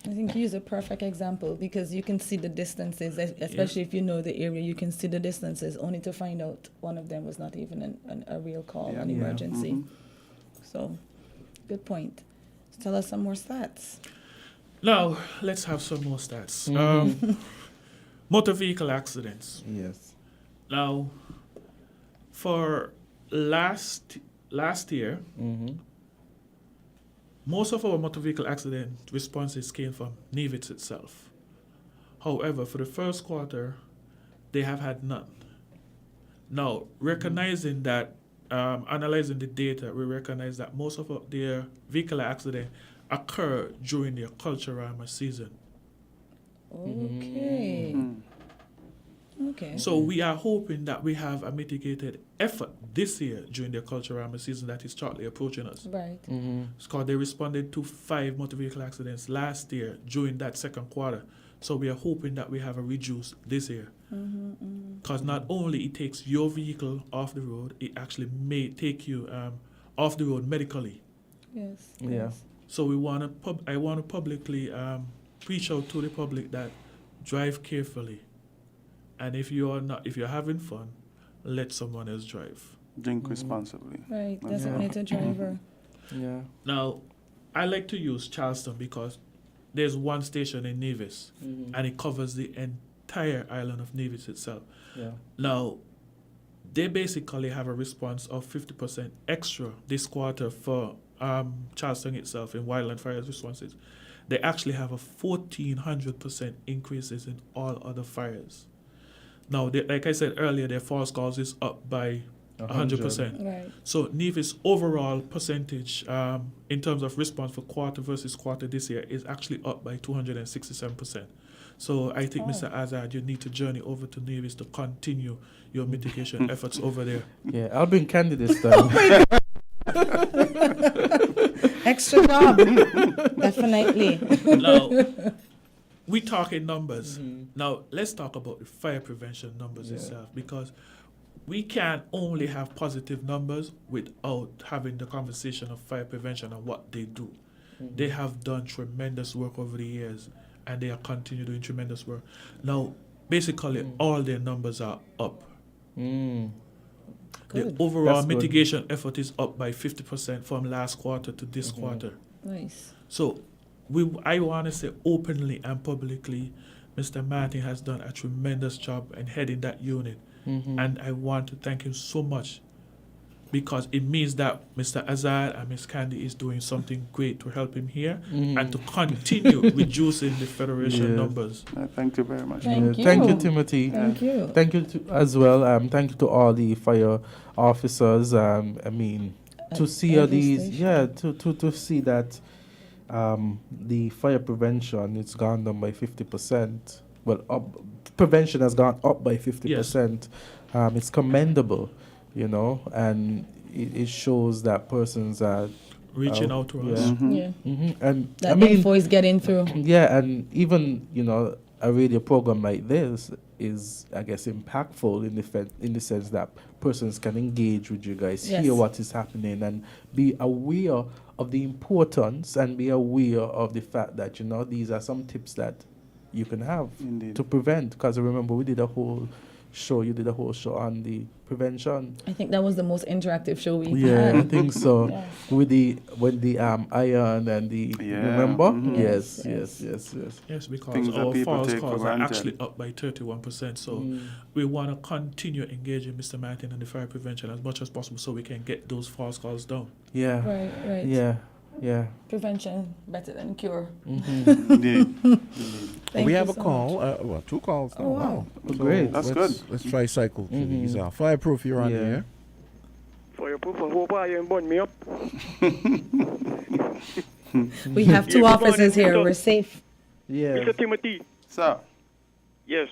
Speaker 3: I think you use a perfect example, because you can see the distances, especially if you know the area, you can see the distances, only to find out one of them was not even a real call, an emergency. So, good point. So tell us some more stats.
Speaker 6: Now, let's have some more stats. Motor vehicle accidents.
Speaker 2: Yes.
Speaker 6: Now, for last year, most of our motor vehicle accident responses came from Nevis itself. However, for the first quarter, they have had none. Now, recognizing that, analyzing the data, we recognize that most of their vehicle accidents occur during their Culturama season.
Speaker 3: Okay. Okay.
Speaker 6: So we are hoping that we have a mitigated effort this year during the Culturama season that is shortly approaching us.
Speaker 3: Right.
Speaker 6: It's called they responded to 5 motor vehicle accidents last year during that second quarter. So we are hoping that we have a reduce this year. Because not only it takes your vehicle off the road, it actually may take you off the road medically.
Speaker 3: Yes.
Speaker 2: Yeah.
Speaker 6: So I want to publicly preach out to the public that drive carefully. And if you're having fun, let someone else drive.
Speaker 5: Drink responsibly.
Speaker 3: Right. Designated driver.
Speaker 2: Yeah.
Speaker 6: Now, I like to use Charleston because there's one station in Nevis, and it covers the entire island of Nevis itself.
Speaker 2: Yeah.
Speaker 6: Now, they basically have a response of 50% extra this quarter for Charleston itself in wildland fires responses. They actually have a 1,400% increases in all other fires. Now, like I said earlier, their false calls is up by 100%.
Speaker 3: Right.
Speaker 6: So Nevis' overall percentage in terms of response for quarter versus quarter this year is actually up by 267%. So I think, Mr. Azard, you need to journey over to Nevis to continue your mitigation efforts over there.
Speaker 2: Yeah, I'll bring Candy this time.
Speaker 3: Extra job. Definitely.
Speaker 6: Now, we talk in numbers. Now, let's talk about the fire prevention numbers itself, because we can't only have positive numbers without having the conversation of fire prevention and what they do. They have done tremendous work over the years, and they are continuing doing tremendous work. Now, basically, all their numbers are up. The overall mitigation effort is up by 50% from last quarter to this quarter.
Speaker 3: Nice.
Speaker 6: So I want to say openly and publicly, Mr. Martin has done a tremendous job in heading that unit. And I want to thank him so much, because it means that Mr. Azard and Ms. Candy is doing something great to help him here and to continue reducing the Federation numbers.
Speaker 5: Thank you very much.
Speaker 2: Thank you, Timothy.
Speaker 3: Thank you.
Speaker 2: Thank you as well. Thank you to all the fire officers. I mean, to see all these, to see that the fire prevention it's gone down by 50%. Well, prevention has gone up by 50%. It's commendable, you know, and it shows that persons are
Speaker 6: reaching out to us.
Speaker 2: And
Speaker 3: that
Speaker 2: I mean,
Speaker 3: info is getting through.
Speaker 2: Yeah, and even, you know, a radio program like this is, I guess, impactful in the sense that persons can engage with you guys, hear what is happening, and be aware of the importance and be aware of the fact that, you know, these are some tips that you can have to prevent. Because I remember you did a whole show on the prevention.
Speaker 3: I think that was the most interactive show we've had.
Speaker 2: Yeah, I think so. With the iron and the remember? Yes,
Speaker 6: because our false calls are actually up by 31%. So we want to continue engaging Mr. Martin and the fire prevention as much as possible so we can get those false calls down.
Speaker 2: Yeah.
Speaker 3: Right.
Speaker 2: Yeah.
Speaker 3: Prevention better than cure.
Speaker 5: Indeed.
Speaker 1: We have a call. 2 calls now.
Speaker 3: Oh, wow.
Speaker 1: So
Speaker 2: great.
Speaker 5: That's good.
Speaker 1: Let's try cycle through these. Fireproof, you're on the air.
Speaker 9: Fireproof, I hope I ain't burn me up.
Speaker 3: We have 2 officers here. We're safe.
Speaker 2: Yeah.
Speaker 9: Mr. Timothy.
Speaker 5: Sir.
Speaker 9: Yes.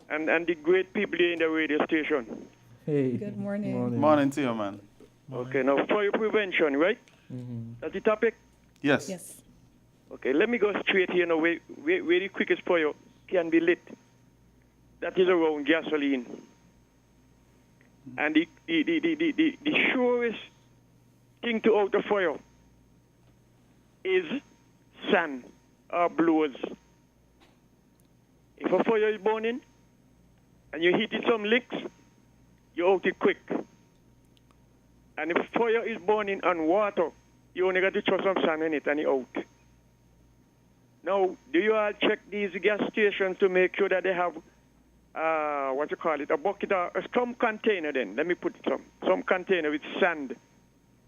Speaker 9: And the great people here in the radio station.
Speaker 2: Hey.
Speaker 3: Good morning.
Speaker 5: Morning to you, man.
Speaker 9: Okay, now fire prevention, right? That's the topic?
Speaker 5: Yes.
Speaker 9: Okay, let me go straight here now. Where the quickest fire can be lit. That is around gasoline. And the surest thing to out a fire is sand or blowers. If a fire is burning and you hit it some licks, you out it quick. And if fire is burning on water, you only got to throw some sand in it and you're out. Now, do you all check these gas stations to make sure that they have, a bucket or some container then? Let me put it some container with sand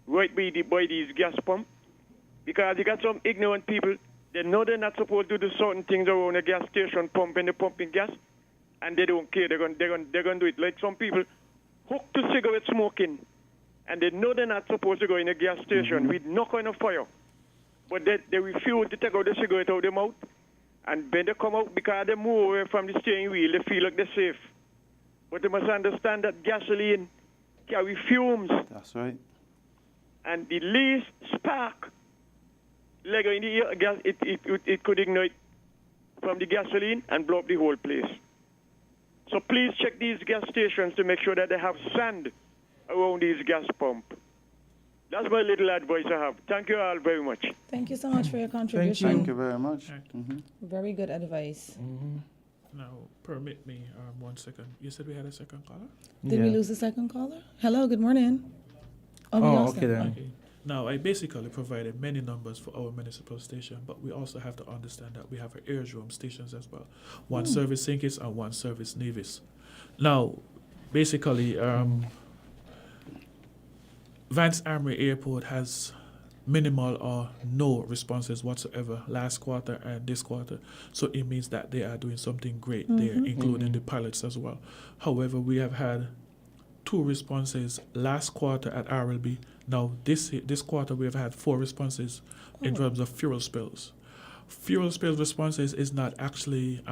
Speaker 9: right by these gas pumps. Because you got some ignorant people, they know they're not supposed to do certain things around a gas station, pumping gas, and they don't care. They're gonna do it. Like some people hooked to cigarette smoking, and they know they're not supposed to go in a gas station with no kind of fire. But they refuse to take out the cigarette out of their mouth. And when they come out, because they move away from the steering wheel, they feel like they're safe. But they must understand that gasoline carry fumes.
Speaker 5: That's right.
Speaker 9: And the least spark, like in the air, gas, it could ignite from the gasoline and blow up the whole place. So please check these gas stations to make sure that they have sand around these gas pumps. That's my little advice I have. Thank you all very much.
Speaker 3: Thank you so much for your contribution.
Speaker 5: Thank you very much.
Speaker 3: Very good advice.
Speaker 6: Now, permit me 1 second. You said we had a second caller?
Speaker 3: Did we lose the second caller? Hello, good morning. We lost him.
Speaker 6: Okay. Now, I basically provided many numbers for our municipal station, but we also have to understand that we have our airdrome stations as well. One service St. Kitts and one service Nevis. Now, basically, Vance Armory Airport has minimal or no responses whatsoever last quarter and this quarter. So it means that they are doing something great there, including the pilots as well. However, we have had 2 responses last quarter at RLB. Now, this quarter, we have had 4 responses in terms of fuel spills. Fuel spills responses is not actually,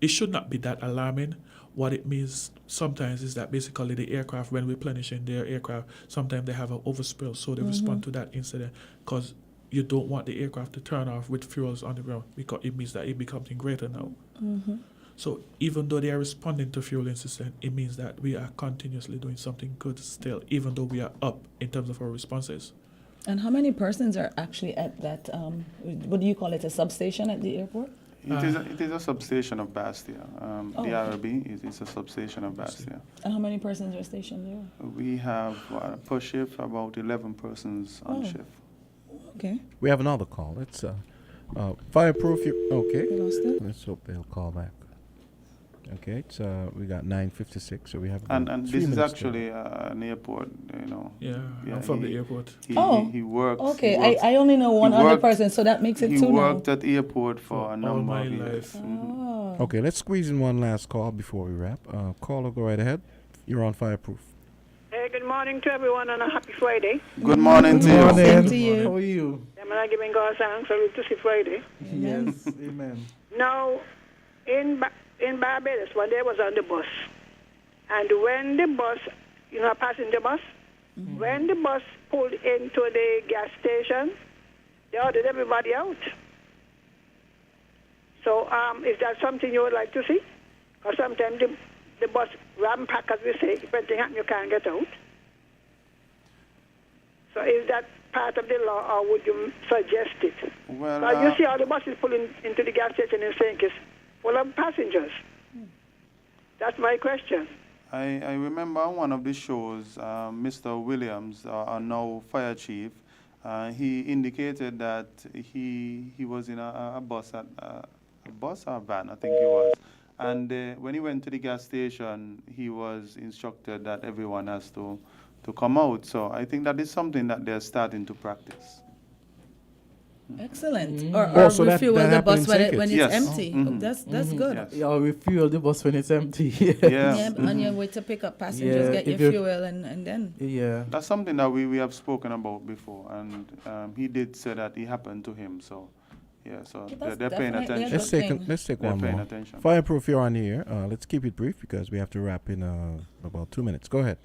Speaker 6: it should not be that alarming. What it means sometimes is that basically the aircraft, when replenishing their aircraft, sometimes they have an overspill, so they respond to that incident because you don't want the aircraft to turn off with fuels on the ground because it means that it becomes greater now. So even though they are responding to fuel incident, it means that we are continuously doing something good still, even though we are up in terms of our responses.
Speaker 3: And how many persons are actually at that, what do you call it, a substation at the airport?
Speaker 5: It is a substation of Bastia. The RB is a substation of Bastia.
Speaker 3: And how many persons are stationed there?
Speaker 5: We have, per shift, about 11 persons on shift.
Speaker 3: Okay.
Speaker 1: We have another call. It's fireproof. Okay.
Speaker 3: We lost it?
Speaker 1: Let's hope they'll call back. Okay, it's we got 9:56, so we have.
Speaker 5: And
Speaker 1: 3
Speaker 5: this is
Speaker 1: minutes
Speaker 5: actually an airport, you know.
Speaker 6: Yeah, I'm from the airport.
Speaker 5: He works.
Speaker 3: Okay,
Speaker 5: he works,
Speaker 3: I only know one other person, so that makes it 2 now.
Speaker 5: He worked at the airport for a number of years.
Speaker 1: Okay, let's squeeze in one last call before we wrap. Caller, go right ahead. You're on Fireproof.
Speaker 7: Hey, good morning to everyone on a happy Friday.
Speaker 5: Good morning to you.
Speaker 2: Same to you. How are you?
Speaker 7: I'm not giving God thanks for to see Friday.
Speaker 2: Yes, amen.
Speaker 7: Now, in Barbados, one day I was on the bus, and when the bus, a passenger bus, when the bus pulled into the gas station, they ordered everybody out. So, is that something you would like to see? Or sometimes the bus ram-pack, as we say, if anything happens, you can't get out. So is that part of the law, or would you suggest it?
Speaker 5: Well,
Speaker 7: you see all the buses pulling into the gas station in St. Kitts full of passengers. That's my question.
Speaker 5: I remember on one of the shows, Mr. Williams, our now fire chief, he indicated that he was in a bus or a van, I think he was. And when he went to the gas station, he was instructed that everyone has to come out. So I think that is something that they're starting to practice.
Speaker 3: Excellent. Or
Speaker 1: so
Speaker 3: refuel
Speaker 1: that
Speaker 3: the bus
Speaker 1: happened in
Speaker 3: when
Speaker 1: St.
Speaker 3: it's
Speaker 1: Kitts.
Speaker 3: empty. That's good.
Speaker 5: Yes.
Speaker 2: Yeah, or refuel the bus when it's empty.
Speaker 3: Yeah, on your way to pick up passengers, get your fuel, and then.
Speaker 2: Yeah.
Speaker 5: That's something that we have spoken about before, and he did say that it happened to him. So, yeah, so they're paying attention.
Speaker 1: Let's take one more.
Speaker 5: Attention.
Speaker 1: Fireproof, you're on the air. Let's keep it brief because we have to wrap in about 2 minutes. Go ahead,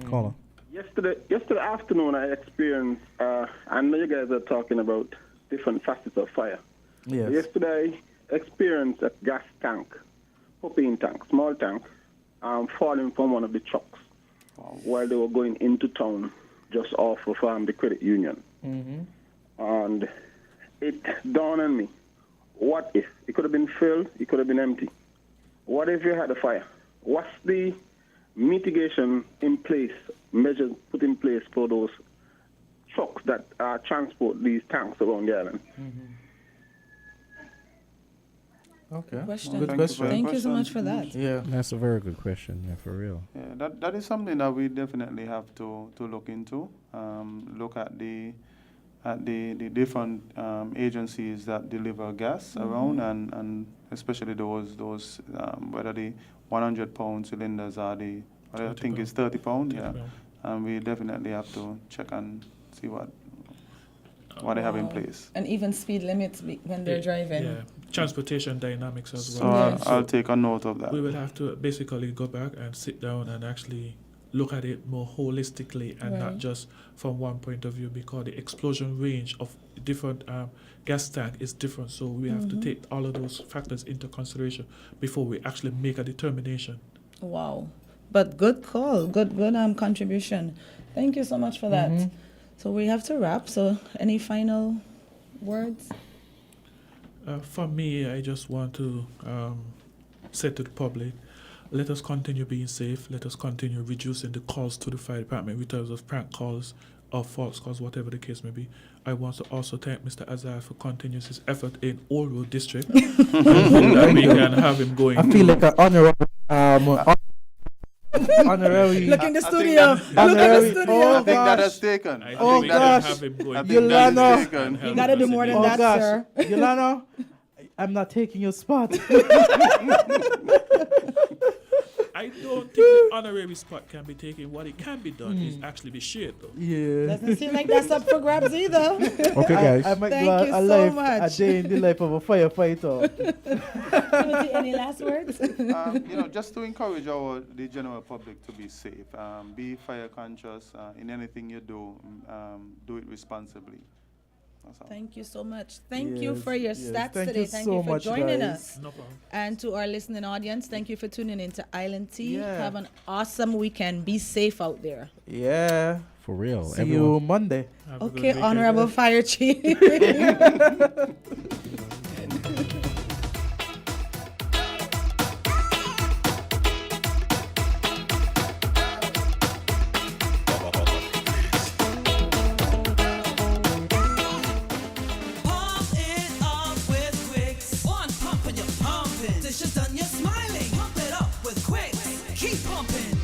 Speaker 1: caller.
Speaker 8: Yesterday afternoon, I experienced. I know you guys are talking about different facets of fire.
Speaker 2: Yes.
Speaker 8: Yesterday, I experienced a gas tank, propane tank, small tank, falling from one of the trucks while they were going into town, just off of the credit union. And it dawned on me, what if? It could have been filled, it could have been empty. What if you had a fire? What's the mitigation in place, measures put in place for those trucks that transport these tanks around the island?
Speaker 2: Okay.
Speaker 3: Question.
Speaker 2: Good question.
Speaker 3: Thank you so much for that.
Speaker 2: Yeah.
Speaker 1: That's a very good question. Yeah, for real.
Speaker 5: Yeah, that is something that we definitely have to look into. Look at at the different agencies that deliver gas around, and especially those whether the 100-pound cylinders are the, I think it's 30 pound, yeah. And we definitely have to check and see what they have in place.
Speaker 3: And even speed limits when they're driving.
Speaker 6: Yeah, transportation dynamics as
Speaker 5: So
Speaker 6: well.
Speaker 5: I'll take a note of that.
Speaker 6: We will have to basically go back and sit down and actually look at it more holistically and not just from one point of view, because the explosion range of different gas tank is different. So we have to take all of those factors into consideration before we actually make a determination.
Speaker 3: Wow. But good call, good contribution. Thank you so much for that. So we have to wrap. So any final words?
Speaker 6: For me, I just want to say to the public, let us continue being safe. Let us continue reducing the calls to the fire department in terms of prank calls or false calls, whatever the case may be. I want to also thank Mr. Azard for continuous his effort in Old Road District. That we can have him going.
Speaker 2: I feel like an honorable honorary.
Speaker 3: Look in the studio. Look in the studio.
Speaker 5: I think that has taken.
Speaker 2: Oh gosh,
Speaker 3: Yolano, you gotta do more than that, sir.
Speaker 2: Yolano, I'm not taking your spot.
Speaker 6: I don't think the honorary spot can be taken. What it can be done is actually be shared, though.
Speaker 2: Yeah.
Speaker 3: Doesn't seem like that's up for grabs either.
Speaker 1: Okay, guys.
Speaker 2: I might
Speaker 3: Thank
Speaker 2: go
Speaker 3: you
Speaker 2: a
Speaker 3: so
Speaker 2: life,
Speaker 3: much.
Speaker 2: a day in the life of a firefighter.
Speaker 3: Timothy, any last words?
Speaker 5: Just to encourage the general public to be safe, be fire conscious in anything you do. Do it responsibly.
Speaker 3: Thank you so much. Thank you for your stats
Speaker 2: Thank
Speaker 3: today.
Speaker 2: you
Speaker 3: Thank
Speaker 2: so
Speaker 3: you for
Speaker 2: much,
Speaker 3: joining
Speaker 2: guys.
Speaker 3: us.
Speaker 6: No problem.
Speaker 3: And to our listening audience, thank you for tuning in to Island Tea.
Speaker 2: Yeah.
Speaker 3: Have an awesome weekend. Be safe out there.
Speaker 2: Yeah.
Speaker 1: For real.
Speaker 2: See you Monday.
Speaker 3: Okay, Honorable Fire Chief.
Speaker 22: Pump it up with Quicks. One pump and you're pumping. Dishes done, you're smiling. Pump it up with Quicks. Keep pumping.